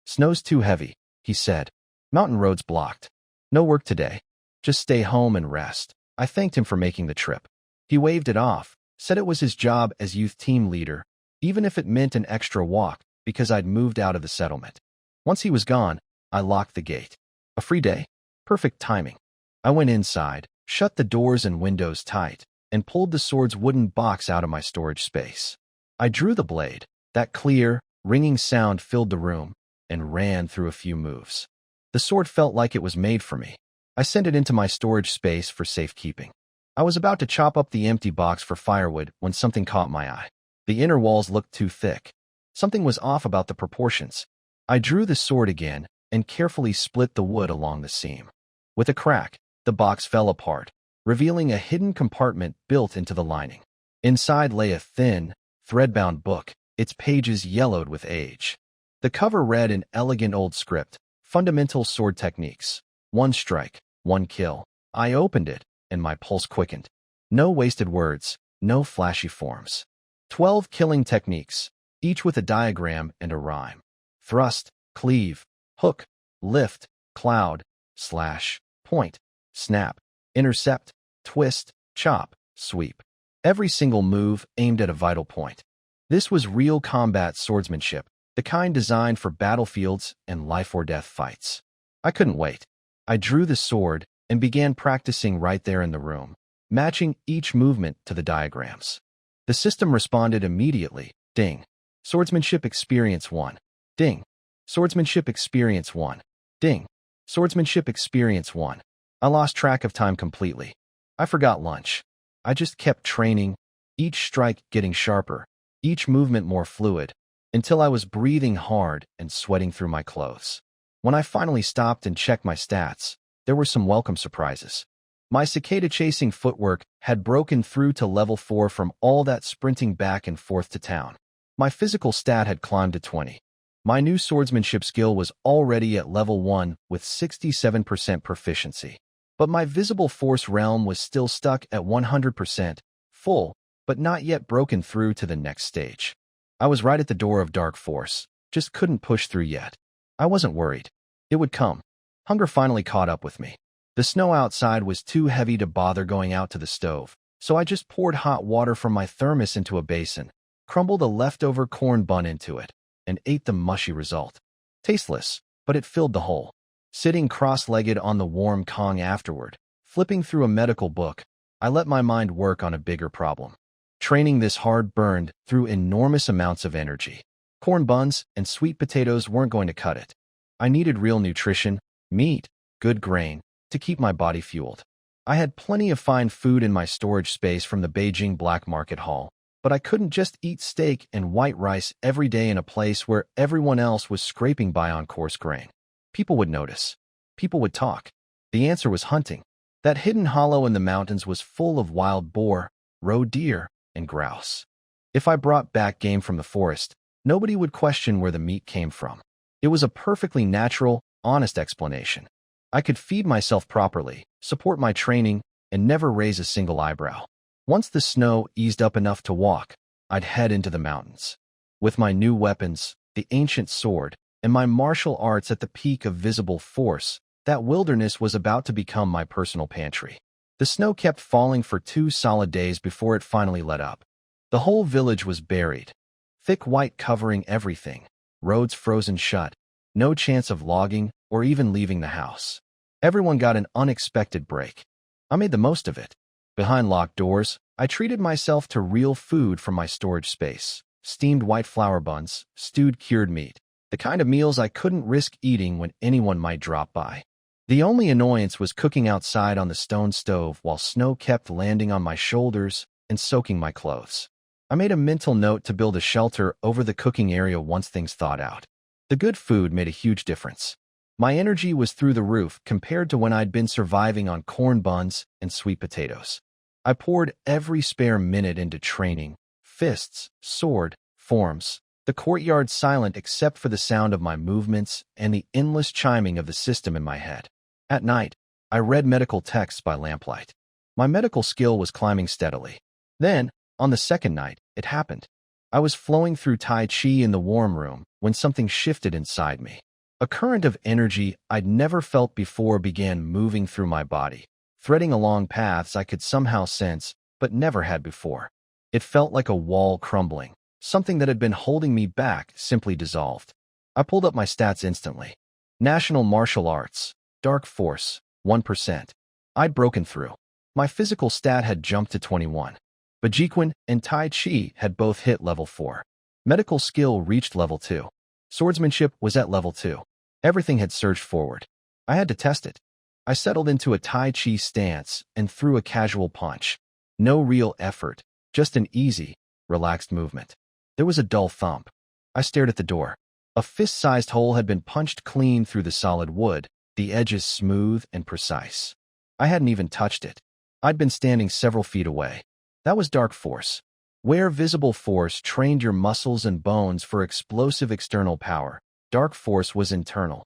Speaker 1: "Snow's too heavy," he said. "Mountain roads blocked. No work today. Just stay home and rest." I thanked him for making the trip. He waved it off, said it was his job as youth team leader, even if it meant an extra walk, because I'd moved out of the settlement. Once he was gone, I locked the gate. A free day? Perfect timing. I went inside, shut the doors and windows tight, and pulled the sword's wooden box out of my storage space. I drew the blade. That clear, ringing sound filled the room and ran through a few moves. The sword felt like it was made for me. I sent it into my storage space for safekeeping. I was about to chop up the empty box for firewood when something caught my eye. The inner walls looked too thick. Something was off about the proportions. I drew the sword again and carefully split the wood along the seam. With a crack, the box fell apart, revealing a hidden compartment built into the lining. Inside lay a thin, thread-bound book, its pages yellowed with age. The cover read in elegant old script, "Fundamental Sword Techniques. 1 strike, 1 kill." I opened it, and my pulse quickened. No wasted words, no flashy forms. 12 killing techniques, each with a diagram and a rhyme. Thrust, cleave, hook, lift, cloud, slash, point, snap, intercept, twist, chop, sweep. Every single move aimed at a vital point. This was real combat swordsmanship, the kind designed for battlefields and life-or-death fights. I couldn't wait. I drew the sword and began practicing right there in the room, matching each movement to the diagrams. The system responded immediately. Ding. Swordsmanship Experience 1. Ding. Swordsmanship Experience 1. Ding. Swordsmanship Experience 1. I lost track of time completely. I forgot lunch. I just kept training, each strike getting sharper, each movement more fluid, until I was breathing hard and sweating through my clothes. When I finally stopped and checked my stats, there were some welcome surprises. My cicada-chasing footwork had broken through to level 4 from all that sprinting back and forth to town. My physical stat had climbed to 20. My new swordsmanship skill was already at level 1 with 67% proficiency. But my visible force realm was still stuck at 100%, full, but not yet broken through to the next stage. I was right at the door of dark force, just couldn't push through yet. I wasn't worried. It would come. Hunger finally caught up with me. The snow outside was too heavy to bother going out to the stove, so I just poured hot water from my thermos into a basin, crumbled a leftover corn bun into it, and ate the mushy result. Tasteless, but it filled the hole. Sitting cross-legged on the warm Kong afterward, flipping through a medical book, I let my mind work on a bigger problem. Training this hard burned through enormous amounts of energy. Corn buns and sweet potatoes weren't going to cut it. I needed real nutrition, meat, good grain, to keep my body fueled. I had plenty of fine food in my storage space from the Beijing black market hall, but I couldn't just eat steak and white rice every day in a place where everyone else was scraping by on coarse grain. People would notice. People would talk. The answer was hunting. That hidden hollow in the mountains was full of wild boar, roe deer, and grouse. If I brought back game from the forest, nobody would question where the meat came from. It was a perfectly natural, honest explanation. I could feed myself properly, support my training, and never raise a single eyebrow. Once the snow eased up enough to walk, I'd head into the mountains. With my new weapons, the ancient sword, and my martial arts at the peak of visible force, that wilderness was about to become my personal pantry. The snow kept falling for 2 solid days before it finally let up. The whole village was buried, thick white covering everything, roads frozen shut, no chance of logging or even leaving the house. Everyone got an unexpected break. I made the most of it. Behind locked doors, I treated myself to real food from my storage space. Steamed white flour buns, stewed cured meat. The kind of meals I couldn't risk eating when anyone might drop by. The only annoyance was cooking outside on the stone stove while snow kept landing on my shoulders and soaking my clothes. I made a mental note to build a shelter over the cooking area once things thawed out. The good food made a huge difference. My energy was through the roof compared to when I'd been surviving on corn buns and sweet potatoes. I poured every spare minute into training, fists, sword, forms, the courtyard silent except for the sound of my movements and the endless chiming of the system in my head. At night, I read medical texts by lamplight. My medical skill was climbing steadily. Then, on the second night, it happened. I was flowing through Tai Chi in the warm room when something shifted inside me. A current of energy I'd never felt before began moving through my body, threading along paths I could somehow sense, but never had before. It felt like a wall crumbling. Something that had been holding me back simply dissolved. I pulled up my stats instantly. National Martial Arts, Dark Force, 1%. I'd broken through. My physical stat had jumped to 21. Bajikwan and Tai Chi had both hit level 4. Medical skill reached level 2. Swordsmanship was at level 2. Everything had surged forward. I had to test it. I settled into a Tai Chi stance and threw a casual punch. No real effort, just an easy, relaxed movement. There was a dull thump. I stared at the door. A fist-sized hole had been punched clean through the solid wood, the edges smooth and precise. I hadn't even touched it. I'd been standing several feet away. That was dark force. Where visible force trained your muscles and bones for explosive external power, dark force was internal.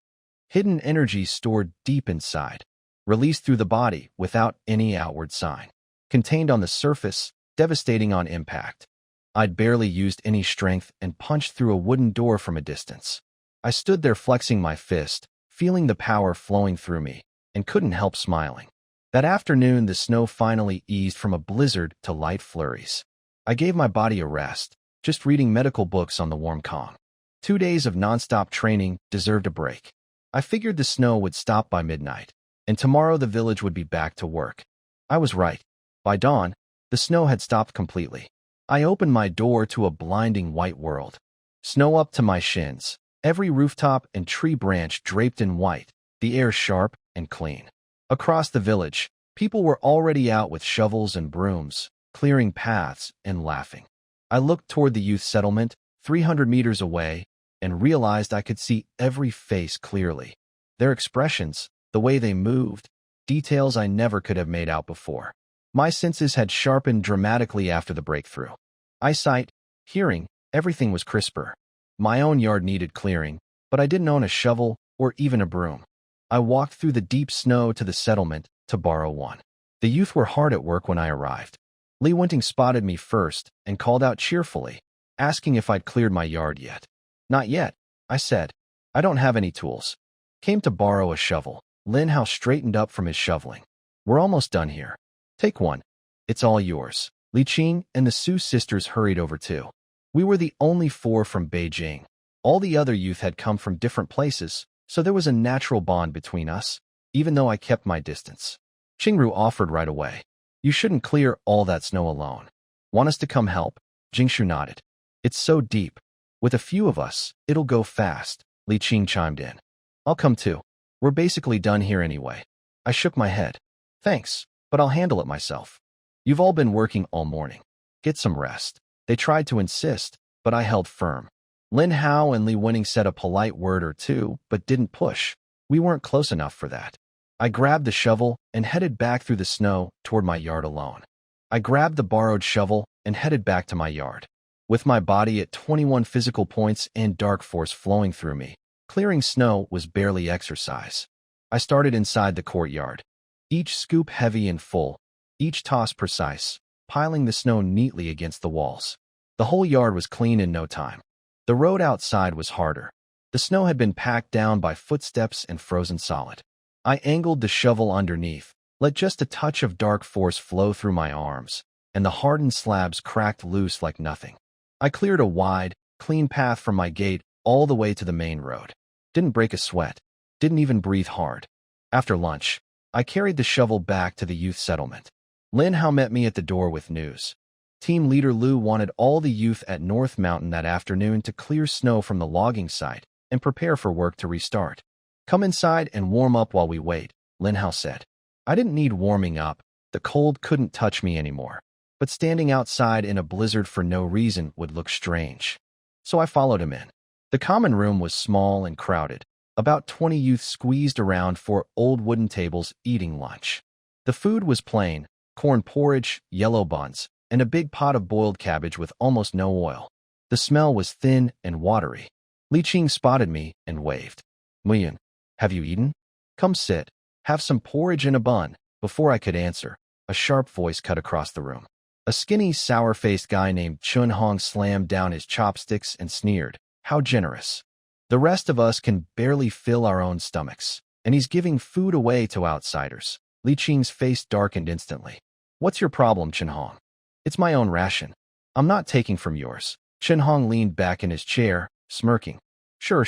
Speaker 1: Hidden energy stored deep inside, released through the body without any outward sign. Contained on the surface, devastating on impact. I'd barely used any strength and punched through a wooden door from a distance. I stood there flexing my fist, feeling the power flowing through me, and couldn't help smiling. That afternoon, the snow finally eased from a blizzard to light flurries. I gave my body a rest, just reading medical books on the warm calm. 2 days of nonstop training deserved a break. I figured the snow would stop by midnight, and tomorrow the village would be back to work. I was right. By dawn, the snow had stopped completely. I opened my door to a blinding white world. Snow up to my shins, every rooftop and tree branch draped in white, the air sharp and clean. Across the village, people were already out with shovels and brooms, clearing paths and laughing. I looked toward the youth settlement, 300 meters away, and realized I could see every face clearly. Their expressions, the way they moved, details I never could have made out before. My senses had sharpened dramatically after the breakthrough. Eyesight, hearing, everything was crisper. My own yard needed clearing, but I didn't own a shovel or even a broom. I walked through the deep snow to the settlement to borrow one. The youth were hard at work when I arrived. Li Wenting spotted me first and called out cheerfully, asking if I'd cleared my yard yet. Not yet, I said. I don't have any tools. Came to borrow a shovel. Lin Hao straightened up from his shoveling. We're almost done here. Take one. It's all yours. Li Qing and the Su sisters hurried over too. We were the only 4 from Beijing. All the other youth had come from different places, so there was a natural bond between us, even though I kept my distance. Qingru offered right away. You shouldn't clear all that snow alone. Want us to come help? Jingshu nodded. It's so deep. With a few of us, it'll go fast, Li Qing chimed in. I'll come too. We're basically done here anyway. I shook my head. Thanks, but I'll handle it myself. You've all been working all morning. Get some rest. They tried to insist, but I held firm. Lin Hao and Li Wenting said a polite word or two, but didn't push. We weren't close enough for that. I grabbed the shovel and headed back through the snow toward my yard alone. I grabbed the borrowed shovel and headed back to my yard. With my body at 21 physical points and dark force flowing through me, clearing snow was barely exercise. I started inside the courtyard. Each scoop heavy and full, each toss precise, piling the snow neatly against the walls. The whole yard was clean in no time. The road outside was harder. The snow had been packed down by footsteps and frozen solid. I angled the shovel underneath, let just a touch of dark force flow through my arms, and the hardened slabs cracked loose like nothing. I cleared a wide, clean path from my gate all the way to the main road. Didn't break a sweat. Didn't even breathe hard. After lunch, I carried the shovel back to the youth settlement. Lin Hao met me at the door with news. Team leader Lu wanted all the youth at North Mountain that afternoon to clear snow from the logging site and prepare for work to restart. Come inside and warm up while we wait, Lin Hao said. I didn't need warming up. The cold couldn't touch me anymore. But standing outside in a blizzard for no reason would look strange. So I followed him in. The common room was small and crowded. About 20 youth squeezed around 4 old wooden tables eating lunch. The food was plain, corn porridge, yellow buns, and a big pot of boiled cabbage with almost no oil. The smell was thin and watery. Li Qing spotted me and waved. Muyan, have you eaten? Come sit. Have some porridge and a bun. Before I could answer, a sharp voice cut across the room. A skinny, sour-faced guy named Chun Hong slammed down his chopsticks and sneered. How generous. The rest of us can barely fill our own stomachs, and he's giving food away to outsiders. Li Qing's face darkened instantly. What's your problem, Chun Hong? It's my own ration. I'm not taking from yours. Chun Hong leaned back in his chair, smirking. Sure.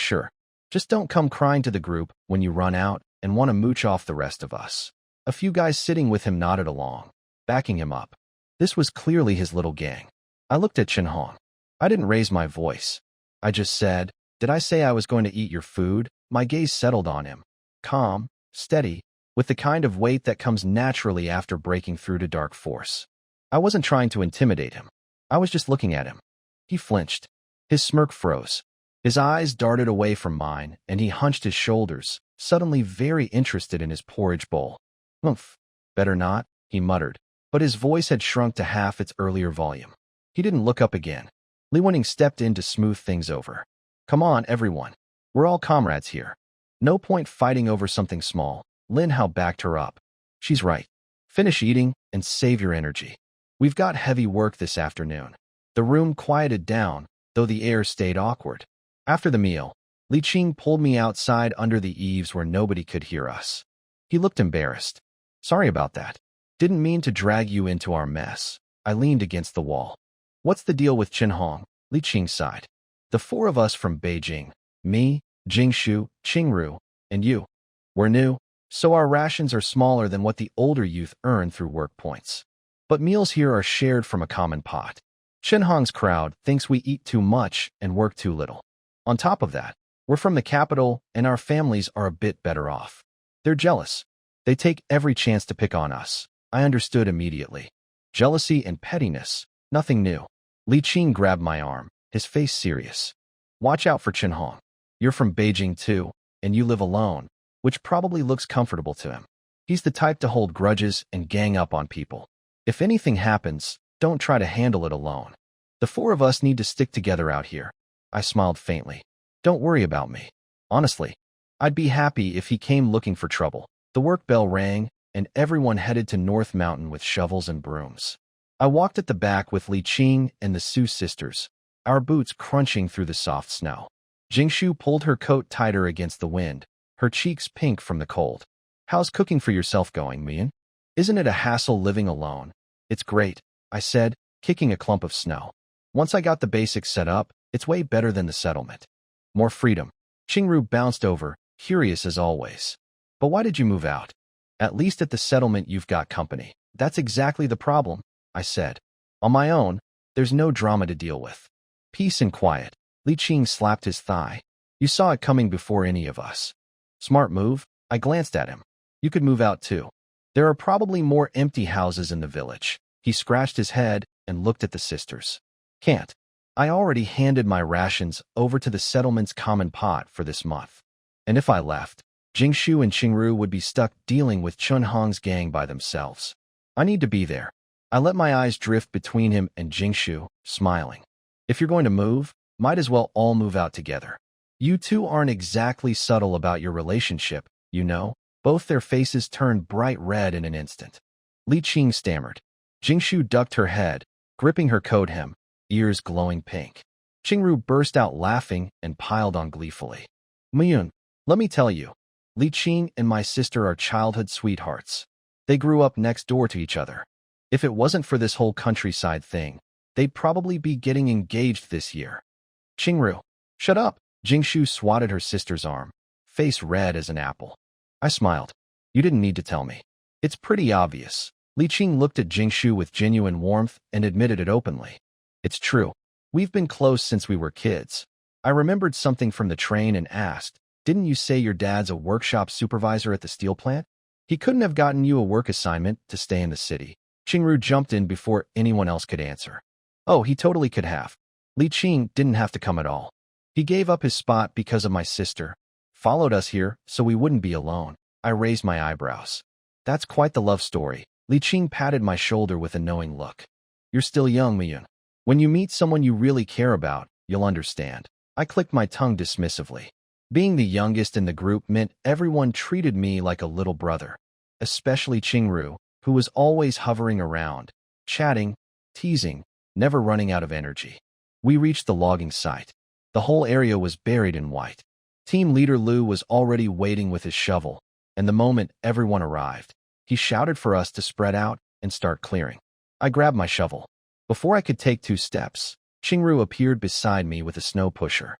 Speaker 1: Just don't come crying to the group when you run out and want to mooch off the rest of us. A few guys sitting with him nodded along, backing him up. This was clearly his little gang. I looked at Chun Hong. I didn't raise my voice. I just said, did I say I was going to eat your food? My gaze settled on him. Calm, steady, with the kind of weight that comes naturally after breaking through to dark force. I wasn't trying to intimidate him. I was just looking at him. He flinched. His smirk froze. His eyes darted away from mine, and he hunched his shoulders, suddenly very interested in his porridge bowl. "Oomph. Better not," he muttered, but his voice had shrunk to half its earlier volume. He didn't look up again. Li Wenning stepped in to smooth things over. "Come on, everyone. We're all comrades here. No point fighting over something small." Lin Hao backed her up. "She's right. Finish eating and save your energy. We've got heavy work this afternoon." The room quieted down, though the air stayed awkward. After the meal, Li Qing pulled me outside under the eaves where nobody could hear us. He looked embarrassed. "Sorry about that. Didn't mean to drag you into our mess." I leaned against the wall. "What's the deal with Qinhong?" Li Qing sighed. "The four of us from Beijing, me, Jingshu, Qingru, and you. We're new, so our rations are smaller than what the older youth earn through work points. But meals here are shared from a common pot. Qinhong's crowd thinks we eat too much and work too little. On top of that, we're from the capital and our families are a bit better off. They're jealous. They take every chance to pick on us." I understood immediately. Jealousy and pettiness, nothing new. Li Qing grabbed my arm, his face serious. "Watch out for Qinhong. You're from Beijing too, and you live alone, which probably looks comfortable to him. He's the type to hold grudges and gang up on people. If anything happens, don't try to handle it alone. The four of us need to stick together out here." I smiled faintly. "Don't worry about me. Honestly, I'd be happy if he came looking for trouble." The work bell rang, and everyone headed to North Mountain with shovels and brooms. I walked at the back with Li Qing and the Su sisters, our boots crunching through the soft snow. Jingshu pulled her coat tighter against the wind, her cheeks pink from the cold. "How's cooking for yourself going, Mian? Isn't it a hassle living alone?" "It's great," I said, kicking a clump of snow. "Once I got the basics set up, it's way better than the settlement. More freedom." Qingru bounced over, curious as always. "But why did you move out? At least at the settlement you've got company." "That's exactly the problem," I said. "On my own, there's no drama to deal with. Peace and quiet." Li Qing slapped his thigh. "You saw it coming before any of us." "Smart move." I glanced at him. "You could move out too. There are probably more empty houses in the village." He scratched his head and looked at the sisters. "Can't. I already handed my rations over to the settlement's common pot for this month. And if I left, Jingshu and Qingru would be stuck dealing with Qinhong's gang by themselves. I need to be there." I let my eyes drift between him and Jingshu, smiling. "If you're going to move, might as well all move out together. You two aren't exactly subtle about your relationship, you know." Both their faces turned bright red in an instant. Li Qing stammered. Jingshu ducked her head, gripping her coat hem, ears glowing pink. Qingru burst out laughing and piled on gleefully. "Miyun, let me tell you, Li Qing and my sister are childhood sweethearts. They grew up next door to each other. If it wasn't for this whole countryside thing, they'd probably be getting engaged this year." "Qingru, shut up." Jingshu swatted her sister's arm, face red as an apple. I smiled. "You didn't need to tell me. It's pretty obvious." Li Qing looked at Jingshu with genuine warmth and admitted it openly. "It's true. We've been close since we were kids." I remembered something from the train and asked, "Didn't you say your dad's a workshop supervisor at the steel plant? He couldn't have gotten you a work assignment to stay in the city." Qingru jumped in before anyone else could answer. "Oh, he totally could have. Li Qing didn't have to come at all. He gave up his spot because of my sister, followed us here so we wouldn't be alone." I raised my eyebrows. "That's quite the love story." Li Qing patted my shoulder with a knowing look. "You're still young, Miyun. When you meet someone you really care about, you'll understand." I clicked my tongue dismissively. Being the youngest in the group meant everyone treated me like a little brother, especially Qingru, who was always hovering around, chatting, teasing, never running out of energy. We reached the logging site. The whole area was buried in white. Team leader Lu was already waiting with his shovel, and the moment everyone arrived, he shouted for us to spread out and start clearing. I grabbed my shovel. Before I could take 2 steps, Qingru appeared beside me with a snow pusher.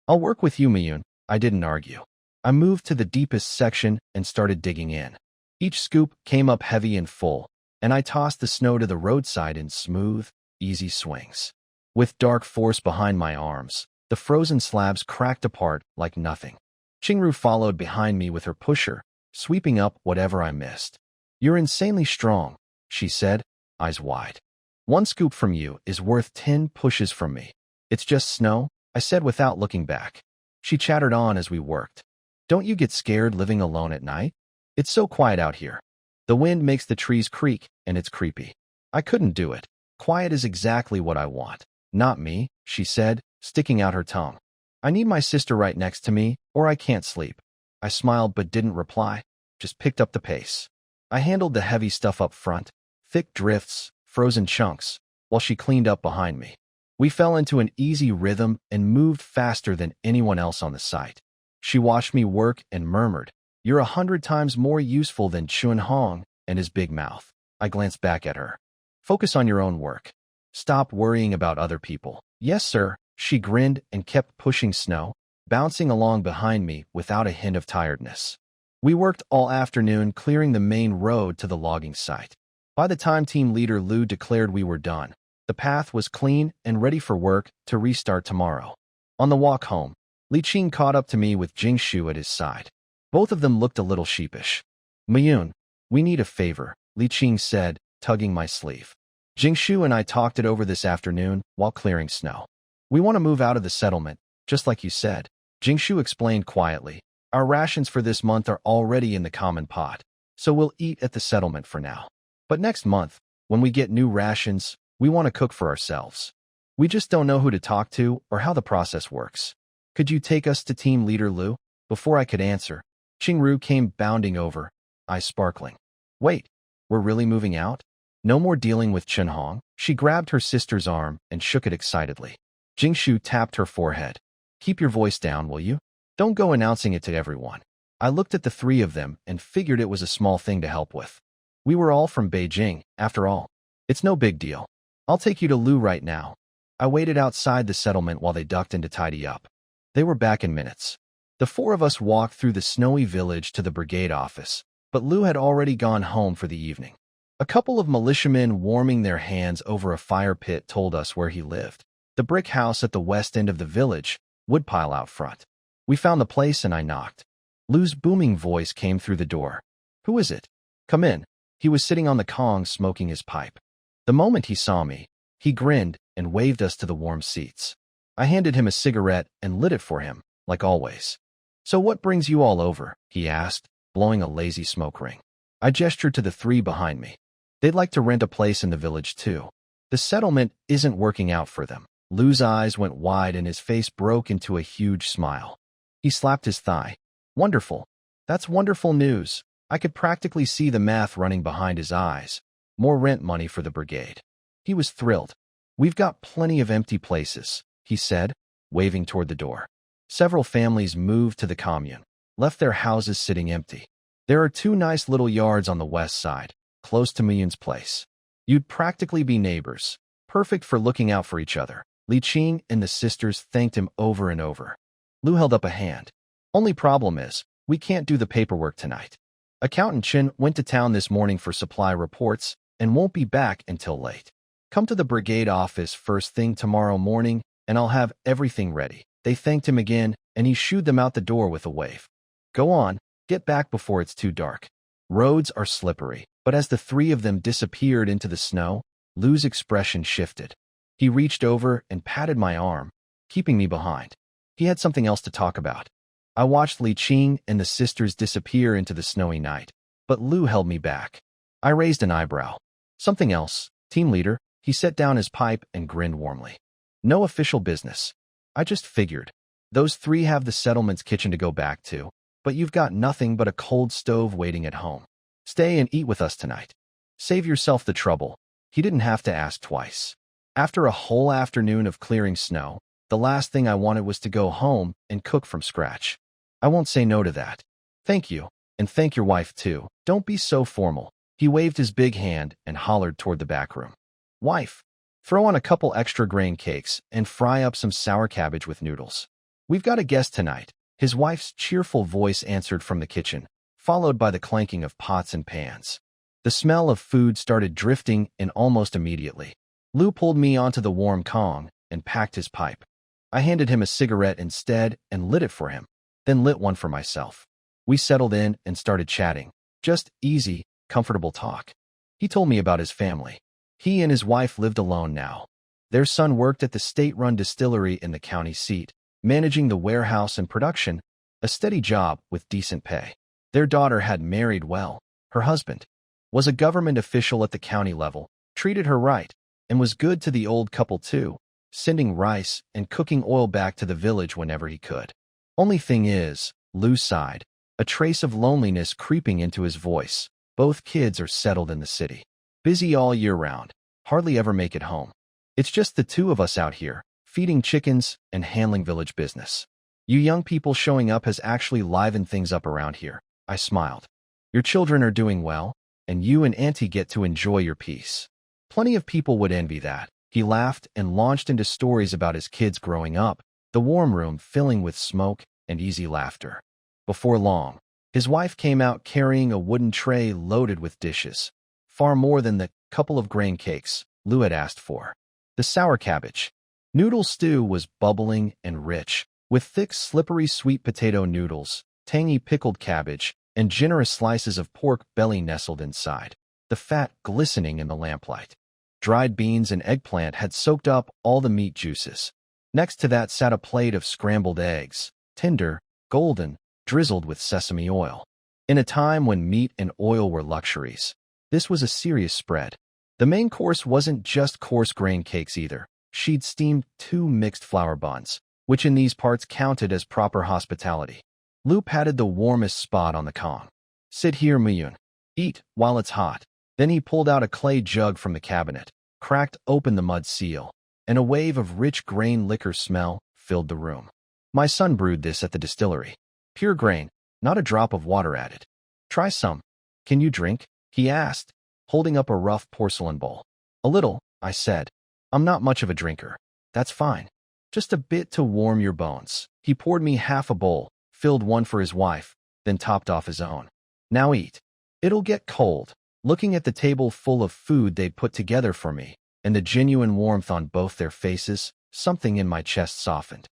Speaker 1: "I'll work with you, Miyun." I didn't argue. I moved to the deepest section and started digging in. Each scoop came up heavy and full, and I tossed the snow to the roadside in smooth, easy swings. With dark force behind my arms, the frozen slabs cracked apart like nothing. Qingru followed behind me with her pusher, sweeping up whatever I missed. "You're insanely strong," she said, eyes wide. "One scoop from you is worth 10 pushes from me." "It's just snow," I said without looking back. She chattered on as we worked. "Don't you get scared living alone at night? It's so quiet out here. The wind makes the trees creak, and it's creepy." I couldn't do it. Quiet is exactly what I want. "Not me," she said, sticking out her tongue. "I need my sister right next to me, or I can't sleep." I smiled but didn't reply, just picked up the pace. I handled the heavy stuff up front, thick drifts, frozen chunks, while she cleaned up behind me. We fell into an easy rhythm and moved faster than anyone else on the site. She watched me work and murmured, "You're 100 times more useful than Chun Hong and his big mouth." I glanced back at her. "Focus on your own work. Stop worrying about other people." "Yes, sir." She grinned and kept pushing snow, bouncing along behind me without a hint of tiredness. We worked all afternoon clearing the main road to the logging site. By the time team leader Lu declared we were done, the path was clean and ready for work to restart tomorrow. On the walk home, Li Qing caught up to me with Jingshu at his side. Both of them looked a little sheepish. "Miyun, we need a favor," Li Qing said, tugging my sleeve. "Jingshu and I talked it over this afternoon while clearing snow. We want to move out of the settlement, just like you said." Jingshu explained quietly. "Our rations for this month are already in the common pot, so we'll eat at the settlement for now. But next month, when we get new rations, we want to cook for ourselves. We just don't know who to talk to or how the process works. Could you take us to Team Leader Lu?" Before I could answer, Qingru came bounding over, eyes sparkling. "Wait, we're really moving out? No more dealing with Chun Hong?" She grabbed her sister's arm and shook it excitedly. Jingshu tapped her forehead. "Keep your voice down, will you? Don't go announcing it to everyone." I looked at the three of them and figured it was a small thing to help with. We were all from Beijing, after all. "It's no big deal. I'll take you to Lu right now." I waited outside the settlement while they ducked in to tidy up. They were back in minutes. The four of us walked through the snowy village to the brigade office, but Lu had already gone home for the evening. A couple of militiamen warming their hands over a fire pit told us where he lived. The brick house at the west end of the village, woodpile out front. We found the place and I knocked. Lu's booming voice came through the door. "Who is it?" "Come in." He was sitting on the kong smoking his pipe. The moment he saw me, he grinned and waved us to the warm seats. I handed him a cigarette and lit it for him, like always. "So what brings you all over?" he asked, blowing a lazy smoke ring. I gestured to the three behind me. "They'd like to rent a place in the village too. The settlement isn't working out for them." Lu's eyes went wide and his face broke into a huge smile. He slapped his thigh. "Wonderful. That's wonderful news." I could practically see the math running behind his eyes. More rent money for the brigade. He was thrilled. "We've got plenty of empty places," he said, waving toward the door. Several families moved to the commune, left their houses sitting empty. There are 2 nice little yards on the west side, close to Miyun's place. You'd practically be neighbors, perfect for looking out for each other. Li Qing and the sisters thanked him over and over. Lu held up a hand. "Only problem is, we can't do the paperwork tonight. Accountant Chen went to town this morning for supply reports and won't be back until late. Come to the brigade office first thing tomorrow morning and I'll have everything ready." They thanked him again and he shooed them out the door with a wave. "Go on, get back before it's too dark." Roads are slippery, but as the three of them disappeared into the snow, Lu's expression shifted. He reached over and patted my arm, keeping me behind. He had something else to talk about. I watched Li Qing and the sisters disappear into the snowy night, but Lu held me back. I raised an eyebrow. "Something else, team leader." He set down his pipe and grinned warmly. "No official business. I just figured. Those three have the settlement's kitchen to go back to, but you've got nothing but a cold stove waiting at home. Stay and eat with us tonight. Save yourself the trouble." He didn't have to ask twice. After a whole afternoon of clearing snow, the last thing I wanted was to go home and cook from scratch. I won't say no to that. "Thank you, and thank your wife too. Don't be so formal." He waved his big hand and hollered toward the back room. "Wife, throw on a couple extra grain cakes and fry up some sour cabbage with noodles. We've got a guest tonight." His wife's cheerful voice answered from the kitchen, followed by the clanking of pots and pans. The smell of food started drifting in almost immediately. Lu pulled me onto the warm kong and packed his pipe. I handed him a cigarette instead and lit it for him, then lit one for myself. We settled in and started chatting. Just easy, comfortable talk. He told me about his family. He and his wife lived alone now. Their son worked at the state-run distillery in the county seat, managing the warehouse and production, a steady job with decent pay. Their daughter had married well. Her husband was a government official at the county level, treated her right, and was good to the old couple too, sending rice and cooking oil back to the village whenever he could. Only thing is, Lou sighed, a trace of loneliness creeping into his voice. Both kids are settled in the city, busy all year round, hardly ever make it home. It's just the two of us out here, feeding chickens and handling village business. You young people showing up has actually livened things up around here. I smiled. Your children are doing well, and you and Auntie get to enjoy your peace. Plenty of people would envy that. He laughed and launched into stories about his kids growing up, the warm room filling with smoke and easy laughter. Before long, his wife came out carrying a wooden tray loaded with dishes, far more than the couple of grain cakes Lou had asked for. The sour cabbage noodle stew was bubbling and rich, with thick, slippery sweet potato noodles, tangy pickled cabbage, and generous slices of pork belly nestled inside, the fat glistening in the lamplight. Dried beans and eggplant had soaked up all the meat juices. Next to that sat a plate of scrambled eggs, tender, golden, drizzled with sesame oil. In a time when meat and oil were luxuries, this was a serious spread. The main course wasn't just coarse grain cakes either. She'd steamed 2 mixed flour buns, which in these parts counted as proper hospitality. Lou patted the warmest spot on the Kong. Sit here, Miyun. Eat while it's hot. Then he pulled out a clay jug from the cabinet, cracked open the mud seal, and a wave of rich grain liquor smell filled the room. My son brewed this at the distillery. Pure grain, not a drop of water added. Try some. Can you drink? He asked, holding up a rough porcelain bowl. A little, I said. I'm not much of a drinker. That's fine. Just a bit to warm your bones. He poured me half a bowl, filled one for his wife, then topped off his own. Now eat. It'll get cold. Looking at the table full of food they'd put together for me, and the genuine warmth on both their faces, something in my chest softened.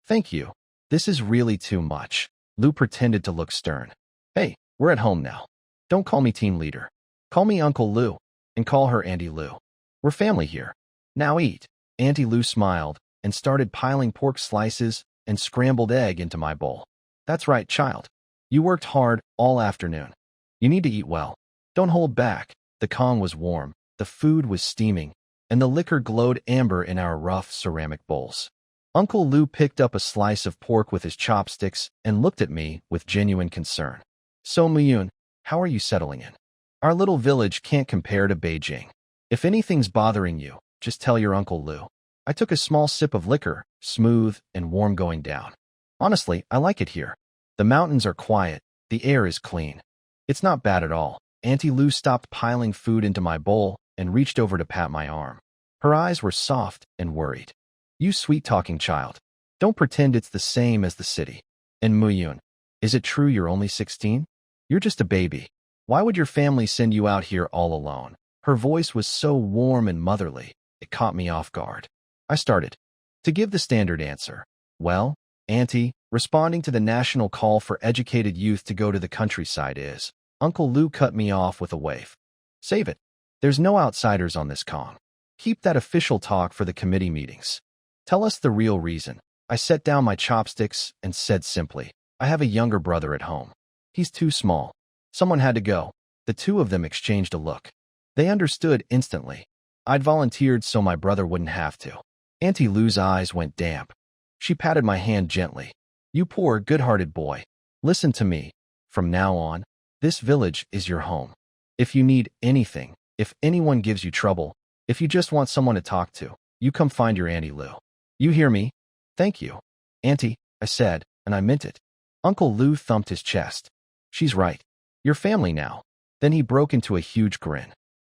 Speaker 1: Thank you. This is really too much. Lou pretended to look stern. Hey, we're at home now. Don't call me team leader. Call me Uncle Lou, and call her Auntie Lou. We're family here. Now eat. Auntie Lou smiled and started piling pork slices and scrambled egg into my bowl. That's right, child. You worked hard all afternoon. You need to eat well. Don't hold back. The Kong was warm, the food was steaming, and the liquor glowed amber in our rough ceramic bowls. Uncle Lou picked up a slice of pork with his chopsticks and looked at me with genuine concern. So, Miyun, how are you settling in? Our little village can't compare to Beijing. If anything's bothering you, just tell your Uncle Lou. I took a small sip of liquor, smooth and warm going down. Honestly, I like it here. The mountains are quiet, the air is clean. It's not bad at all. Auntie Lou stopped piling food into my bowl and reached over to pat my arm. Her eyes were soft and worried. You sweet-talking child. Don't pretend it's the same as the city. And Muyun, is it true you're only 16? You're just a baby. Why would your family send you out here all alone? Her voice was so warm and motherly, it caught me off guard. I started to give the standard answer. Well, Auntie, responding to the national call for educated youth to go to the countryside is. Uncle Lou cut me off with a wave. Save it. There's no outsiders on this Kong. Keep that official talk for the committee meetings. Tell us the real reason. I set down my chopsticks and said simply, I have a younger brother at home. He's too small. Someone had to go. The two of them exchanged a look. They understood instantly. I'd volunteered so my brother wouldn't have to. Auntie Lou's eyes went damp. She patted my hand gently. You poor, good-hearted boy. Listen to me. From now on, this village is your home. If you need anything, if anyone gives you trouble, if you just want someone to talk to, you come find your Auntie Lou. You hear me? Thank you. Auntie, I said, and I meant it. Uncle Lou thumped his chest. She's right. You're family now. Then he broke into a huge grin.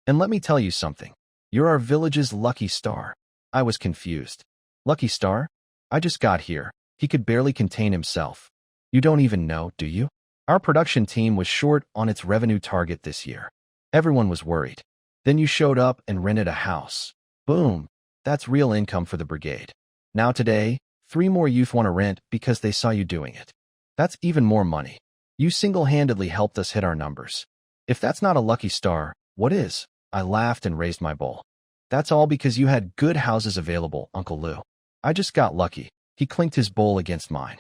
Speaker 1: And let me tell you something. You're our village's lucky star. I was confused. Lucky star? I just got here. He could barely contain himself. You don't even know, do you? Our production team was short on its revenue target this year. Everyone was worried. Then you showed up and rented a house. Boom. That's real income for the brigade. Now today, 3 more youth want to rent because they saw you doing it. That's even more money. You single-handedly helped us hit our numbers. If that's not a lucky star, what is? I laughed and raised my bowl. That's all because you had good houses available, Uncle Lou. I just got lucky. He clinked his bowl against mine.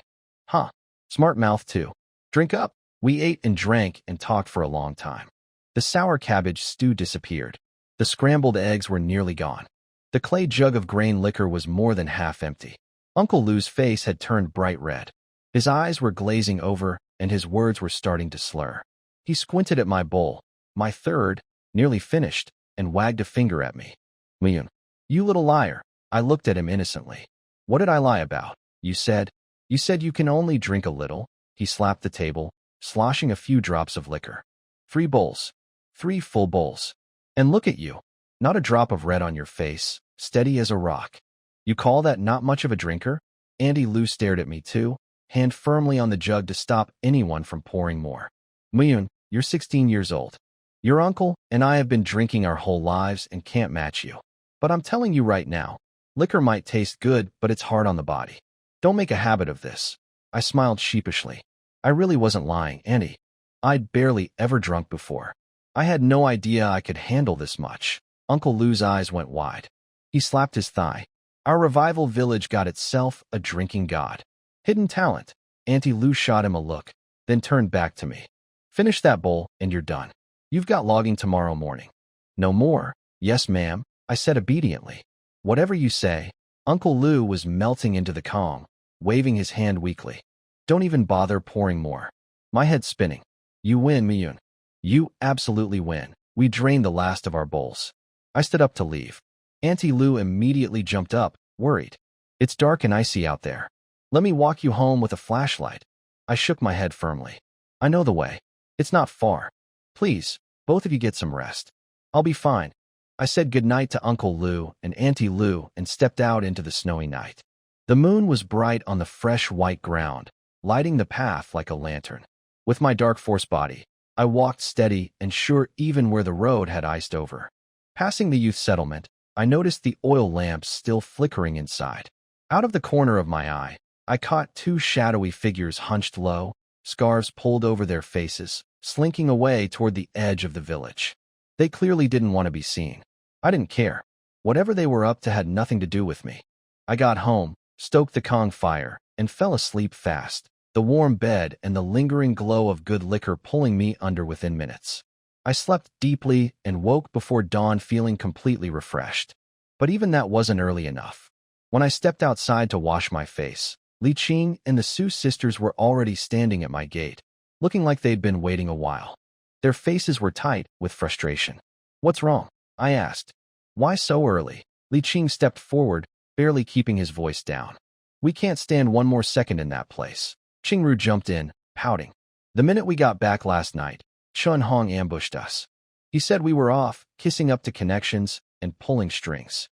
Speaker 1: Huh. Smart mouth, too. Drink up. We ate and drank and talked for a long time. The sour cabbage stew disappeared. The scrambled eggs were nearly gone. The clay jug of grain liquor was more than half empty. Uncle Lou's face had turned bright red. His eyes were glazing over, and his words were starting to slur. He squinted at my bowl, my third, nearly finished, and wagged a finger at me. Leon, you little liar. I looked at him innocently. What did I lie about? You said you can only drink a little. He slapped the table, sloshing a few drops of liquor. 3 bowls. 3 full bowls. And look at you. Not a drop of red on your face, steady as a rock. You call that not much of a drinker? Auntie Lou stared at me too, hand firmly on the jug to stop anyone from pouring more. Leon, you're 16 years old. Your uncle and I have been drinking our whole lives and can't match you. But I'm telling you right now, liquor might taste good, but it's hard on the body. Don't make a habit of this. I smiled sheepishly. I really wasn't lying, Auntie. I'd barely ever drunk before. I had no idea I could handle this much. Uncle Lou's eyes went wide. He slapped his thigh. Our revival village got itself a drinking god. Hidden talent. Auntie Lou shot him a look, then turned back to me. Finish that bowl, and you're done. You've got logging tomorrow morning. No more? Yes, ma'am, I said obediently. Whatever you say. Uncle Lou was melting into the calm, waving his hand weakly. Don't even bother pouring more. My head's spinning. You win, Miyun. You absolutely win. We drained the last of our bowls. I stood up to leave. Auntie Lou immediately jumped up, worried. It's dark and icy out there. Let me walk you home with a flashlight. I shook my head firmly. I know the way. It's not far. Please, both of you get some rest. I'll be fine. I said goodnight to Uncle Lou and Auntie Lou and stepped out into the snowy night. The moon was bright on the fresh white ground, lighting the path like a lantern. With my dark force body, I walked steady and sure even where the road had iced over. Passing the youth settlement, I noticed the oil lamps still flickering inside. Out of the corner of my eye, I caught 2 shadowy figures hunched low, scarves pulled over their faces, slinking away toward the edge of the village. They clearly didn't want to be seen. I didn't care. Whatever they were up to had nothing to do with me. I got home, stoked the Kong fire, and fell asleep fast, the warm bed and the lingering glow of good liquor pulling me under within minutes. I slept deeply and woke before dawn feeling completely refreshed. But even that wasn't early enough. When I stepped outside to wash my face, Li Qing and the Su sisters were already standing at my gate, looking like they'd been waiting a while. Their faces were tight with frustration. What's wrong? I asked. Why so early? Li Qing stepped forward, barely keeping his voice down. We can't stand one more second in that place. Qingru jumped in, pouting. The minute we got back last night, Chun Hong ambushed us. He said we were off, kissing up to connections and pulling strings.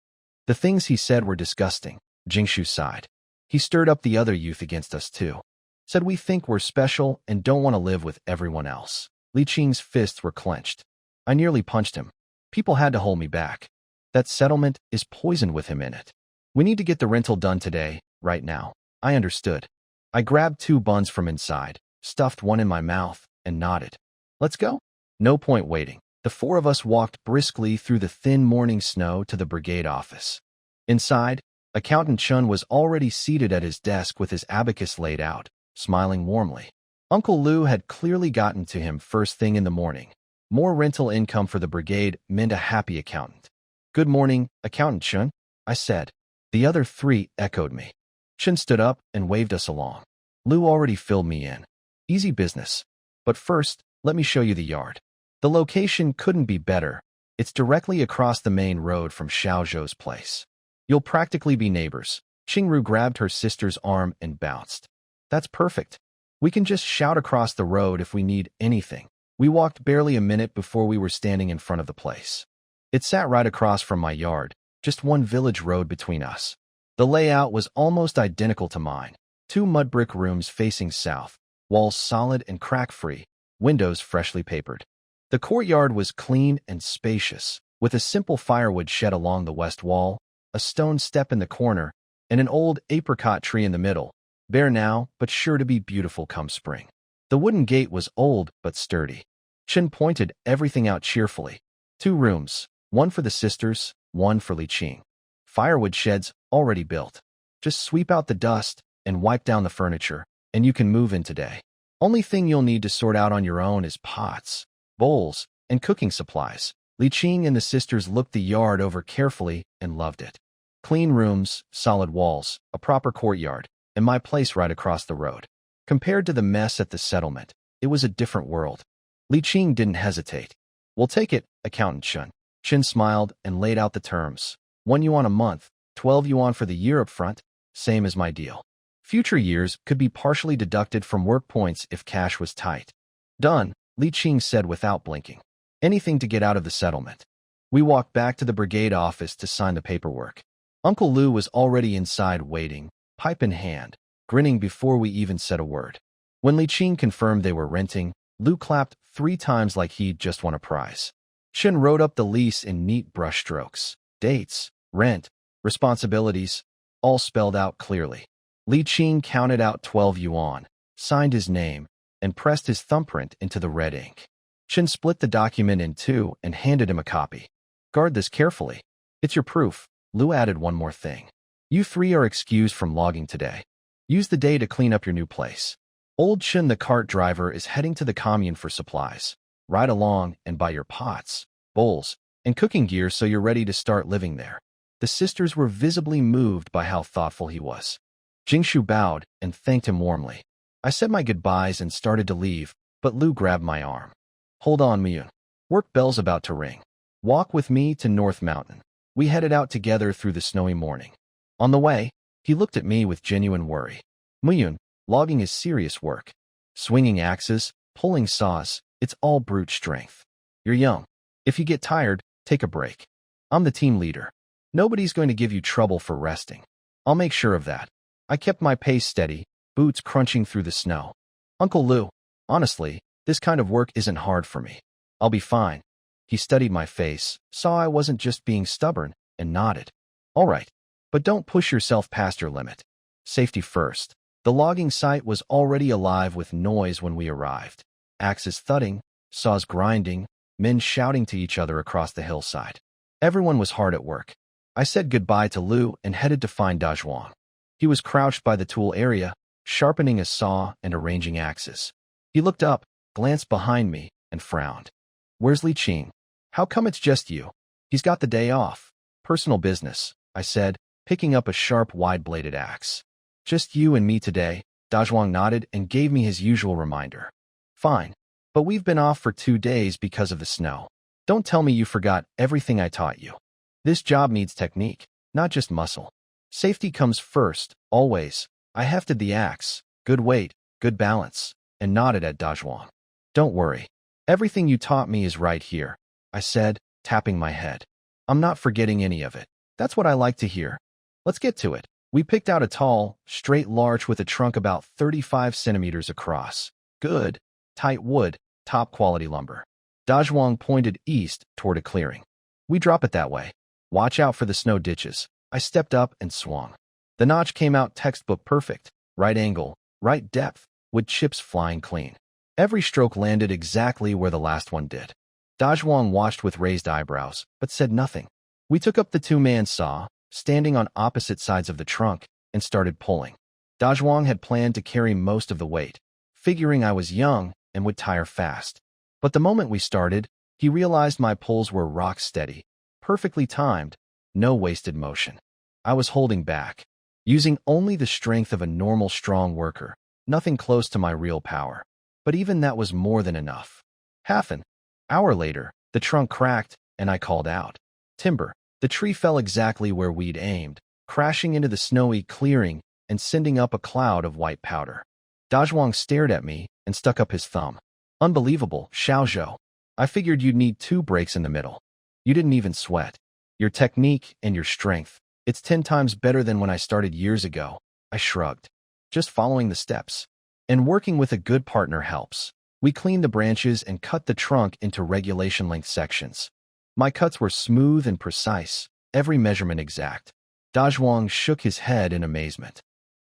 Speaker 1: The things he said were disgusting. Jingshu sighed. He stirred up the other youth against us too. Said we think we're special and don't want to live with everyone else. Li Qing's fists were clenched. I nearly punched him. People had to hold me back. That settlement is poisoned with him in it. We need to get the rental done today, right now. I understood. I grabbed 2 buns from inside, stuffed one in my mouth, and nodded. Let's go. No point waiting. The 4 of us walked briskly through the thin morning snow to the Brigade office. Inside, Accountant Chun was already seated at his desk with his abacus laid out, smiling warmly. Uncle Lou had clearly gotten to him first thing in the morning. More rental income for the Brigade meant a happy accountant. Good morning, Accountant Chun, I said. The other 3 echoed me. Chun stood up and waved us along. Lou already filled me in. Easy business. But first, let me show you the yard. The location couldn't be better. It's directly across the main road from Xiaozhou's place. You'll practically be neighbors. Qingru grabbed her sister's arm and bounced. That's perfect. We can just shout across the road if we need anything. We walked barely a minute before we were standing in front of the place. It sat right across from my yard, just one village road between us. The layout was almost identical to mine. 2 mud brick rooms facing south, walls solid and crack-free, windows freshly papered. The courtyard was clean and spacious, with a simple firewood shed along the west wall, a stone step in the corner, and an old apricot tree in the middle, bare now but sure to be beautiful come spring. The wooden gate was old but sturdy. Chen pointed everything out cheerfully. 2 rooms, one for the sisters, one for Li Qing. Firewood sheds already built. Just sweep out the dust and wipe down the furniture, and you can move in today. Only thing you'll need to sort out on your own is pots, bowls, and cooking supplies. Li Qing and the sisters looked the yard over carefully and loved it. Clean rooms, solid walls, a proper courtyard, and my place right across the road. Compared to the mess at the settlement, it was a different world. Li Qing didn't hesitate. We'll take it, Accountant Chen. Chen smiled and laid out the terms. 1 yuan a month, 12 yuan for the year up front, same as my deal. Future years could be partially deducted from work points if cash was tight. Done, Li Qing said without blinking. Anything to get out of the settlement. We walked back to the Brigade office to sign the paperwork. Uncle Lu was already inside waiting, pipe in hand, grinning before we even said a word. When Li Qing confirmed they were renting, Lu clapped 3 times like he'd just won a prize. Chen wrote up the lease in neat brushstrokes. Dates, rent, responsibilities, all spelled out clearly. Li Qing counted out 12 yuan, signed his name, and pressed his thumbprint into the red ink. Chen split the document in 2 and handed him a copy. Guard this carefully. It's your proof. Lu added one more thing. You 3 are excused from logging today. Use the day to clean up your new place. Old Chen, the cart driver, is heading to the commune for supplies. Ride along and buy your pots, bowls, and cooking gear so you're ready to start living there. The sisters were visibly moved by how thoughtful he was. Jingshu bowed and thanked him warmly. I said my goodbyes and started to leave, but Lu grabbed my arm. Hold on, Miyun. Work bell's about to ring. Walk with me to North Mountain. We headed out together through the snowy morning. On the way, he looked at me with genuine worry. Miyun, logging is serious work. Swinging axes, pulling saws, it's all brute strength. You're young. If you get tired, take a break. I'm the team leader. Nobody's going to give you trouble for resting. I'll make sure of that. I kept my pace steady, boots crunching through the snow. Uncle Lu, honestly, this kind of work isn't hard for me. I'll be fine. He studied my face, saw I wasn't just being stubborn, and nodded. All right, but don't push yourself past your limit. Safety first. The logging site was already alive with noise when we arrived. Axes thudding, saws grinding, men shouting to each other across the hillside. Everyone was hard at work. I said goodbye to Lu and headed to find Dazhuang. He was crouched by the tool area, sharpening a saw and arranging axes. He looked up, glanced behind me, and frowned. Where's Li Qing? How come it's just you? He's got the day off. Personal business, I said, picking up a sharp, wide-bladed axe. Just you and me today, Dazhuang nodded and gave me his usual reminder. Fine, but we've been off for 2 days because of the snow. Don't tell me you forgot everything I taught you. This job needs technique, not just muscle. Safety comes first, always. I hefted the axe, good weight, good balance, and nodded at Dazhuang. Don't worry. Everything you taught me is right here, I said, tapping my head. I'm not forgetting any of it. That's what I like to hear. Let's get to it. We picked out a tall, straight larch with a trunk about 35 centimeters across. Good, tight wood, top-quality lumber. Dazhuang pointed east toward a clearing. We drop it that way. Watch out for the snow ditches. I stepped up and swung. The notch came out textbook perfect. Right angle, right depth, with chips flying clean. Every stroke landed exactly where the last one did. Dazhuang watched with raised eyebrows, but said nothing. We took up the 2-man saw, standing on opposite sides of the trunk, and started pulling. Dazhuang had planned to carry most of the weight, figuring I was young and would tire fast. But the moment we started, he realized my pulls were rock steady, perfectly timed, no wasted motion. I was holding back, using only the strength of a normal strong worker, nothing close to my real power. But even that was more than enough. Half an hour later, the trunk cracked, and I called out. Timber. The tree fell exactly where we'd aimed, crashing into the snowy clearing and sending up a cloud of white powder. Dazhuang stared at me and stuck up his thumb. Unbelievable, Xiaozhou. I figured you'd need 2 breaks in the middle. You didn't even sweat. Your technique and your strength, it's 10 times better than when I started years ago. I shrugged. Just following the steps. And working with a good partner helps. We cleaned the branches and cut the trunk into regulation-length sections. My cuts were smooth and precise, every measurement exact. Dazhuang shook his head in amazement.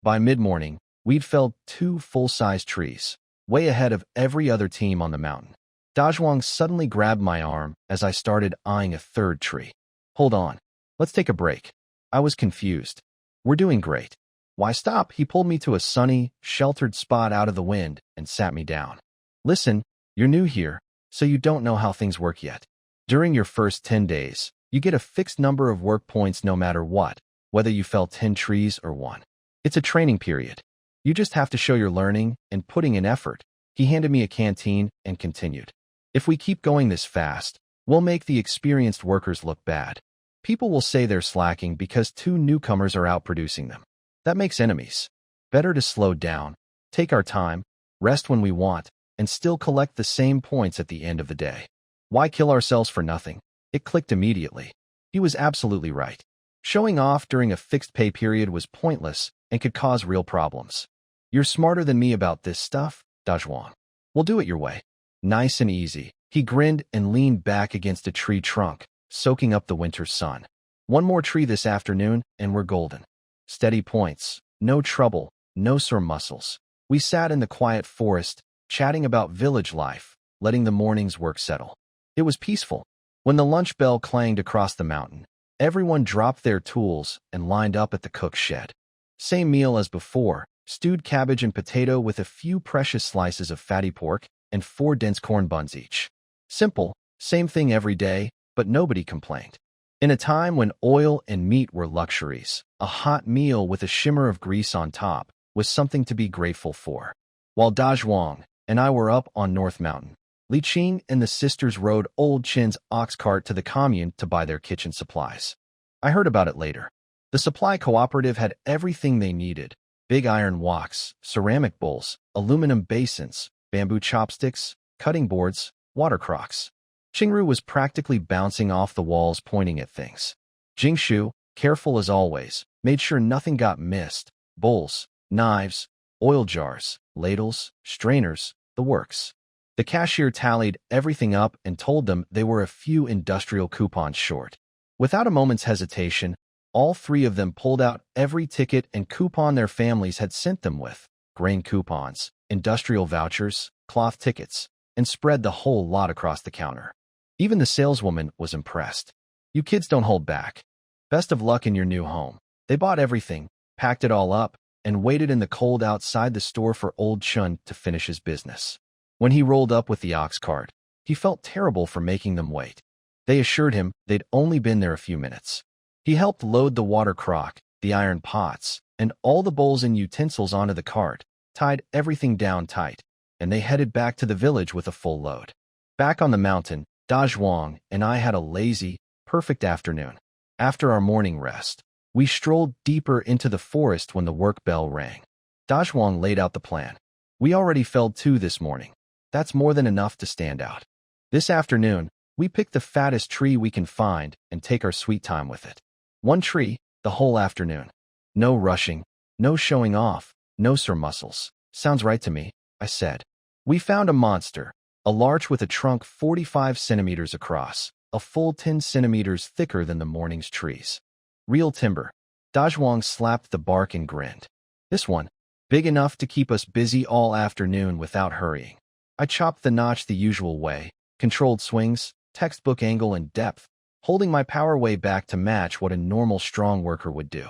Speaker 1: By mid-morning, we'd felled 2 full-size trees. way ahead of every other team on the mountain. Dazhuang suddenly grabbed my arm as I started eyeing a third tree. Hold on. Let's take a break. I was confused. We're doing great. Why stop? He pulled me to a sunny, sheltered spot out of the wind and sat me down. Listen, you're new here, so you don't know how things work yet. During your first 10 days, you get a fixed number of work points no matter what, whether you fell 10 trees or 1. It's a training period. You just have to show you're learning and putting in effort. He handed me a canteen and continued. If we keep going this fast, we'll make the experienced workers look bad. People will say they're slacking because 2 newcomers are outproducing them. That makes enemies. Better to slow down, take our time, rest when we want, and still collect the same points at the end of the day. Why kill ourselves for nothing? It clicked immediately. He was absolutely right. Showing off during a fixed pay period was pointless and could cause real problems. You're smarter than me about this stuff, Dazhuang. We'll do it your way. Nice and easy. He grinned and leaned back against a tree trunk, soaking up the winter sun. 1 more tree this afternoon, and we're golden. Steady points. No trouble. No sore muscles. We sat in the quiet forest, chatting about village life, letting the morning's work settle. It was peaceful. When the lunch bell clanged across the mountain, everyone dropped their tools and lined up at the cook's shed. Same meal as before, stewed cabbage and potato with a few precious slices of fatty pork and 4 dense corn buns each. Simple, same thing every day, but nobody complained. In a time when oil and meat were luxuries, a hot meal with a shimmer of grease on top was something to be grateful for. While Dazhuang and I were up on North Mountain, Li Qing and the sisters rode old Qin's ox cart to the commune to buy their kitchen supplies. I heard about it later. The supply cooperative had everything they needed: big iron woks, ceramic bowls, aluminum basins, bamboo chopsticks, cutting boards, water crocks. Qingru was practically bouncing off the walls pointing at things. Jingshu, careful as always, made sure nothing got missed: bowls, knives, oil jars, ladles, strainers, the works. The cashier tallied everything up and told them they were a few industrial coupons short. Without a moment's hesitation, all 3 of them pulled out every ticket and coupon their families had sent them with: grain coupons, industrial vouchers, cloth tickets, and spread the whole lot across the counter. Even the saleswoman was impressed. You kids don't hold back. Best of luck in your new home. They bought everything, packed it all up, and waited in the cold outside the store for old Chun to finish his business. When he rolled up with the ox cart, he felt terrible for making them wait. They assured him they'd only been there a few minutes. He helped load the water crock, the iron pots, and all the bowls and utensils onto the cart, tied everything down tight, and they headed back to the village with a full load. Back on the mountain, Dazhuang and I had a lazy, perfect afternoon. After our morning rest, we strolled deeper into the forest when the work bell rang. Dazhuang laid out the plan. We already felled 2 this morning. That's more than enough to stand out. This afternoon, we pick the fattest tree we can find and take our sweet time with it. 1 tree, the whole afternoon. No rushing, no showing off, no sore muscles. Sounds right to me, I said. We found a monster, a larch with a trunk 45 centimeters across, a full 10 centimeters thicker than the morning's trees. Real timber. Dazhuang slapped the bark and grinned. This one, big enough to keep us busy all afternoon without hurrying. I chopped the notch the usual way, controlled swings, textbook angle and depth, holding my power way back to match what a normal strong worker would do.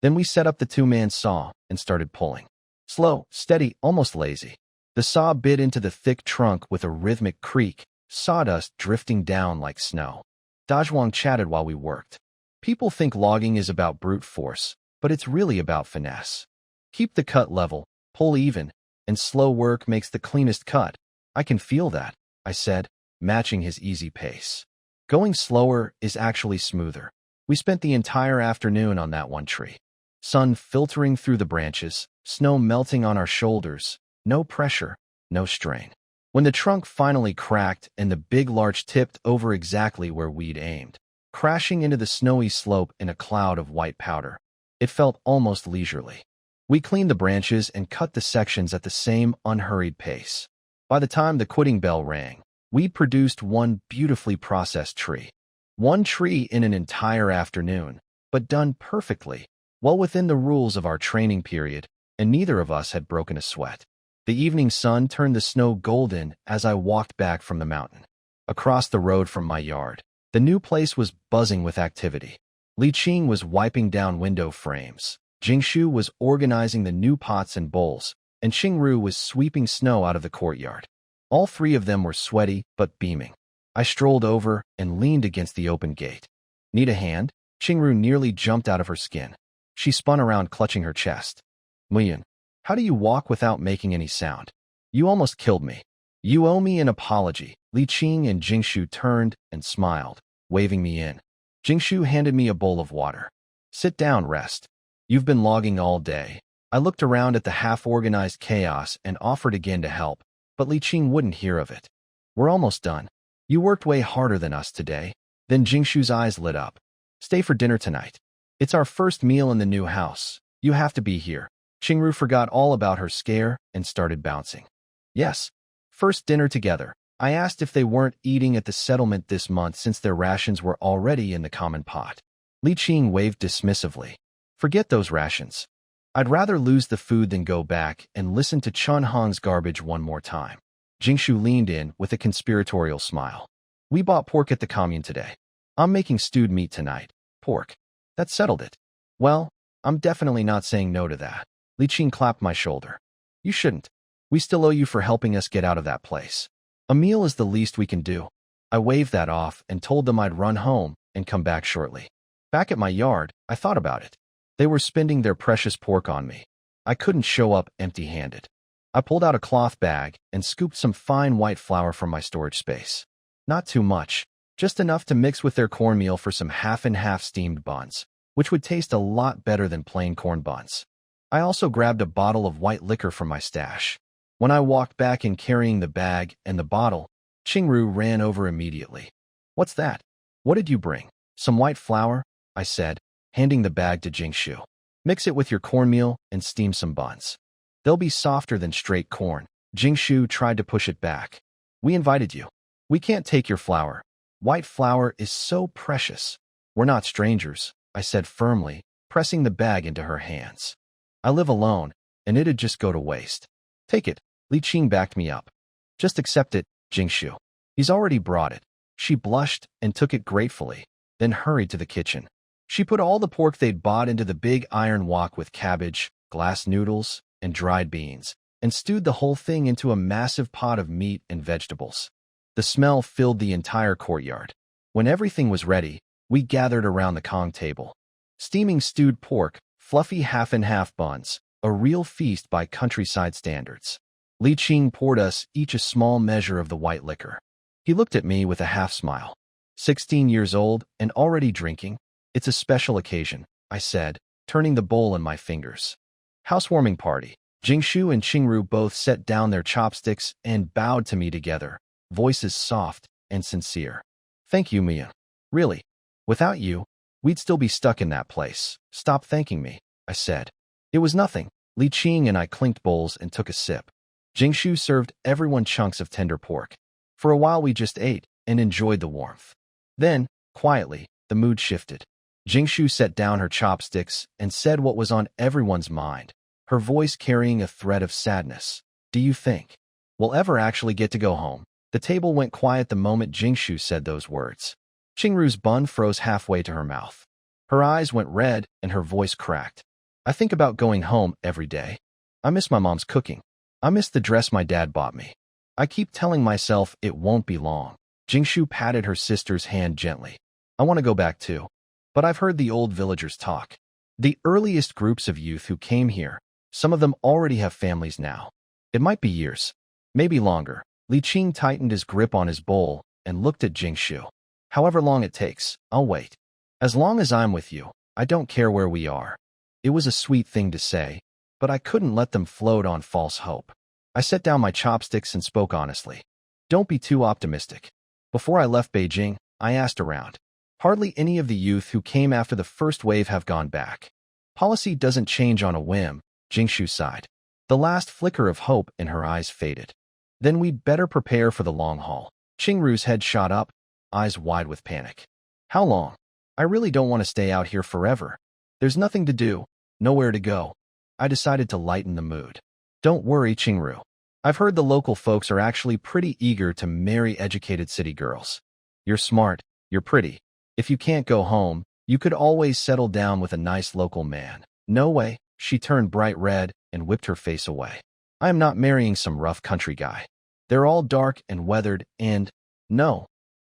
Speaker 1: Then we set up the 2-man saw and started pulling. Slow, steady, almost lazy. The saw bit into the thick trunk with a rhythmic creak, sawdust drifting down like snow. Dazhuang chatted while we worked. People think logging is about brute force, but it's really about finesse. Keep the cut level, pull even, and slow work makes the cleanest cut. I can feel that, I said, matching his easy pace. Going slower is actually smoother. We spent the entire afternoon on that 1 tree. Sun filtering through the branches, snow melting on our shoulders, no pressure, no strain. When the trunk finally cracked and the big larch tipped over exactly where we'd aimed, crashing into the snowy slope in a cloud of white powder, it felt almost leisurely. We cleaned the branches and cut the sections at the same unhurried pace. By the time the quitting bell rang, we'd produced 1 beautifully processed tree. 1 tree in an entire afternoon, but done perfectly, well within the rules of our training period, and neither of us had broken a sweat. The evening sun turned the snow golden as I walked back from the mountain. Across the road from my yard, the new place was buzzing with activity. Li Qing was wiping down window frames. Jingshu was organizing the new pots and bowls, and Xingru was sweeping snow out of the courtyard. All three of them were sweaty but beaming. I strolled over and leaned against the open gate. Need a hand? Xingru nearly jumped out of her skin. She spun around, clutching her chest. Muyan, how do you walk without making any sound? You almost killed me. You owe me an apology. Li Qing and Jingshu turned and smiled, waving me in. Jingshu handed me a bowl of water. Sit down, rest. You've been logging all day. I looked around at the half-organized chaos and offered again to help, but Li Qing wouldn't hear of it. We're almost done. You worked way harder than us today. Then Jingshu's eyes lit up. Stay for dinner tonight. It's our first meal in the new house. You have to be here. Xingru forgot all about her scare and started bouncing. Yes. First dinner together. I asked if they weren't eating at the settlement this month since their rations were already in the common pot. Li Qing waved dismissively. Forget those rations. I'd rather lose the food than go back and listen to Chun Hong's garbage one more time. Jingshu leaned in with a conspiratorial smile. We bought pork at the commune today. I'm making stewed meat tonight. Pork. That settled it. Well, I'm definitely not saying no to that. Li Qing clapped my shoulder. You shouldn't. We still owe you for helping us get out of that place. A meal is the least we can do. I waved that off and told them I'd run home and come back shortly. Back at my yard, I thought about it. They were spending their precious pork on me. I couldn't show up empty-handed. I pulled out a cloth bag and scooped some fine white flour from my storage space. Not too much, just enough to mix with their cornmeal for some half-and-half steamed buns, which would taste a lot better than plain corn buns. I also grabbed a bottle of white liquor from my stash. When I walked back in carrying the bag and the bottle, Xingru ran over immediately. What's that? What did you bring? Some white flour, I said, handing the bag to Jingshu. Mix it with your cornmeal and steam some buns. They'll be softer than straight corn. Jingshu tried to push it back. We invited you. We can't take your flour. White flour is so precious. We're not strangers, I said firmly, pressing the bag into her hands. I live alone, and it'd just go to waste. Take it. Li Qing backed me up. Just accept it, Jingshu. He's already brought it. She blushed and took it gratefully, then hurried to the kitchen. She put all the pork they'd bought into the big iron wok with cabbage, glass noodles, and dried beans, and stewed the whole thing into a massive pot of meat and vegetables. The smell filled the entire courtyard. When everything was ready, we gathered around the Kong table. Steaming stewed pork, fluffy half-and-half buns, a real feast by countryside standards. Li Qing poured us each a small measure of the white liquor. He looked at me with a half-smile. 16 years old and already drinking? It's a special occasion, I said, turning the bowl in my fingers. Housewarming party. Jingshu and Xingru both set down their chopsticks and bowed to me together, voices soft and sincere. Thank you, Mia. Really. Without you, we'd still be stuck in that place. Stop thanking me, I said. It was nothing. Li Qing and I clinked bowls and took a sip. Jingshu served everyone chunks of tender pork. For a while we just ate and enjoyed the warmth. Then, quietly, the mood shifted. Jingshu set down her chopsticks and said what was on everyone's mind, her voice carrying a thread of sadness. Do you think we'll ever actually get to go home? The table went quiet the moment Jingshu said those words. Xingru's bun froze halfway to her mouth. Her eyes went red and her voice cracked. I think about going home every day. I miss my mom's cooking. I miss the dress my dad bought me. I keep telling myself it won't be long. Jingshu patted her sister's hand gently. I want to go back too. But I've heard the old villagers talk. The earliest groups of youth who came here, some of them already have families now. It might be years, maybe longer. Li Qing tightened his grip on his bowl and looked at Jingshu. However long it takes, I'll wait. As long as I'm with you, I don't care where we are. It was a sweet thing to say, but I couldn't let them float on false hope. I set down my chopsticks and spoke honestly. Don't be too optimistic. Before I left Beijing, I asked around. Hardly any of the youth who came after the first wave have gone back. Policy doesn't change on a whim, Jingshu sighed. The last flicker of hope in her eyes faded. Then we'd better prepare for the long haul. Xingru's head shot up, eyes wide with panic. How long? I really don't want to stay out here forever. There's nothing to do, nowhere to go. I decided to lighten the mood. Don't worry, Xingru. I've heard the local folks are actually pretty eager to marry educated city girls. You're smart, you're pretty. If you can't go home, you could always settle down with a nice local man. No way. She turned bright red and whipped her face away. I am not marrying some rough country guy. They're all dark and weathered and, no.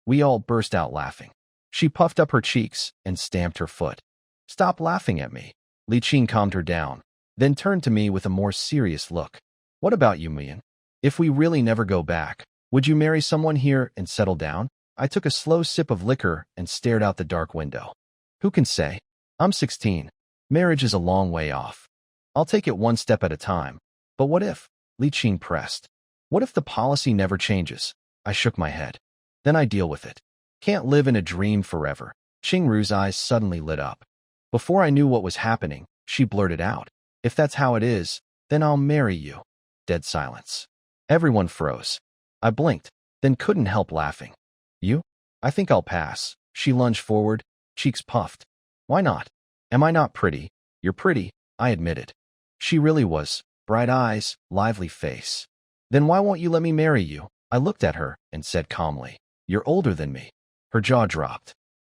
Speaker 1: We all burst out laughing. She puffed up her cheeks and stamped her foot. Stop laughing at me. Li Qing calmed her down, then turned to me with a more serious look. What about you, Mian? If we really never go back, would you marry someone here and settle down? I took a slow sip of liquor and stared out the dark window. Who can say? I'm 16. Marriage is a long way off. I'll take it one step at a time. But what if? Li Qing pressed. What if the policy never changes? I shook my head. Then I deal with it. Can't live in a dream forever. Qingru's eyes suddenly lit up. Before I knew what was happening, she blurted out. If that's how it is, then I'll marry you. Dead silence. Everyone froze. I blinked, then couldn't help laughing. You? I think I'll pass. She lunged forward, cheeks puffed. Why not? Am I not pretty? You're pretty, I admitted. She really was. Bright eyes, lively face. Then why won't you let me marry you? I looked at her and said calmly. You're older than me. Her jaw dropped.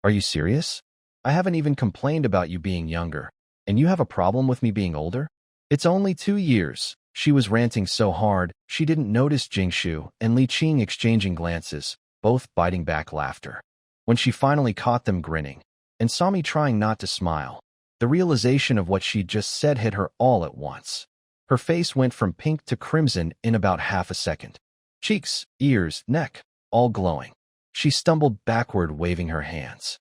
Speaker 1: Are you serious? I haven't even complained about you being younger, and you have a problem with me being older? It's only 2 years. She was ranting so hard, she didn't notice Jingshu and Li Qing exchanging glances, both biting back laughter. When she finally caught them grinning, and saw me trying not to smile, the realization of what she'd just said hit her all at once. Her face went from pink to crimson in about half a second. Cheeks, ears, neck, all glowing. She stumbled backward, waving her hands.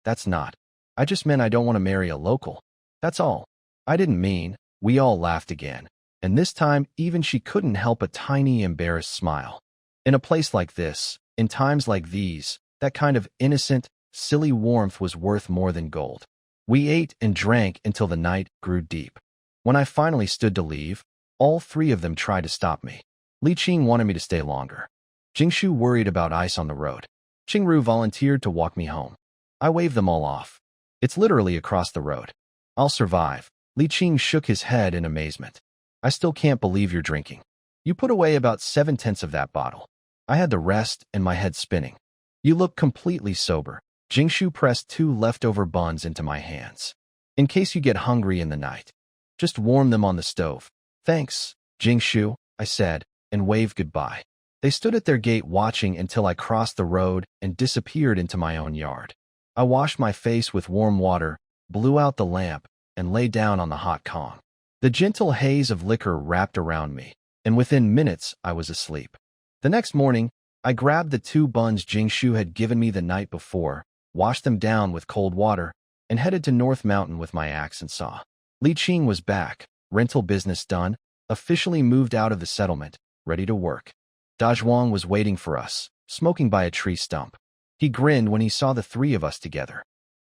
Speaker 1: That's not. I just meant I don't want to marry a local. That's all. I didn't mean. We all laughed again, and this time even she couldn't help a tiny embarrassed smile. In a place like this, in times like these, that kind of innocent, silly warmth was worth more than gold. We ate and drank until the night grew deep. When I finally stood to leave, all 3 of them tried to stop me. Li Qing wanted me to stay longer. Jingshu worried about ice on the road. Qingru volunteered to walk me home. I waved them all off. It's literally across the road. I'll survive. Li Qing shook his head in amazement. I still can't believe you're drinking. You put away about 7/10 of that bottle. I had the rest and my head spinning. You look completely sober. Jingshu pressed 2 leftover buns into my hands. In case you get hungry in the night. Just warm them on the stove. Thanks, Jingshu, I said, and waved goodbye. They stood at their gate watching until I crossed the road and disappeared into my own yard. I washed my face with warm water, blew out the lamp, and lay down on the hot Kong. The gentle haze of liquor wrapped around me, and within minutes I was asleep. The next morning, I grabbed the 2 buns Jingshu had given me the night before, washed them down with cold water, and headed to North Mountain with my axe and saw. Li Qing was back, rental business done, officially moved out of the settlement, ready to work. Dazhuang was waiting for us, smoking by a tree stump. He grinned when he saw the 3 of us together.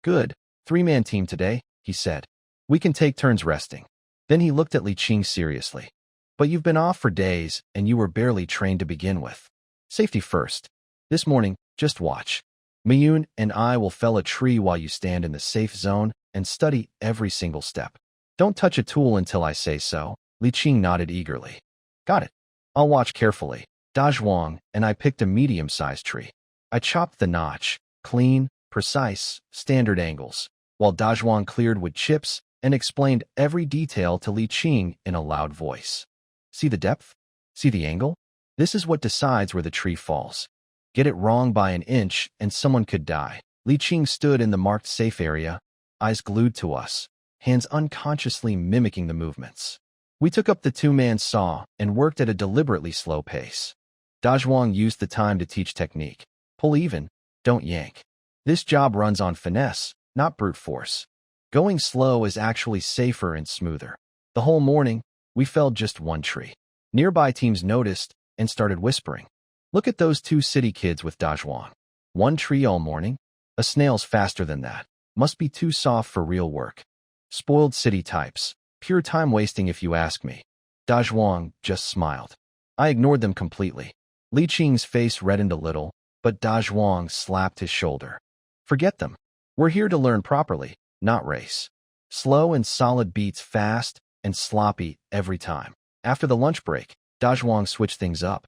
Speaker 1: Good, 3-man team today, he said. We can take turns resting. Then he looked at Li Qing seriously. But you've been off for days, and you were barely trained to begin with. Safety first. This morning, just watch. Miyun and I will fell a tree while you stand in the safe zone and study every single step. Don't touch a tool until I say so. Li Qing nodded eagerly. Got it. I'll watch carefully. Dazhuang and I picked a medium-sized tree. I chopped the notch, clean, precise, standard angles, while Dazhuang cleared with chips and explained every detail to Li Qing in a loud voice. See the depth? See the angle? This is what decides where the tree falls. Get it wrong by an inch and someone could die. Li Qing stood in the marked safe area, eyes glued to us, hands unconsciously mimicking the movements. We took up the 2-man saw and worked at a deliberately slow pace. Dazhuang used the time to teach technique. Pull even, don't yank. This job runs on finesse, not brute force. Going slow is actually safer and smoother. The whole morning, we felled just 1 tree. Nearby teams noticed and started whispering. Look at those 2 city kids with Dazhuang. 1 tree all morning? A snail's faster than that. Must be too soft for real work. Spoiled city types. Pure time wasting if you ask me. Dazhuang just smiled. I ignored them completely. Li Qing's face reddened a little, but Dazhuang slapped his shoulder. Forget them. We're here to learn properly, not race. Slow and solid beats fast and sloppy every time. After the lunch break, Dazhuang switched things up.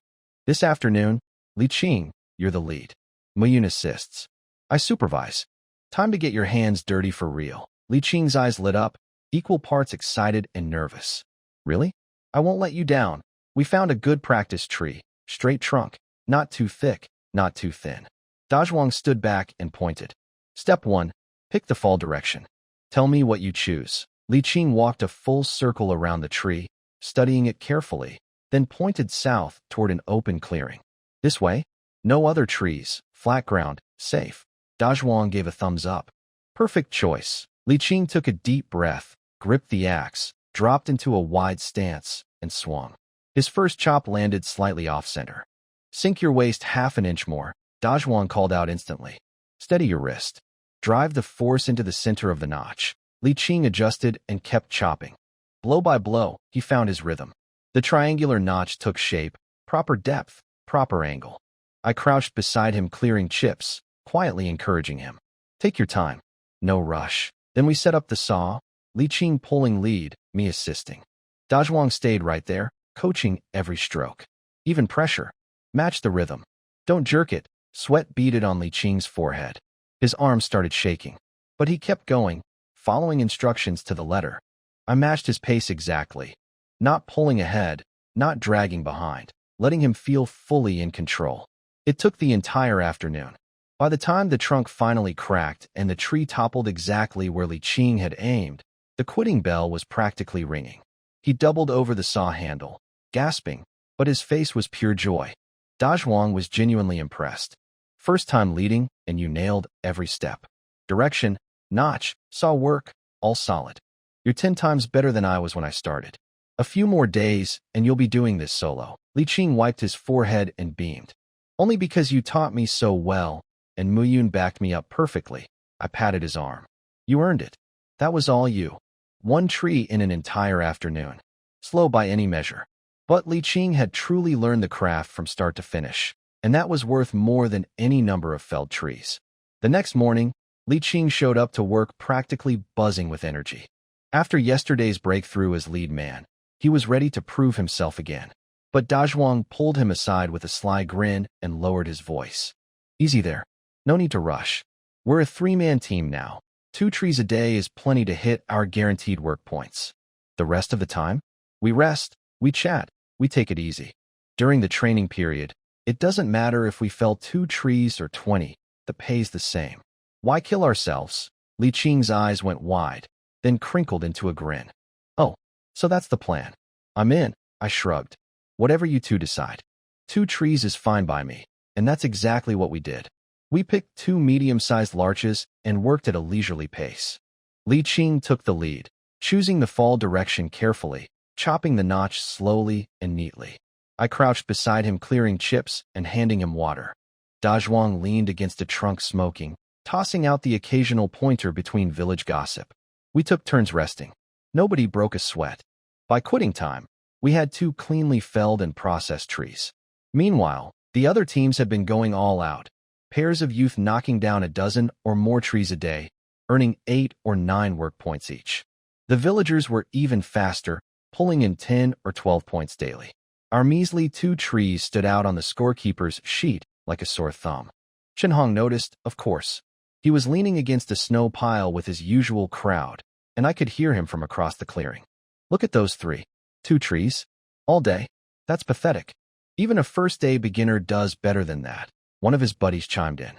Speaker 1: This afternoon, Li Qing, you're the lead. Muyun assists. I supervise. Time to get your hands dirty for real. Li Qing's eyes lit up, equal parts excited and nervous. Really? I won't let you down. We found a good practice tree. Straight trunk. Not too thick, not too thin. Dazhuang stood back and pointed. Step 1. Pick the fall direction. Tell me what you choose. Li Qing walked a full circle around the tree, studying it carefully, then pointed south toward an open clearing. This way? No other trees, flat ground, safe. Dazhuang gave a thumbs up. Perfect choice. Li Qing took a deep breath, gripped the axe, dropped into a wide stance, and swung. His first chop landed slightly off-center. Sink your waist half an inch more, Dazhuang called out instantly. Steady your wrist. Drive the force into the center of the notch. Li Qing adjusted and kept chopping. Blow by blow, he found his rhythm. The triangular notch took shape, proper depth, proper angle. I crouched beside him clearing chips, quietly encouraging him. Take your time. No rush. Then we set up the saw, Li Qing pulling lead, me assisting. Dazhuang stayed right there, coaching every stroke. Even pressure. Match the rhythm. Don't jerk it. Sweat beaded on Li Qing's forehead. His arms started shaking. But he kept going, following instructions to the letter. I matched his pace exactly. Not pulling ahead, not dragging behind, letting him feel fully in control. It took the entire afternoon. By the time the trunk finally cracked and the tree toppled exactly where Li Qing had aimed, the quitting bell was practically ringing. He doubled over the saw handle, gasping, but his face was pure joy. Dazhuang was genuinely impressed. First time leading, and you nailed every step. Direction, notch, saw work, all solid. You're 10 times better than I was when I started. A few more days, and you'll be doing this solo. Li Qing wiped his forehead and beamed. Only because you taught me so well, and Muyun backed me up perfectly. I patted his arm. You earned it. That was all you. One tree in an entire afternoon. Slow by any measure. But Li Qing had truly learned the craft from start to finish, and that was worth more than any number of felled trees. The next morning, Li Qing showed up to work practically buzzing with energy. After yesterday's breakthrough as lead man, he was ready to prove himself again. But Dazhuang pulled him aside with a sly grin and lowered his voice. Easy there. No need to rush. We're a 3-man team now. 2 trees a day is plenty to hit our guaranteed work points. The rest of the time, we rest, we chat, we take it easy. During the training period, it doesn't matter if we fell 2 trees or 20, the pay's the same. Why kill ourselves? Li Qing's eyes went wide, then crinkled into a grin. Oh, so that's the plan. I'm in, I shrugged. Whatever you two decide. 2 trees is fine by me, and that's exactly what we did. We picked 2 medium-sized larches and worked at a leisurely pace. Li Qing took the lead, choosing the fall direction carefully, chopping the notch slowly and neatly. I crouched beside him clearing chips and handing him water. Dazhuang leaned against a trunk smoking, tossing out the occasional pointer between village gossip. We took turns resting. Nobody broke a sweat. By quitting time, we had 2 cleanly felled and processed trees. Meanwhile, the other teams had been going all out. Pairs of youth knocking down a dozen or more trees a day, earning 8 or 9 work points each. The villagers were even faster, pulling in 10 or 12 points daily. Our measly 2 trees stood out on the scorekeeper's sheet like a sore thumb. Chenhong noticed, of course. He was leaning against a snow pile with his usual crowd, and I could hear him from across the clearing. Look at those 3. 2 trees. All day. That's pathetic. Even a first-day beginner does better than that. One of his buddies chimed in.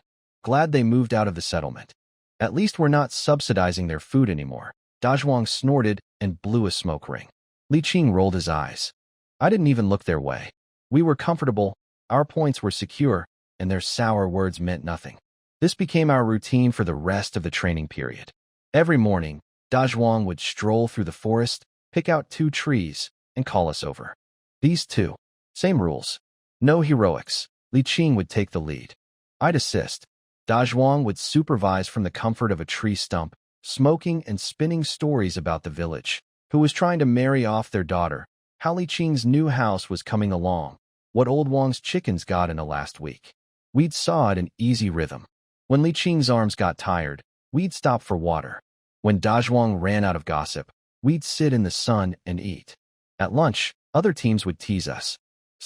Speaker 1: Glad they moved out of the settlement. At least we're not subsidizing their food anymore. Dazhuang snorted and blew a smoke ring. Li Qing rolled his eyes. I didn't even look their way. We were comfortable, our points were secure, and their sour words meant nothing. This became our routine for the rest of the training period. Every morning, Dazhuang would stroll through the forest, pick out 2 trees, and call us over. These 2. Same rules. No heroics. Li Qing would take the lead. I'd assist. Dazhuang would supervise from the comfort of a tree stump, smoking and spinning stories about the village, who was trying to marry off their daughter, how Li Qing's new house was coming along, what old Wang's chickens got in the last week. We'd saw it in easy rhythm. When Li Qing's arms got tired, we'd stop for water. When Dazhuang ran out of gossip, we'd sit in the sun and eat. At lunch, other teams would tease us.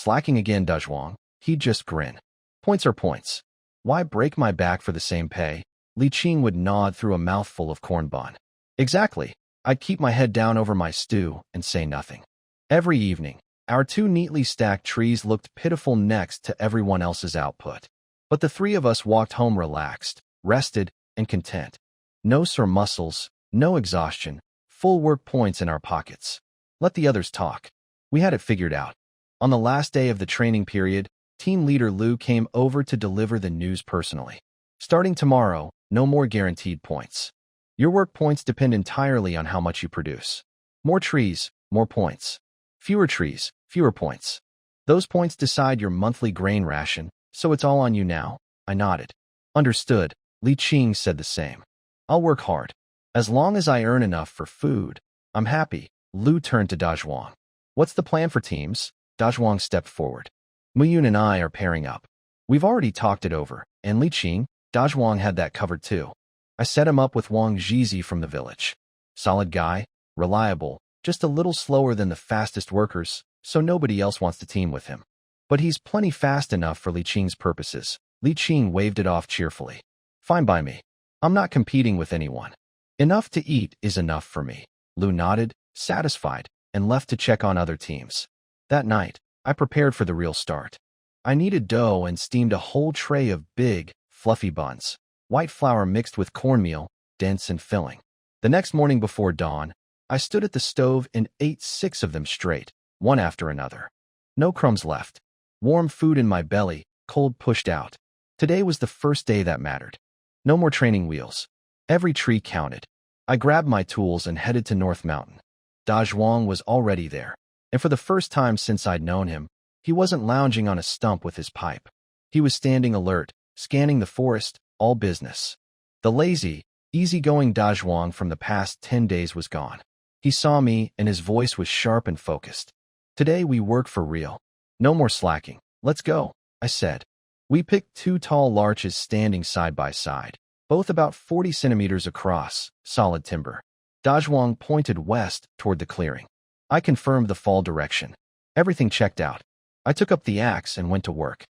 Speaker 1: Slacking again, Dazhuang. He'd just grin. Points are points. Why break my back for the same pay? Li Qing would nod through a mouthful of corn bun. Exactly. I'd keep my head down over my stew and say nothing. Every evening, our 2 neatly stacked trees looked pitiful next to everyone else's output. But the 3 of us walked home relaxed, rested, and content. No sore muscles, no exhaustion, full work points in our pockets. Let the others talk. We had it figured out. On the last day of the training period, Team Leader Lu came over to deliver the news personally. Starting tomorrow, no more guaranteed points. Your work points depend entirely on how much you produce. More trees, more points. Fewer trees, fewer points. Those points decide your monthly grain ration, so it's all on you now. I nodded. Understood. Li Qing said the same. I'll work hard. As long as I earn enough for food, I'm happy. Lu turned to Dazhuang. What's the plan for teams? Dazhuang stepped forward. Muyun and I are pairing up. We've already talked it over, and Li Qing, Dazhuang had that covered too. I set him up with Wang Zhizi from the village. Solid guy, reliable, just a little slower than the fastest workers, so nobody else wants to team with him. But he's plenty fast enough for Li Qing's purposes. Li Qing waved it off cheerfully. Fine by me. I'm not competing with anyone. Enough to eat is enough for me. Lu nodded, satisfied, and left to check on other teams. That night, I prepared for the real start. I kneaded dough and steamed a whole tray of big, fluffy buns. White flour mixed with cornmeal, dense and filling. The next morning before dawn, I stood at the stove and ate 6 of them straight, one after another. No crumbs left. Warm food in my belly, cold pushed out. Today was the first day that mattered. No more training wheels. Every tree counted. I grabbed my tools and headed to North Mountain. Dazhuang was already there, and for the first time since I'd known him, he wasn't lounging on a stump with his pipe. He was standing alert, scanning the forest, all business. The lazy, easygoing Dazhuang from the past 10 days was gone. He saw me, and his voice was sharp and focused. Today we work for real. No more slacking. Let's go, I said. We picked 2 tall larches standing side by side, both about 40 centimeters across, solid timber. Dazhuang pointed west toward the clearing. I confirmed the fall direction. Everything checked out. I took up the axe and went to work.